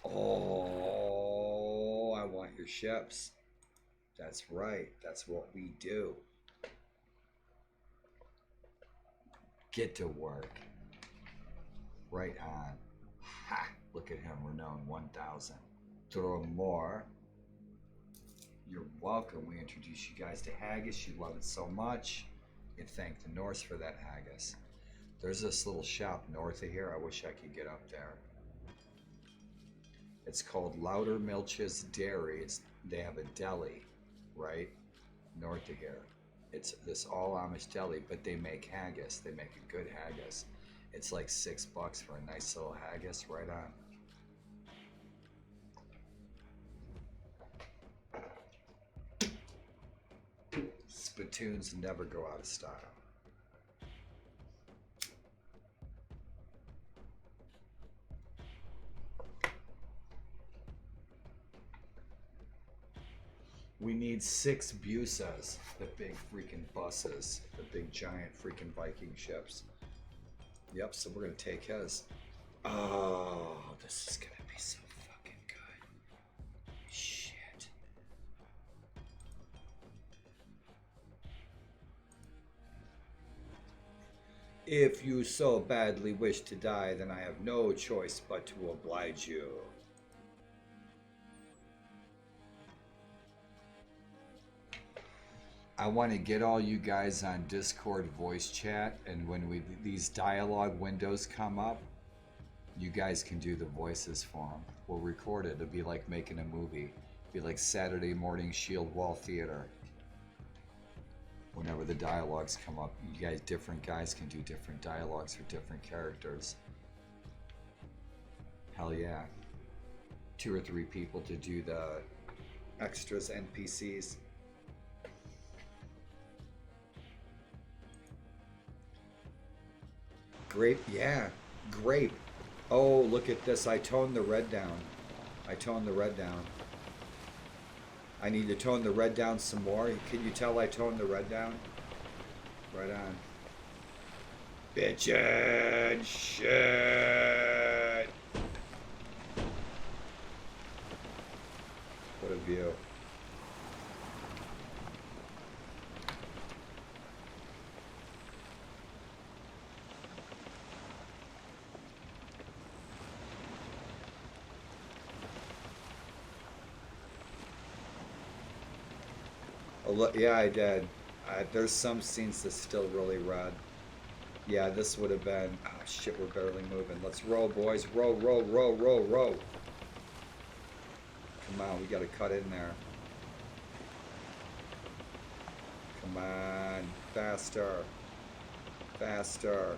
Oh, I want your ships. That's right. That's what we do. Get to work. Right on. Ha! Look at him. Renown 1,000. Throw more. You're welcome. We introduced you guys to haggis. You love it so much. You thank the Norse for that haggis. There's this little shop north of here. I wish I could get up there. It's called Louder Milch's Dairy. They have a deli, right? North of here. It's this all Amish deli, but they make haggis. They make a good haggis. It's like $6 for a nice little haggis. Right on. Spittoons never go out of style. We need 6 Busas, the big freaking buses, the big giant freaking Viking ships. Yep, so we're gonna take his. Oh, this is gonna be so fucking good. Shit. If you so badly wish to die, then I have no choice but to oblige you. I want to get all you guys on Discord voice chat, and when these dialogue windows come up, you guys can do the voices for them. We'll record it. It'll be like making a movie. It'll be like Saturday morning Shield Wall Theater. Whenever the dialogues come up, different guys can do different dialogues for different characters. Hell yeah. 2 or 3 people to do the extras, NPCs. Grape, yeah, grape. Oh, look at this. I toned the red down. I toned the red down. I need to tone the red down some more. Can you tell I toned the red down? Right on. Bitchin' shit. What a view. Yeah, I did. There's some scenes that's still really red. Yeah, this would have been... Oh, shit, we're barely moving. Let's row, boys. Row, row, row, row, row. Come on, we gotta cut in there. Come on. Faster. Faster.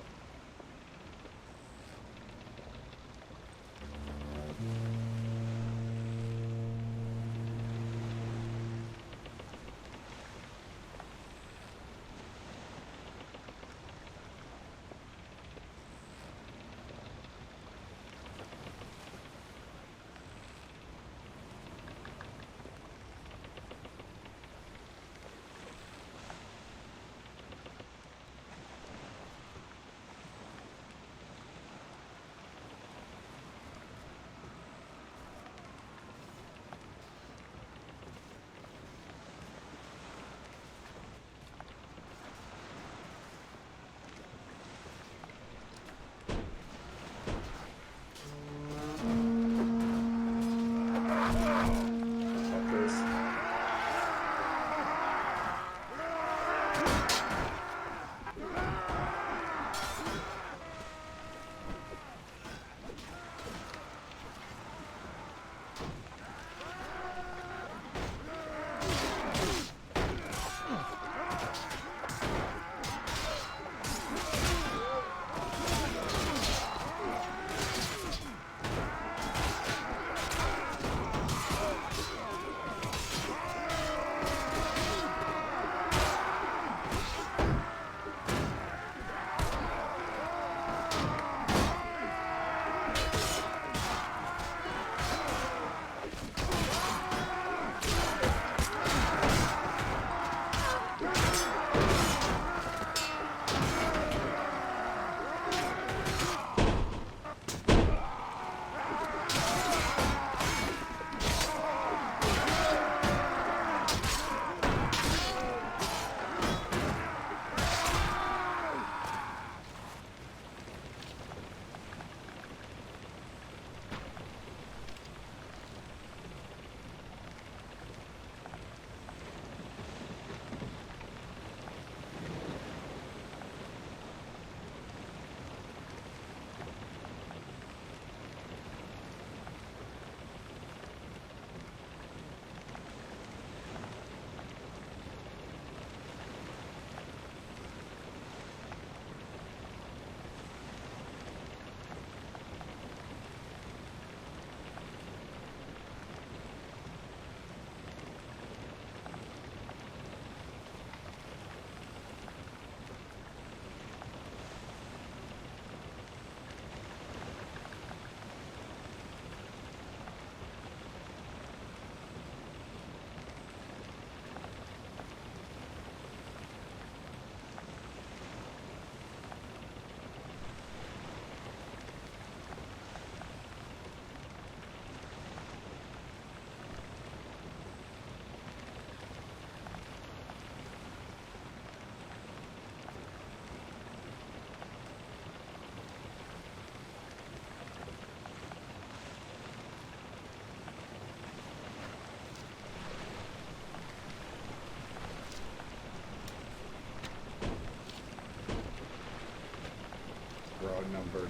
outnumbered.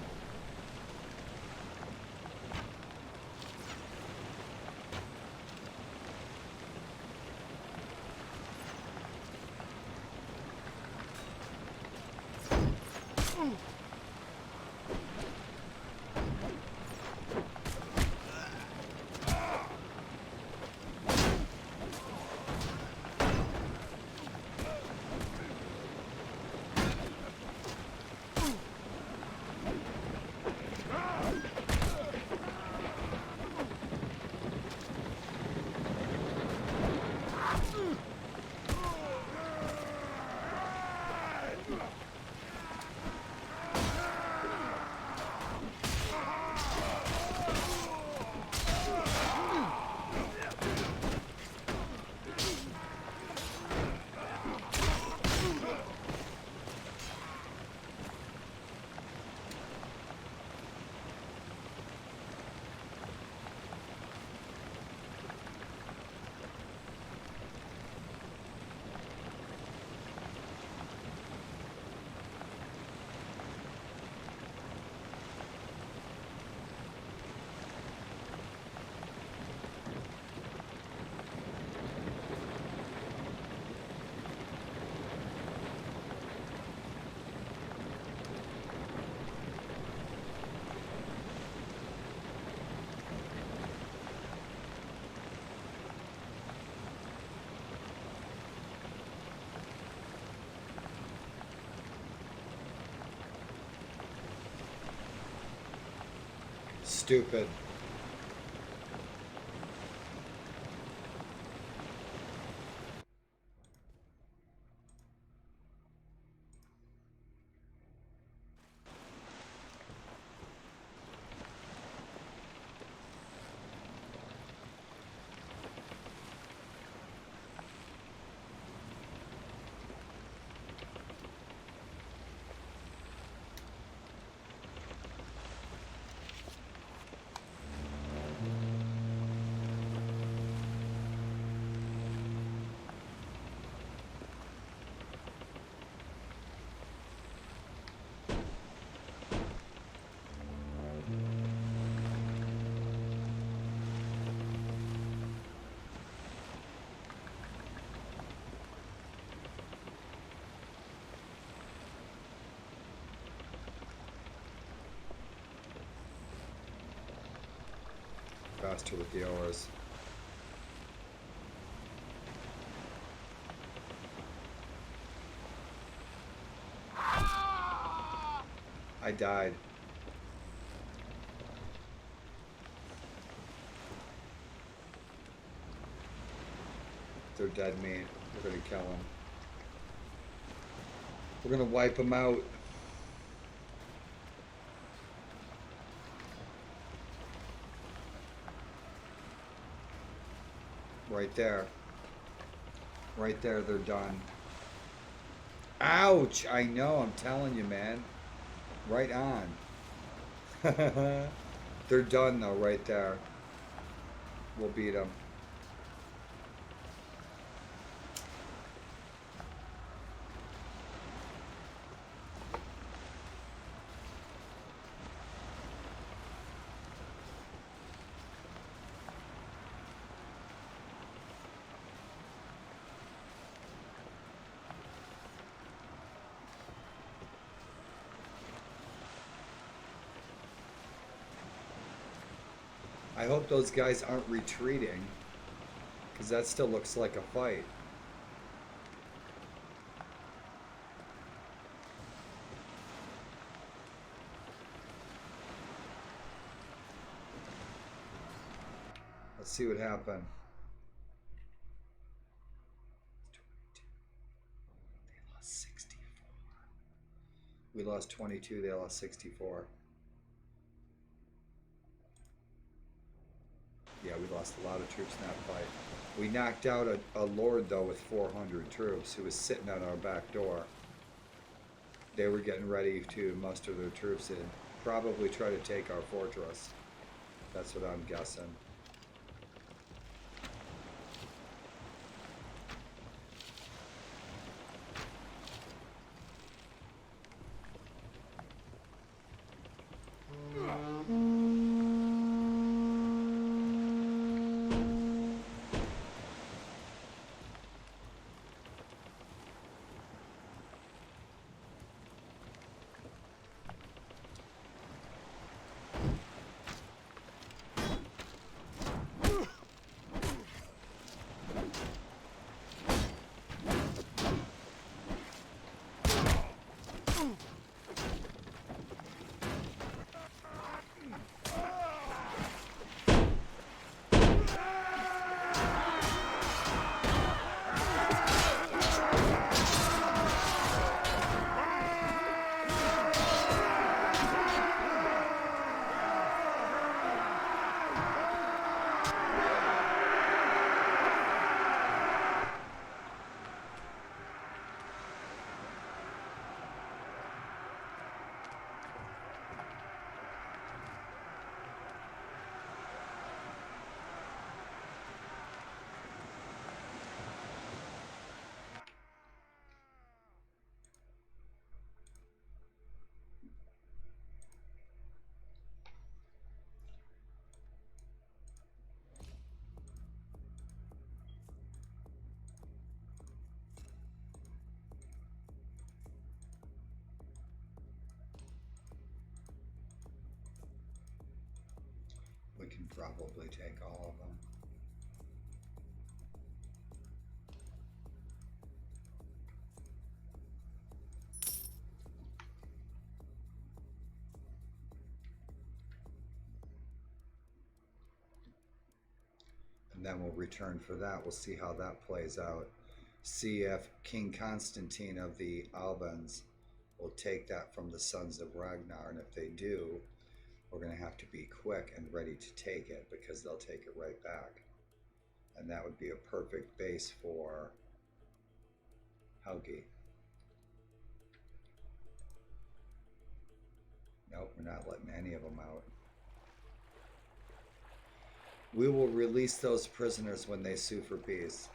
Stupid. Faster with the oars. I died. They're dead meat. We're gonna kill them. We're gonna wipe them out. Right there. Right there, they're done. Ouch! I know, I'm telling you, man. Right on. They're done, though, right there. We'll beat them. I hope those guys aren't retreating, because that still looks like a fight. Let's see what happened. They lost 64. We lost 22, they lost 64. Yeah, we lost a lot of troops in that fight. We knocked out a lord, though, with 400 troops who was sitting at our back door. They were getting ready to muster their troops in. Probably try to take our fortress. That's what I'm guessing. can probably take all of them. And then we'll return for that. We'll see how that plays out. See if King Constantine of the Albans will take that from the Sons of Ragnar. And if they do, we're going to have to be quick and ready to take it, because they'll take it right back. And that would be a perfect base for Helgi. Nope, we're not letting any of them out. We will release those prisoners when they sue for peace.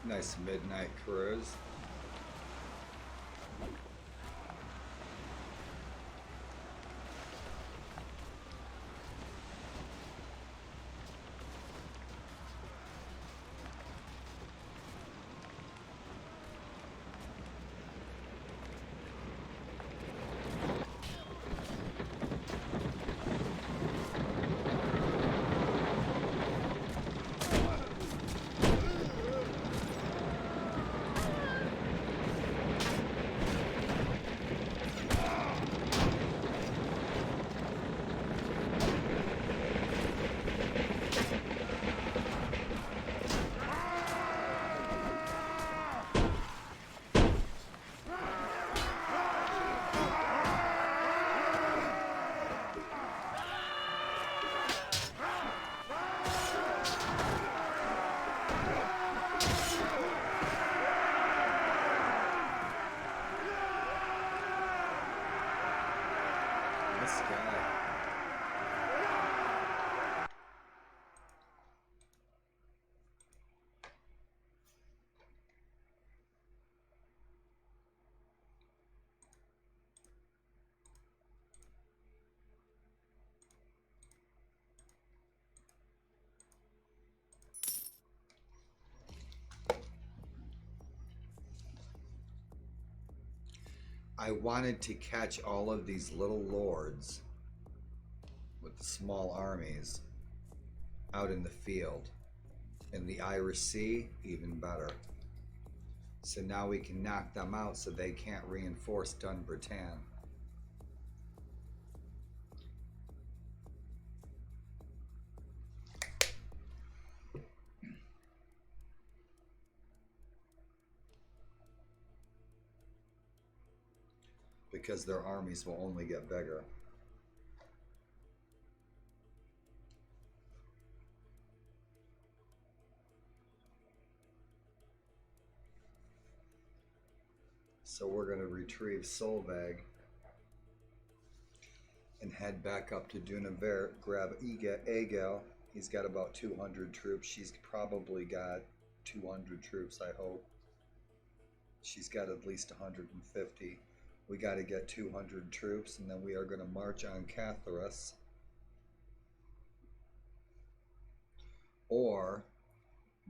Nice midnight cruise. I wanted to catch all of these little lords with the small armies out in the field. In the Irish Sea, even better. So now we can knock them out so they can't reinforce Dunbarton. Because their armies will only get bigger. So we're going to retrieve Solveig and head back up to Dunaver, grab Egil. He's got about 200 troops. She's probably got 200 troops, I hope. She's got at least 150. We got to get 200 troops, and then we are going to march on Catharis. Or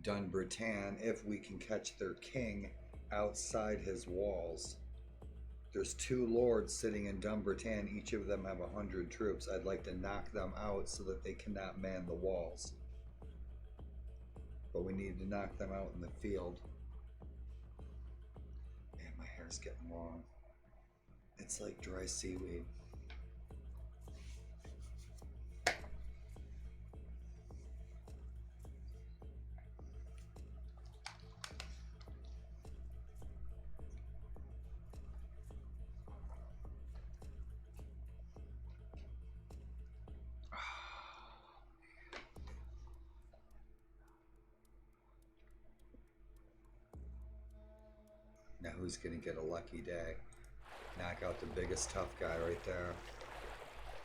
Dunbarton, if we can catch their king outside his walls. There's 2 lords sitting in Dunbarton. Each of them have 100 troops. I'd like to knock them out so that they cannot man the walls. But we need to knock them out in the field. Man, my hair's getting long. It's like dry seaweed. Now who's gonna get a lucky day? Knock out the biggest tough guy right there.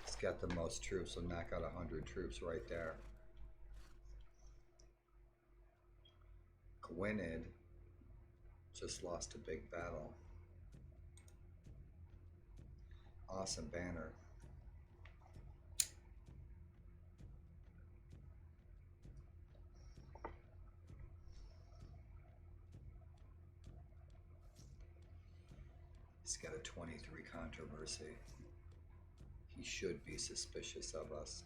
He's got the most troops, so knock out 100 troops right there. Gwynedd just lost a big battle. Awesome banner. He's got a 23 controversy. He should be suspicious of us.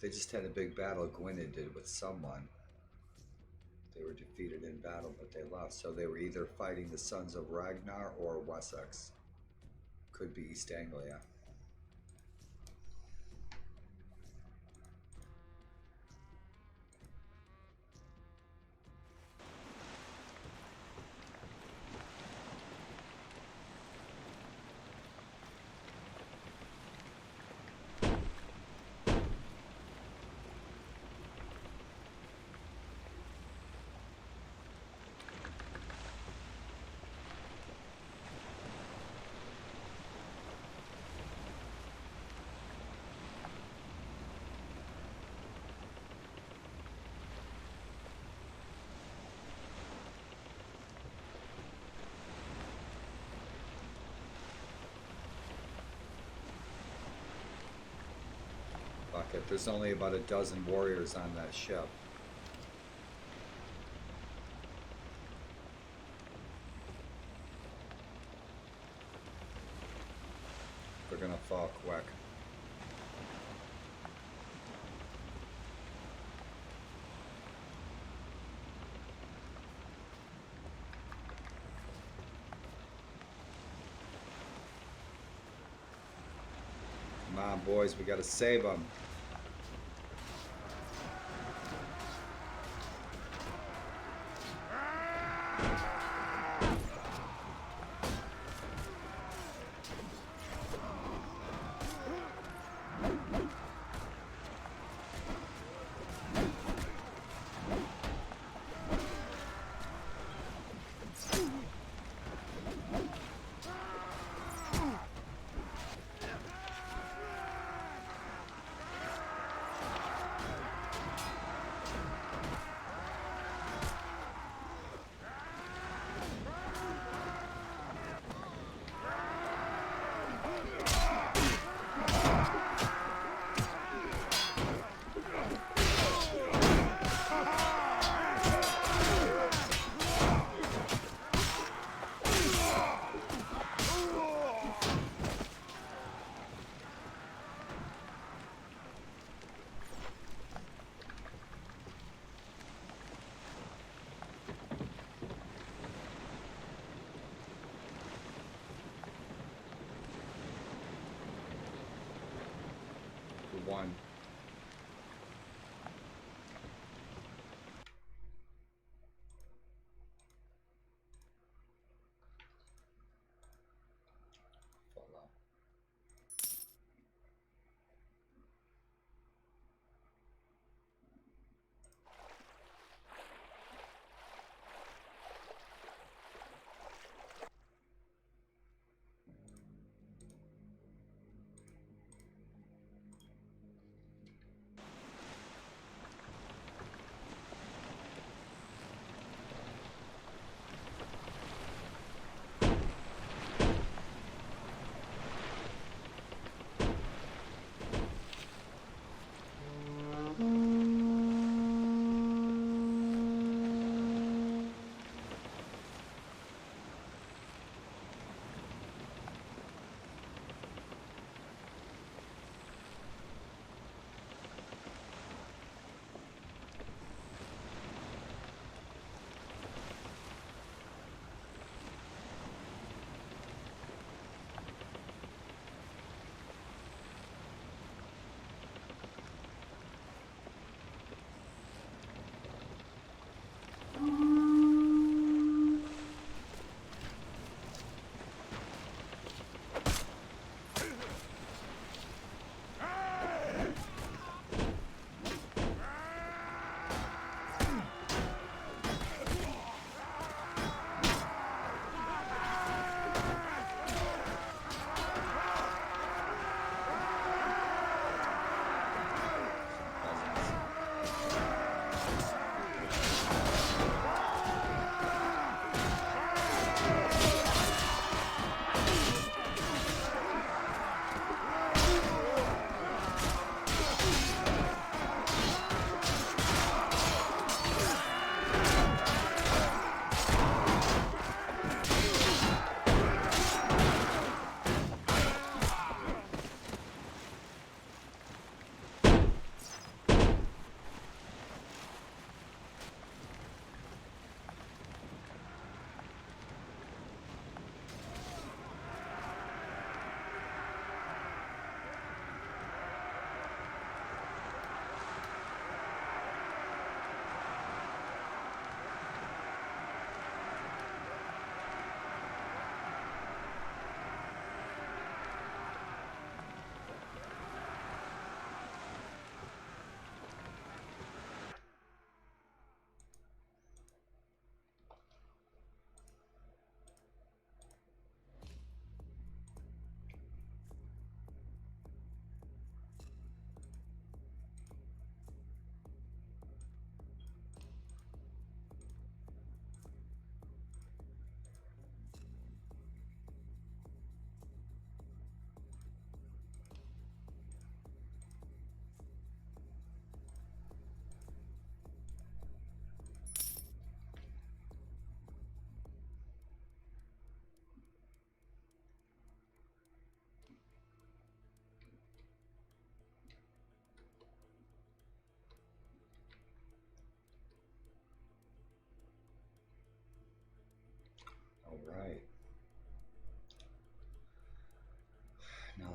They just had a big battle Gwynedd did with someone. They were defeated in battle, but they lost. So they were either fighting the sons of Ragnar or Wessex. Could be East Anglia. Fuck it, there's only about a dozen warriors on that ship. They're gonna fall quick. Come on, boys, we gotta save them.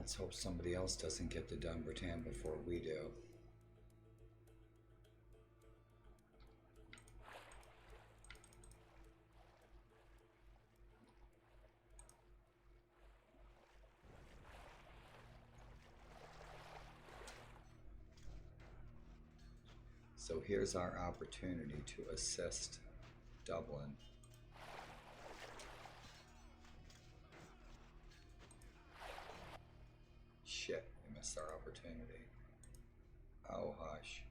Let's hope somebody else doesn't get the Dunbarton before we do. So here's our opportunity to assist Dublin. Shit, we missed our opportunity. Oh, hush.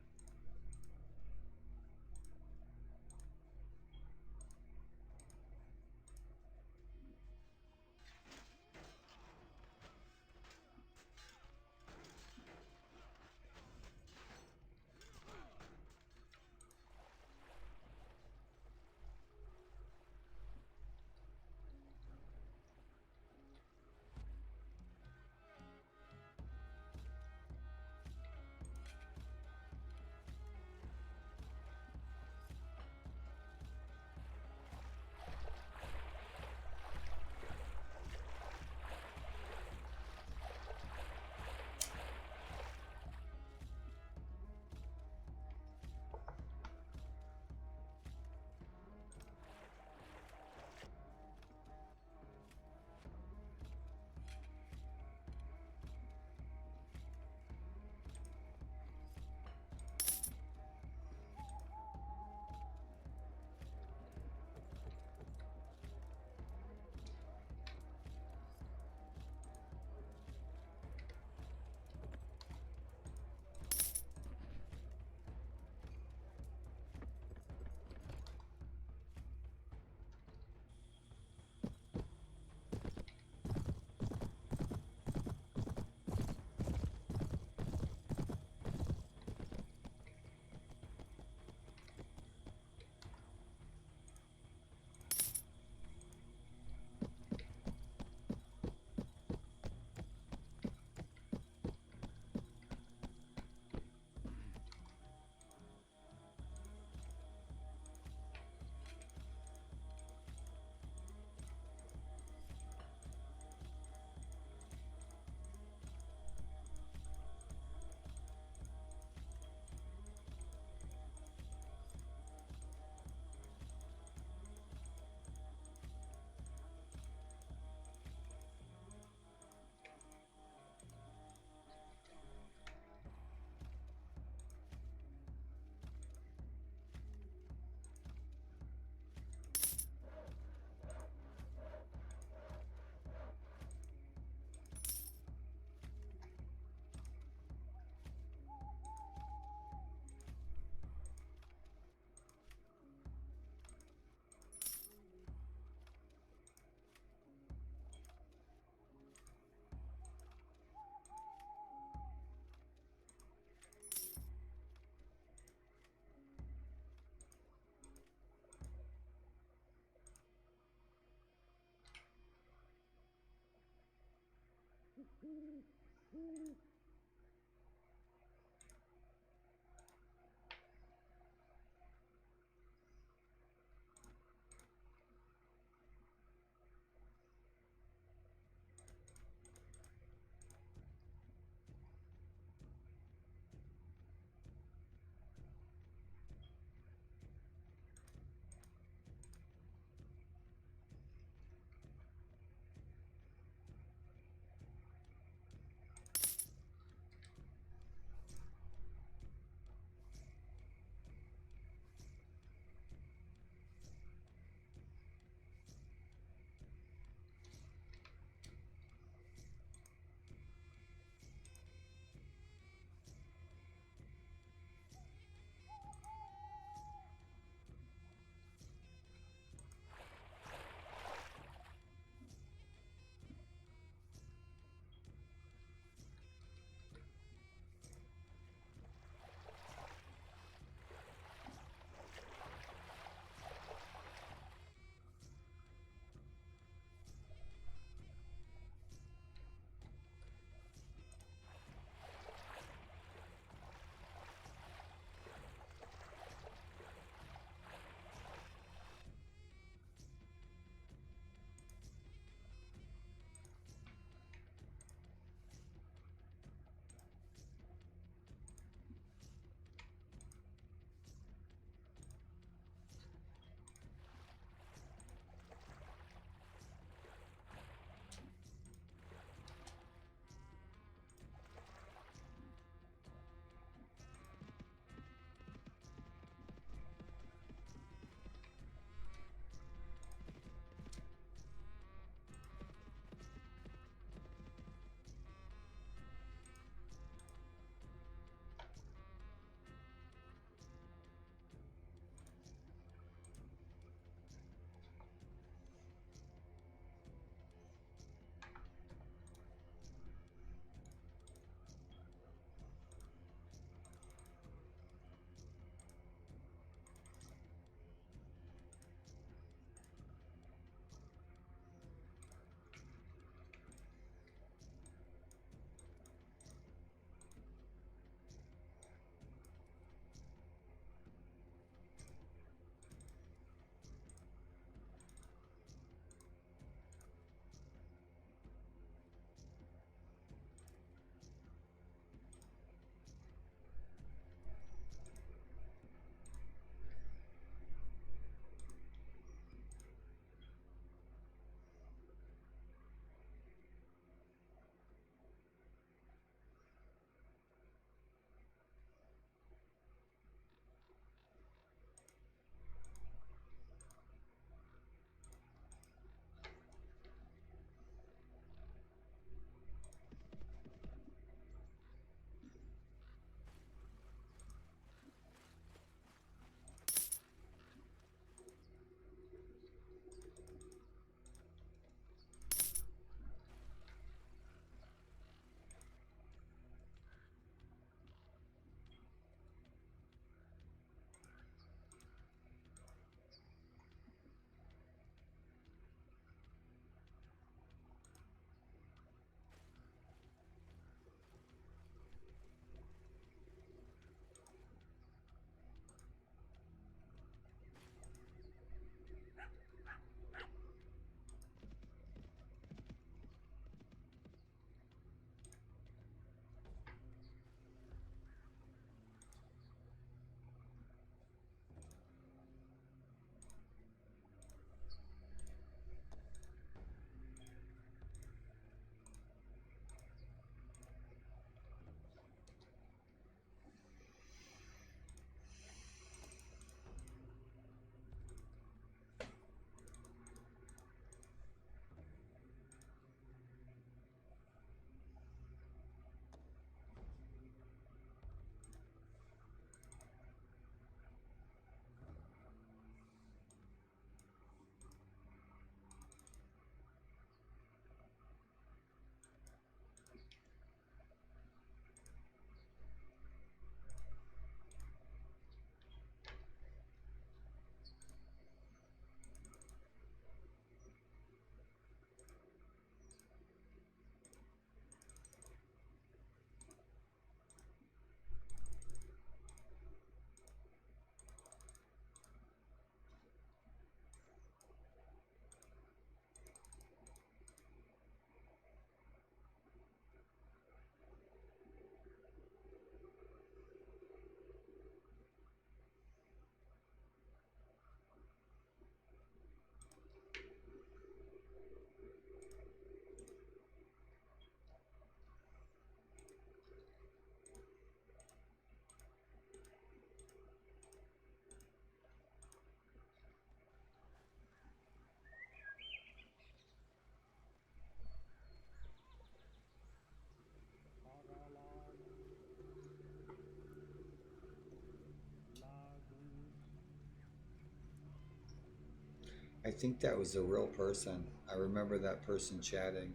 I think that was a real person. I remember that person chatting,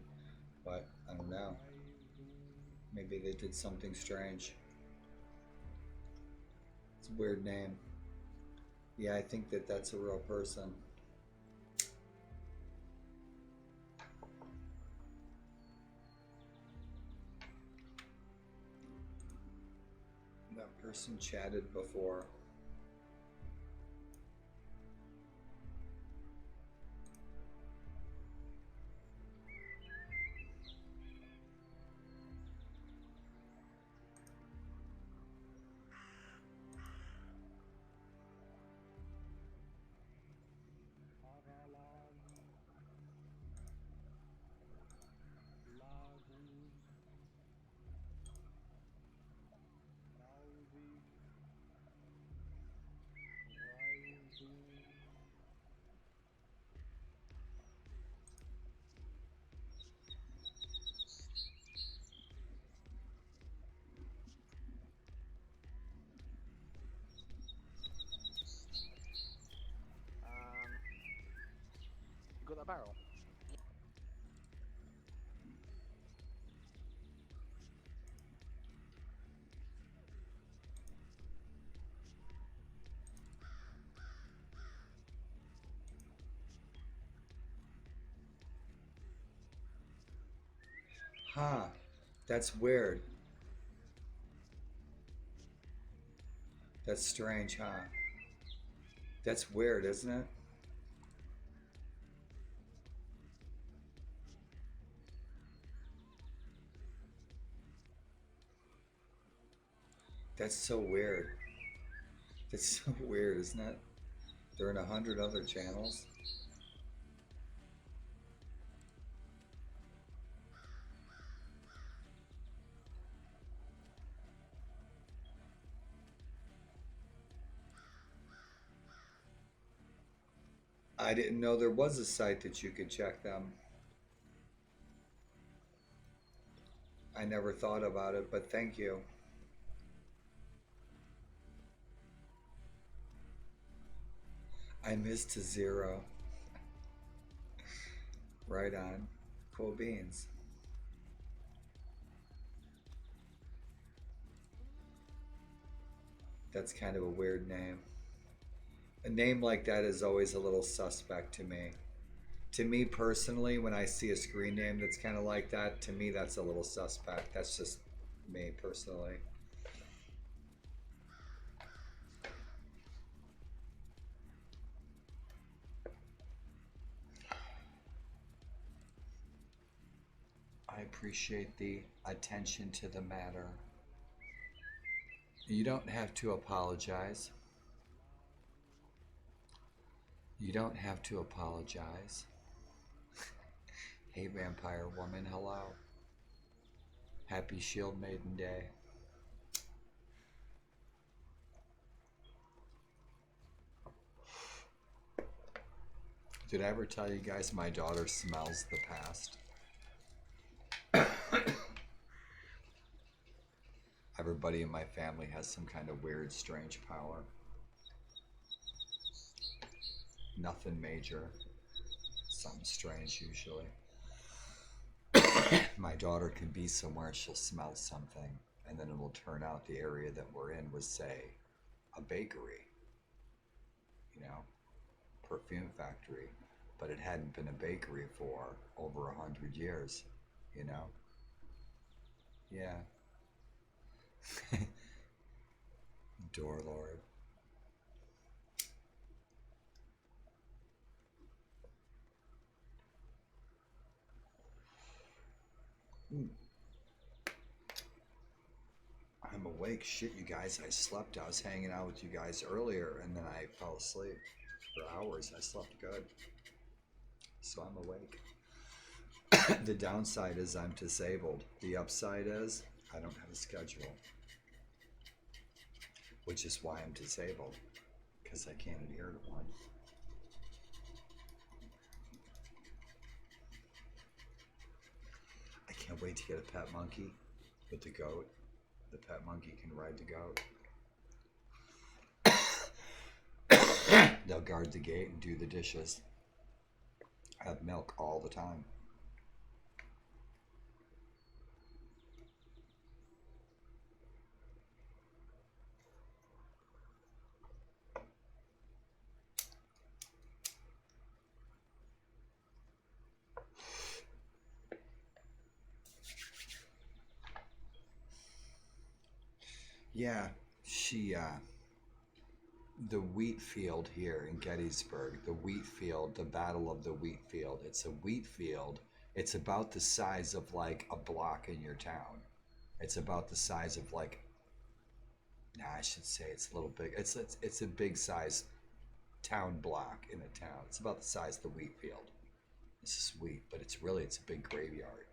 but I don't know. Maybe they did something strange. It's a weird name. Yeah, I think that that's a real person. That person chatted before. You got that barrel? Huh. That's weird. That's strange, huh? That's weird, isn't it? That's so weird. That's so weird, isn't it? They're in 100 other channels. I didn't know there was a site that you could check them. I never thought about it, but thank you. I missed to zero. Right on. Cool beans. That's kind of a weird name. A name like that is always a little suspect to me. To me personally, when I see a screen name that's kind of like that, to me that's a little suspect. That's just me personally. I appreciate the attention to the matter. You don't have to apologize. You don't have to apologize. Hey, Vampire Woman, hello. Happy Shield Maiden Day. Did I ever tell you guys my daughter smells the past? Everybody in my family has some kind of weird, strange power. Nothing major. Something strange usually. My daughter can be somewhere, she'll smell something, and then it'll turn out the area that we're in was, say, a bakery, you know, perfume factory, but it hadn't been a bakery for over 100 years, you know? Yeah. Warlord. I'm awake. Shit, you guys. I slept. I was hanging out with you guys earlier, and then I fell asleep for hours. I slept good. So I'm awake. The downside is I'm disabled. The upside is I don't have a schedule, which is why I'm disabled, because I can't adhere to one. I can't wait to get a pet monkey with the goat. The pet monkey can ride the goat. They'll guard the gate and do the dishes. I have milk all the time. Yeah, she the wheat field here in Gettysburg, the wheat field, the Battle of the Wheat Field. It's a wheat field. It's about the size of like a block in your town. It's about the size of like, nah, I should say it's a little big. It's a big size town block in a town. It's about the size of the wheat field. This is wheat, but it's a big graveyard.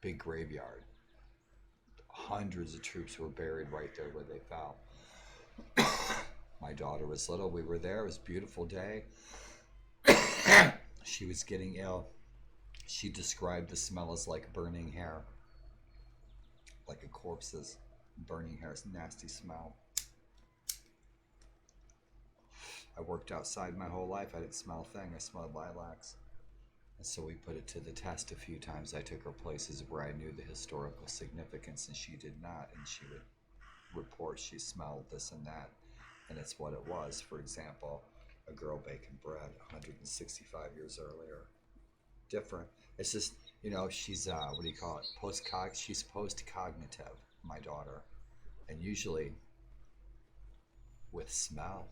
Big graveyard. Hundreds of troops were buried right there where they fell. My daughter was little. We were there. It was a beautiful day. She was getting ill. She described the smell as like burning hair, like a corpse's burning hair. It's a nasty smell. I worked outside my whole life. I didn't smell a thing. I smelled lilacs. And so we put it to the test a few times. I took her places where I knew the historical significance and she did not. And she would report she smelled this and that. And it's what it was. For example, a girl baking bread 165 years earlier. Different. It's just, she's, what do you call it? She's post-cognitive, my daughter. And usually with smell.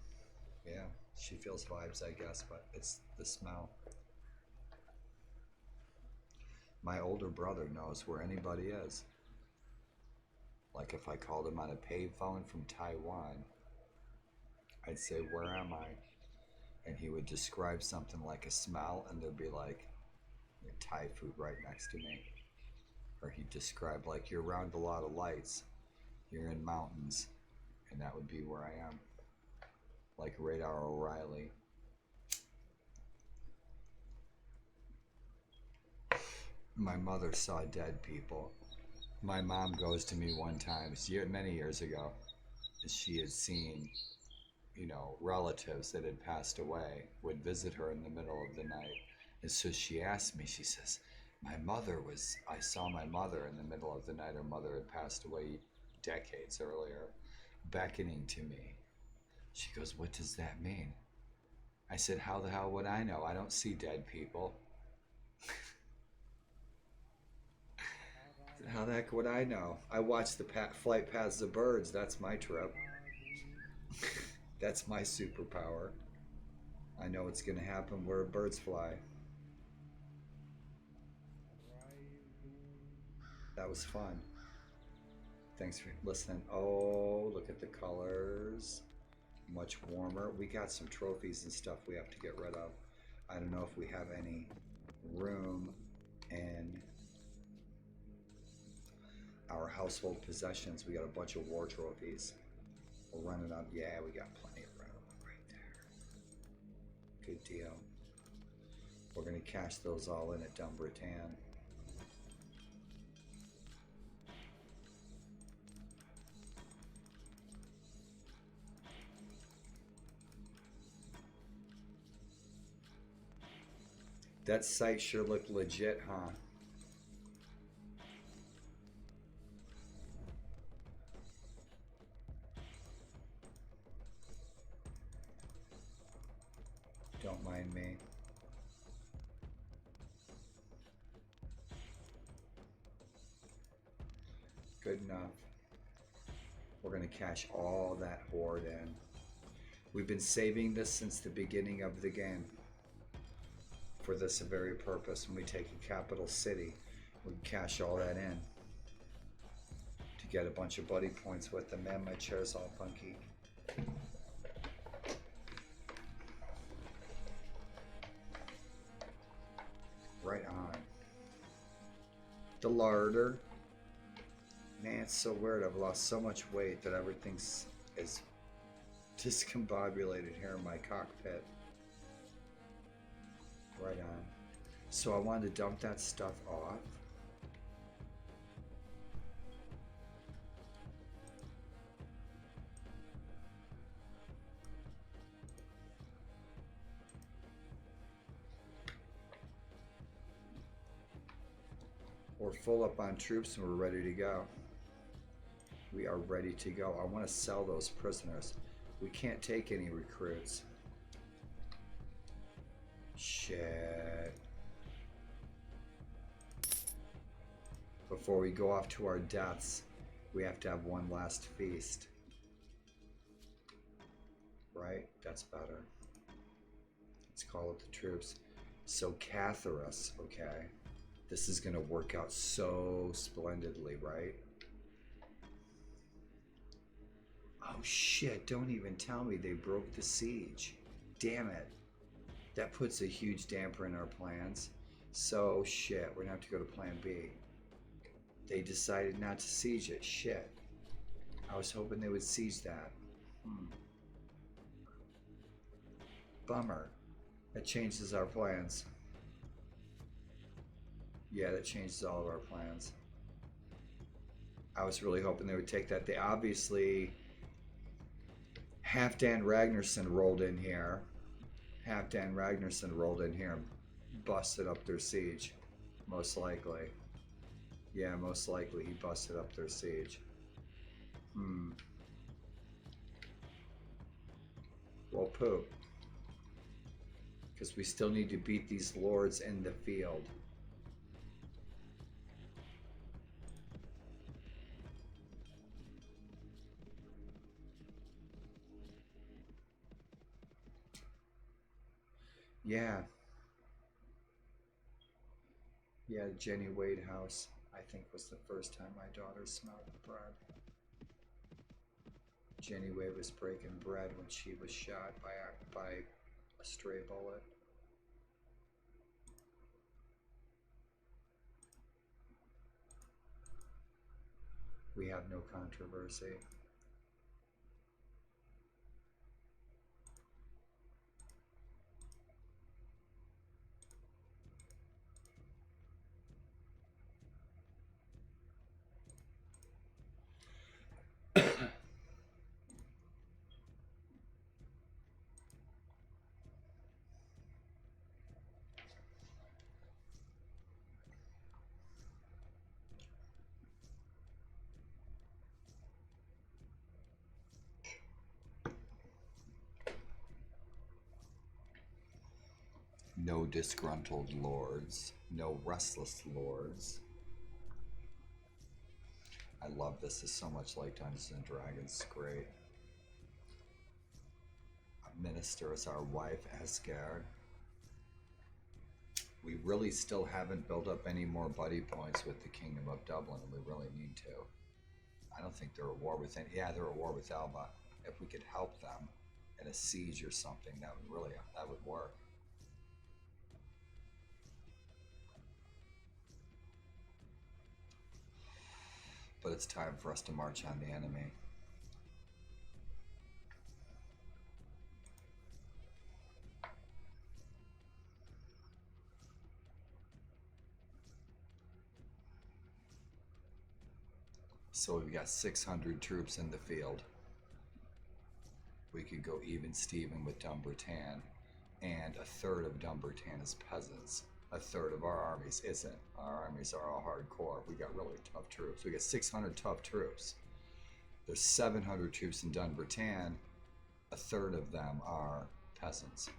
Yeah, she feels vibes, I guess, but it's the smell. My older brother knows where anybody is. Like if I called him on a payphone from Taiwan, I'd say, "Where am I?" And he would describe something like a smell, and there'd be like Thai food right next to me. Or he'd describe like, "You're around a lot of lights, you're in mountains," and that would be where I am. Like Radar O'Reilly. My mother saw dead people. My mom goes to me one time, many years ago, and she had seen, relatives that had passed away would visit her in the middle of the night. And so she asked me, she says, I saw my mother in the middle of the night. Her mother had passed away decades earlier, beckoning to me. She goes, "What does that mean?" I said, "How the hell would I know? I don't see dead people." How the heck would I know? I watch the flight paths of birds. That's my trip. That's my superpower. I know what's going to happen where birds fly. That was fun. Thanks for listening. Oh, look at the colors. Much warmer. We got some trophies and stuff we have to get rid of. I don't know if we have any room in our household possessions. We got a bunch of war trophies. We're running up. Yeah, we got plenty of room right there. Good deal. We're going to cash those all in at Dumbritan. That site sure looked legit, huh? Don't mind me. Good enough. We're going to cash all that hoard in. We've been saving this since the beginning of the game for this very purpose. When we take a capital city, we cash all that in to get a bunch of buddy points with them. Man, my chair's all funky. Right on. The larder. Man, it's so weird. I've lost so much weight that everything's is discombobulated here in my cockpit. Right on. So I wanted to dump that stuff off. We're full up on troops and we're ready to go. We are ready to go. I want to sell those prisoners. We can't take any recruits. Shit. Before we go off to our deaths, we have to have one last feast. Right? That's better. Let's call up the troops. So Catharus, okay. This is gonna work out so splendidly, right? Oh shit, don't even tell me they broke the siege. Damn it. That puts a huge damper in our plans. So shit, we're gonna have to go to plan B. They decided not to siege it. Shit. I was hoping they would siege that. Bummer. That changes our plans. Yeah, that changes all of our plans. I was really hoping they would take that. They obviously... Halfdan Ragnarsson rolled in here. Halfdan Ragnarsson rolled in here and busted up their siege. Most likely. Yeah, most likely he busted up their siege. Well, poop. Because we still need to beat these lords in the field. Yeah. Yeah, Jenny Wade house, I think, was the first time my daughter smelled bread. Jenny Wade was breaking bread when she was shot by a stray bullet. We have no controversy. No disgruntled lords. No restless lords. I love this. It's so much like Dungeons and Dragons. It's great. A minister is our wife, Asgard. We really still haven't built up any more buddy points with the Kingdom of Dublin, and we really need to. I don't think they're at war with any... Yeah, they're at war with Alba. If we could help them in a siege or something, that would work. But it's time for us to march on the enemy. So we've got 600 troops in the field. We could go even Steven with Dumbarton, and a third of Dumbarton is peasants. A third of our armies isn't. Our armies are all hardcore. We got really tough troops. We got 600 tough troops. There's 700 troops in Dumbarton. A third of them are peasants.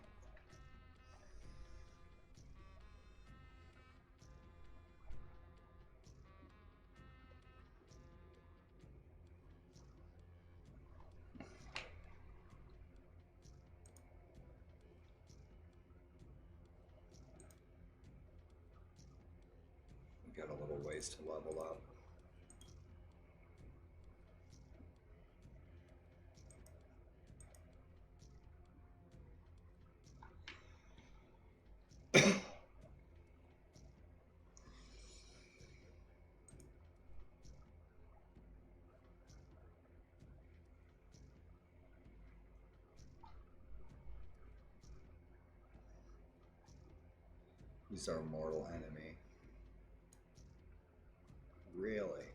We got a little ways to level up. He's our mortal enemy. Really?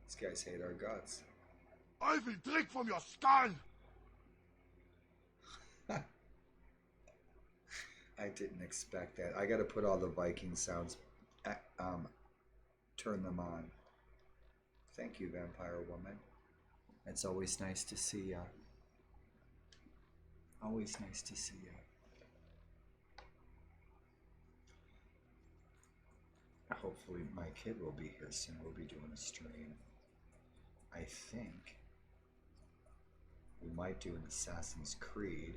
These guys hate our guts. I will drink from your skull! I didn't expect that. I gotta put all the Viking sounds turn them on. Thank you, Vampire Woman. It's always nice to see ya. Always nice to see ya. Hopefully my kid will be here soon. We'll be doing a stream. I think we might do an Assassin's Creed.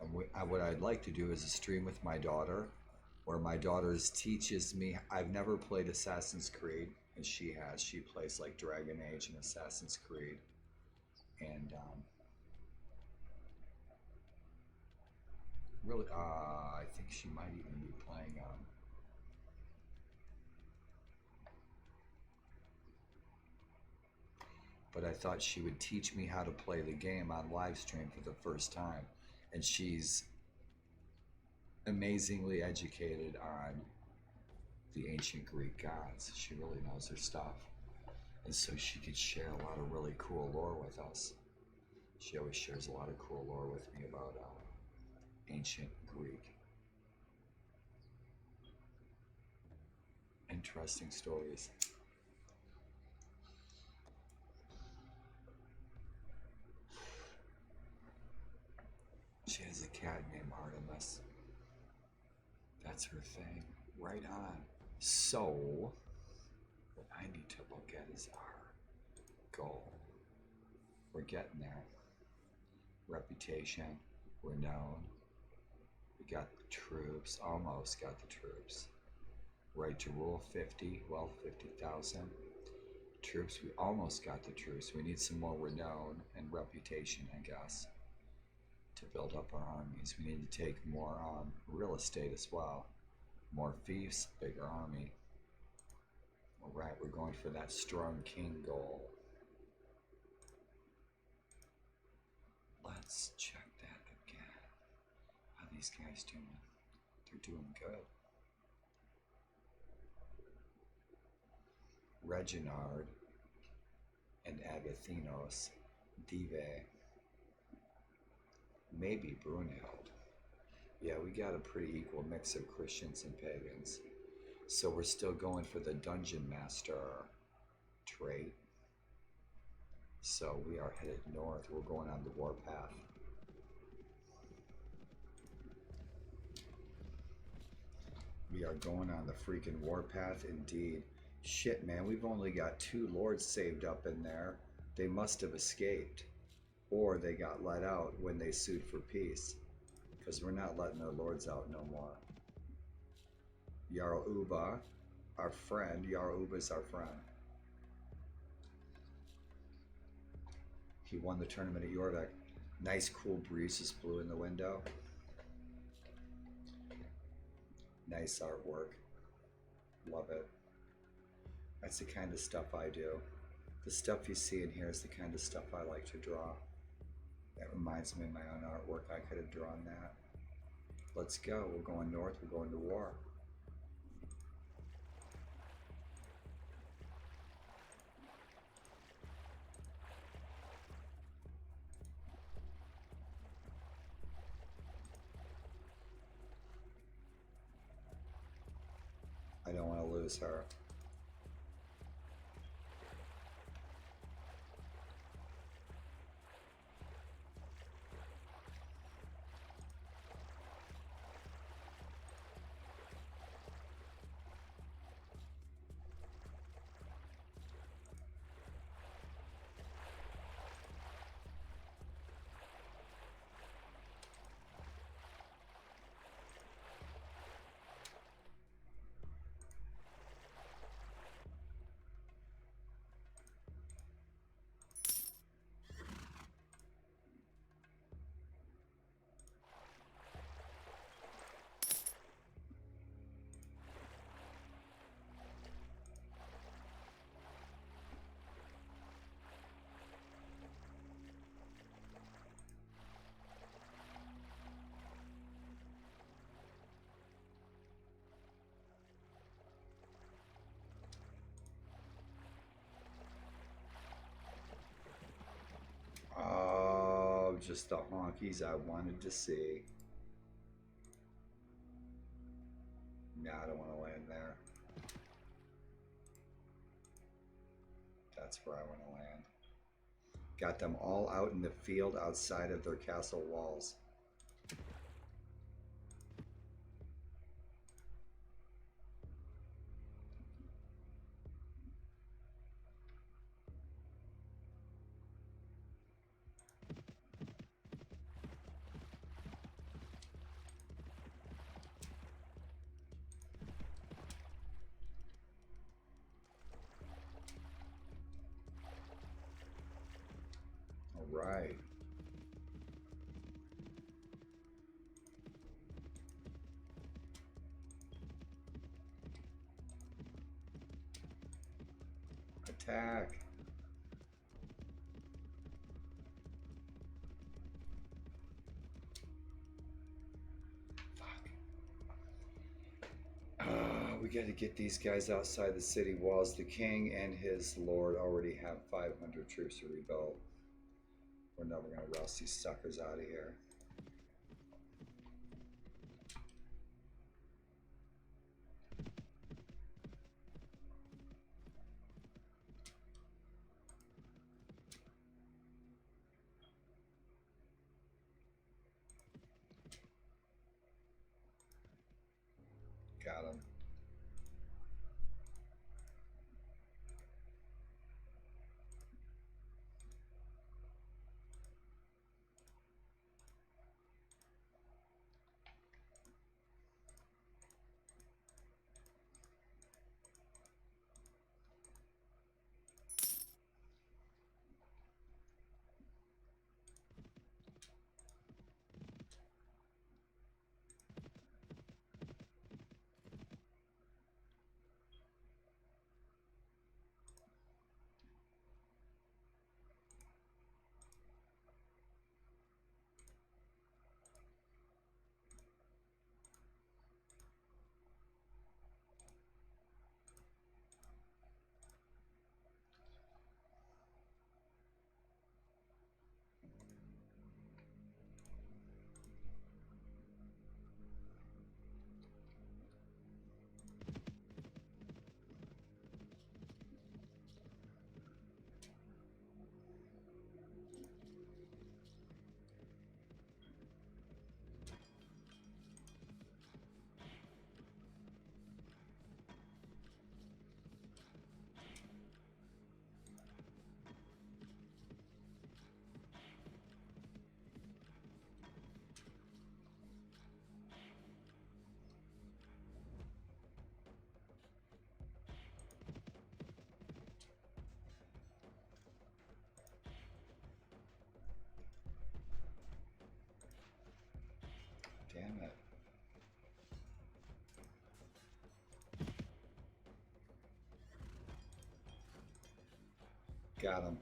And what I'd like to do is a stream with my daughter, where my daughter teaches me. I've never played Assassin's Creed, and she has. She plays like Dragon Age and Assassin's Creed. And really, I think she might even be playing but I thought she would teach me how to play the game on live stream for the first time. And she's amazingly educated on the ancient Greek gods. She really knows her stuff. And so she could share a lot of really cool lore with us. She always shares a lot of cool lore with me about ancient Greek. Interesting stories. She has a cat named Artemis. That's her thing. Right on. So, what I need to look at is our goal. We're getting there. Reputation. We're known. We got the troops. Almost got the troops. Right to rule 50. Well, 50,000. Troops. We almost got the troops. We need some more renown and reputation, I guess, to build up our armies. We need to take more real estate as well. More fiefs, bigger army. Alright, we're going for that strong king goal. Let's check that again. How these guys doing? They're doing good. Reginald and Agathinos, Dive. Maybe Brunhild. Yeah, we got a pretty equal mix of Christians and pagans. So we're still going for the Dungeon Master trait. So we are headed north. We're going on the warpath. We are going on the freaking warpath indeed. Shit, man, we've only got 2 lords saved up in there. They must have escaped. Or they got let out when they sued for peace. Because we're not letting our lords out no more. Jarl Uba, our friend. Jarl Uba's our friend. He won the tournament at Jorvik. Nice cool breezes blew in the window. Nice artwork. Love it. That's the kind of stuff I do. The stuff you see in here is the kind of stuff I like to draw. That reminds me of my own artwork. I could have drawn that. Let's go. We're going north. We're going to war. I don't want to lose her. Oh, just the honkies I wanted to see. No, I don't want to land there. That's where I want to land. Got them all out in the field outside of their castle walls. All right. Attack. We got to get these guys outside the city walls. The king and his lord already have 500 troops to rebuild. We're never going to roust these suckers out of here. Got him. Damn it. Got him.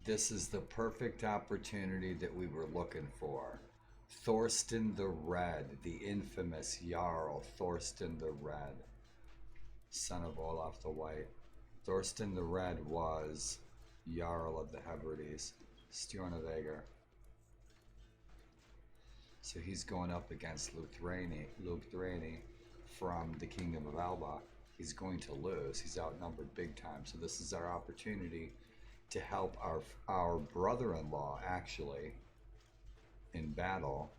This is the perfect opportunity that we were looking for. Thorsten the Red, the infamous Jarl Thorsten the Red, son of Olaf the White. Thorsten the Red was Jarl of the Hebrides, Stjornavegar. So he's going up against Lugthraini from the Kingdom of Alba. He's going to lose. He's outnumbered big time. So this is our opportunity to help our brother-in-law actually in battle.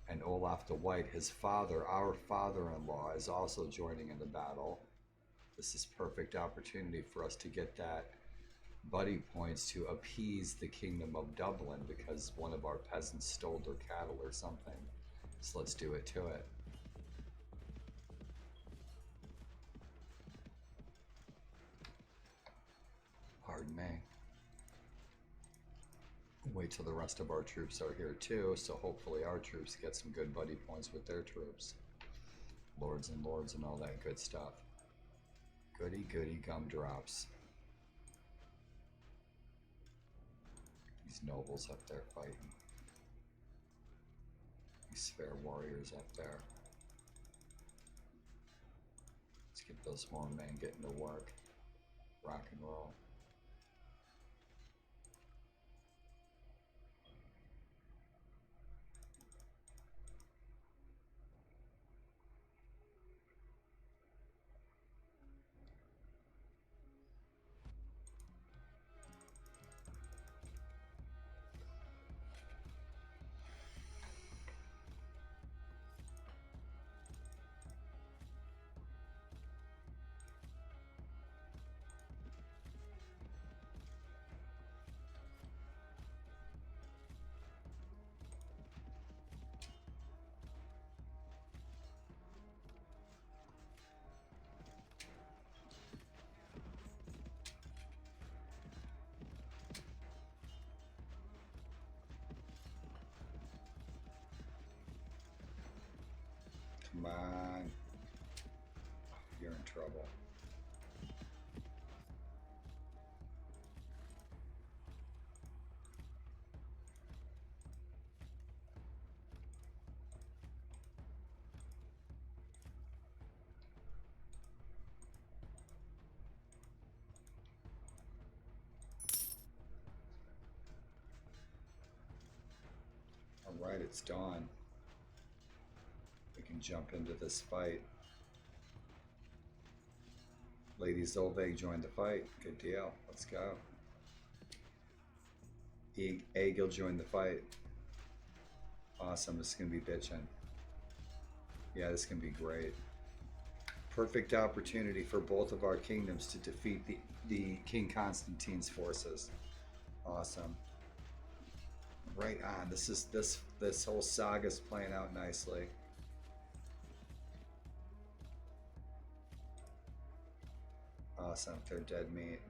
And Olaf the White, his father, our father-in-law, is also joining in the battle. This is perfect opportunity for us to get that buddy points to appease the Kingdom of Dublin because one of our peasants stole their cattle or something. So let's do it to it. Pardon me. Wait till the rest of our troops are here too, so hopefully our troops get some good buddy points with their troops. Lords and lords and all that good stuff. Goody goody gumdrops. These nobles up there fighting. These fair warriors up there. Let's get those hornmen getting to work. Rock and roll. Come on. You're in trouble. Alright, it's dawn. We can jump into this fight. Lady Zolveg joined the fight. Good deal. Let's go. Egil joined the fight. Awesome. This is going to be bitchin'. Yeah, this can be great. Perfect opportunity for both of our kingdoms to defeat the King Constantine's forces. Awesome. Right on. This whole saga's playing out nicely. Awesome. They're dead meat.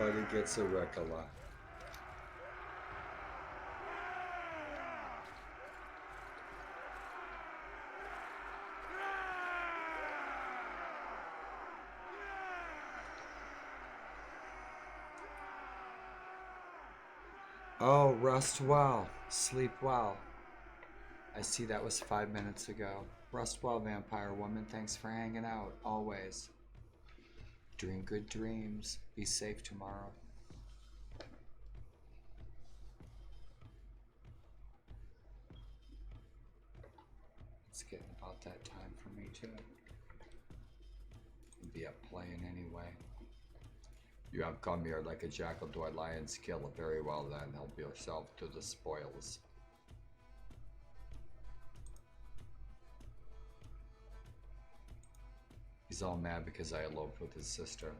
Everybody gets a Ricola. Oh, rest well, sleep well. I see that was 5 minutes ago. Rest well, vampire woman. Thanks for hanging out, always. Dream good dreams. Be safe tomorrow. It's getting about that time for me too. I'll be up playing anyway. You have come here like a jackal to a lion's kill. Very well then, help yourself to the spoils. He's all mad because I eloped with his sister.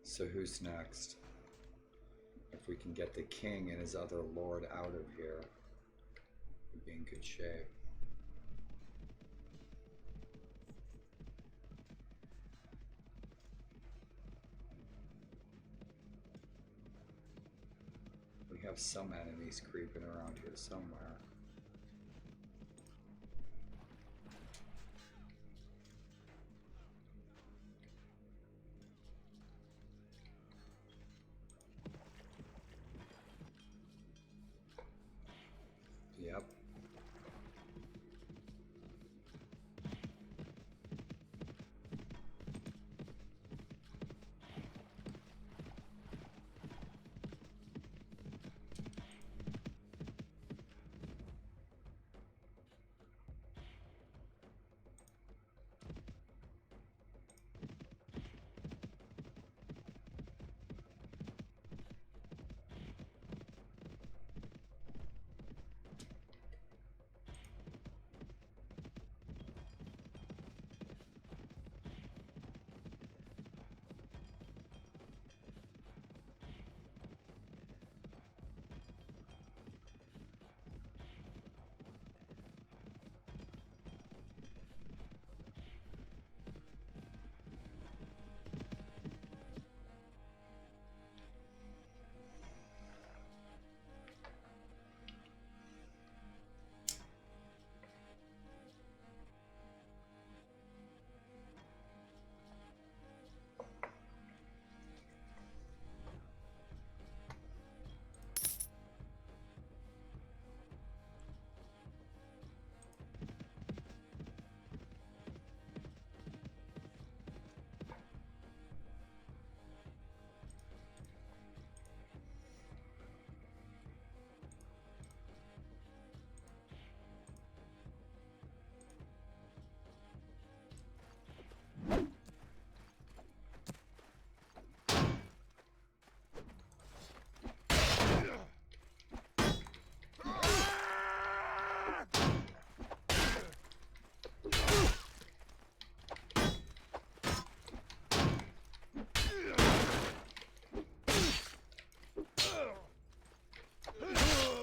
So who's next? If we can get the king and his other lord out of here, we'd be in good shape. We have some enemies creeping around here somewhere. Yep.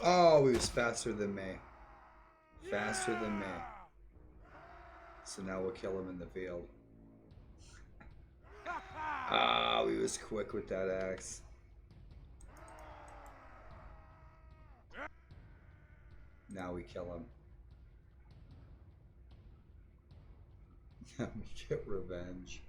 Oh, he was faster than me. Faster than me. So now we'll kill him in the field. Oh, he was quick with that axe. Now we kill him. Now we get revenge.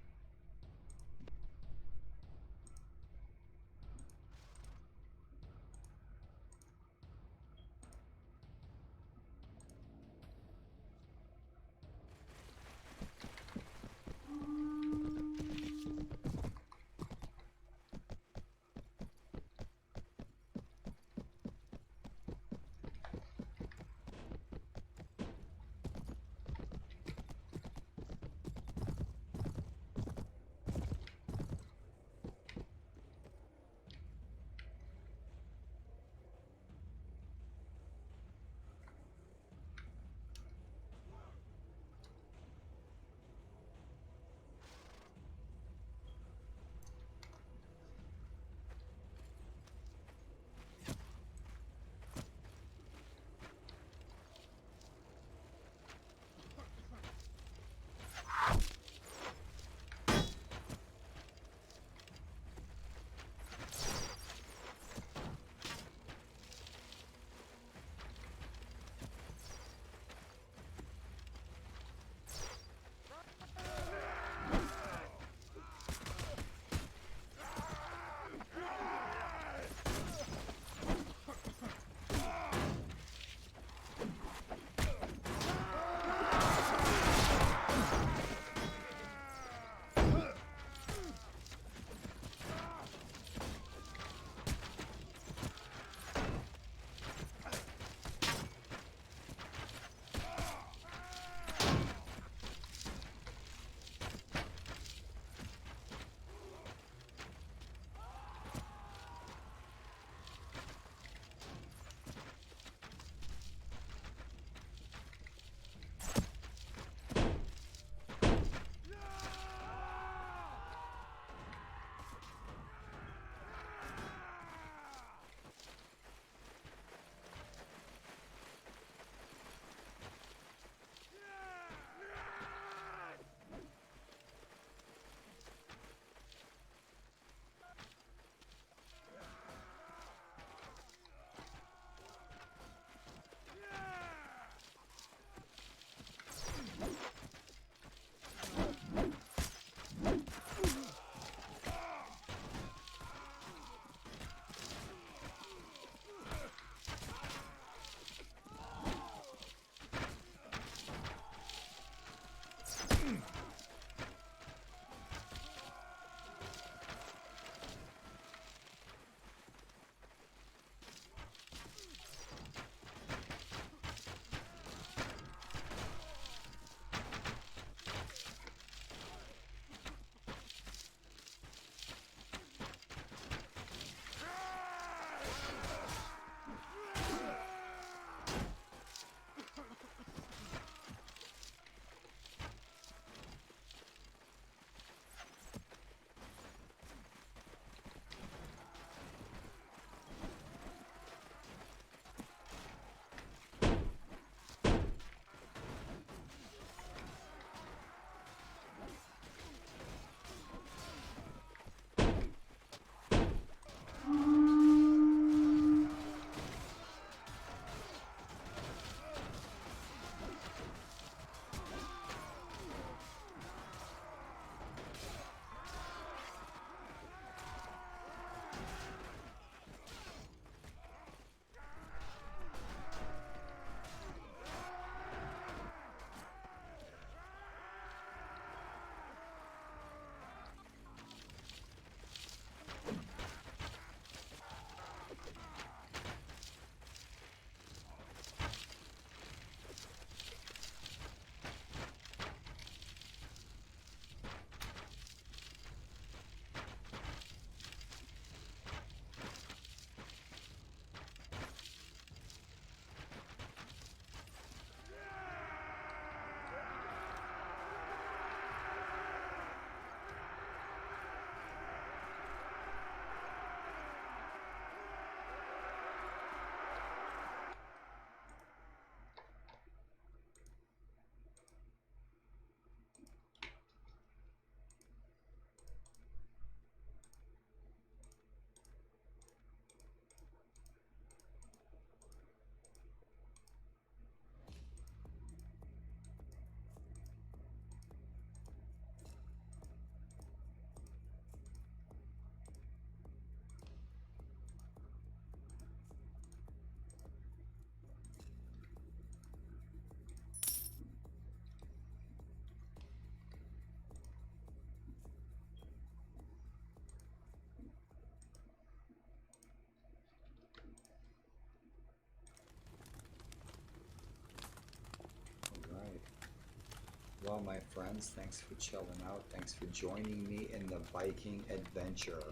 well, my friends. Thanks for chilling out. Thanks for joining me in the Viking adventure.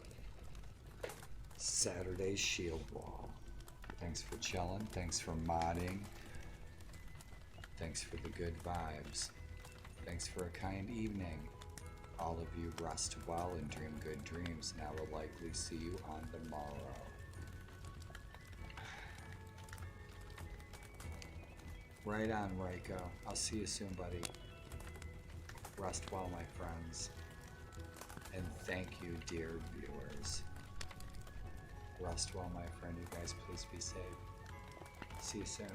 Saturday Shield Wall. Thanks for chilling. Thanks for modding. Thanks for the good vibes. Thanks for a kind evening. All of you rest well and dream good dreams, and I will likely see you on the morrow. Right on, Reiko. I'll see you soon, buddy. Rest well, my friends. And thank you, dear viewers. Rest well, my friend. You guys, please be safe. See you soon.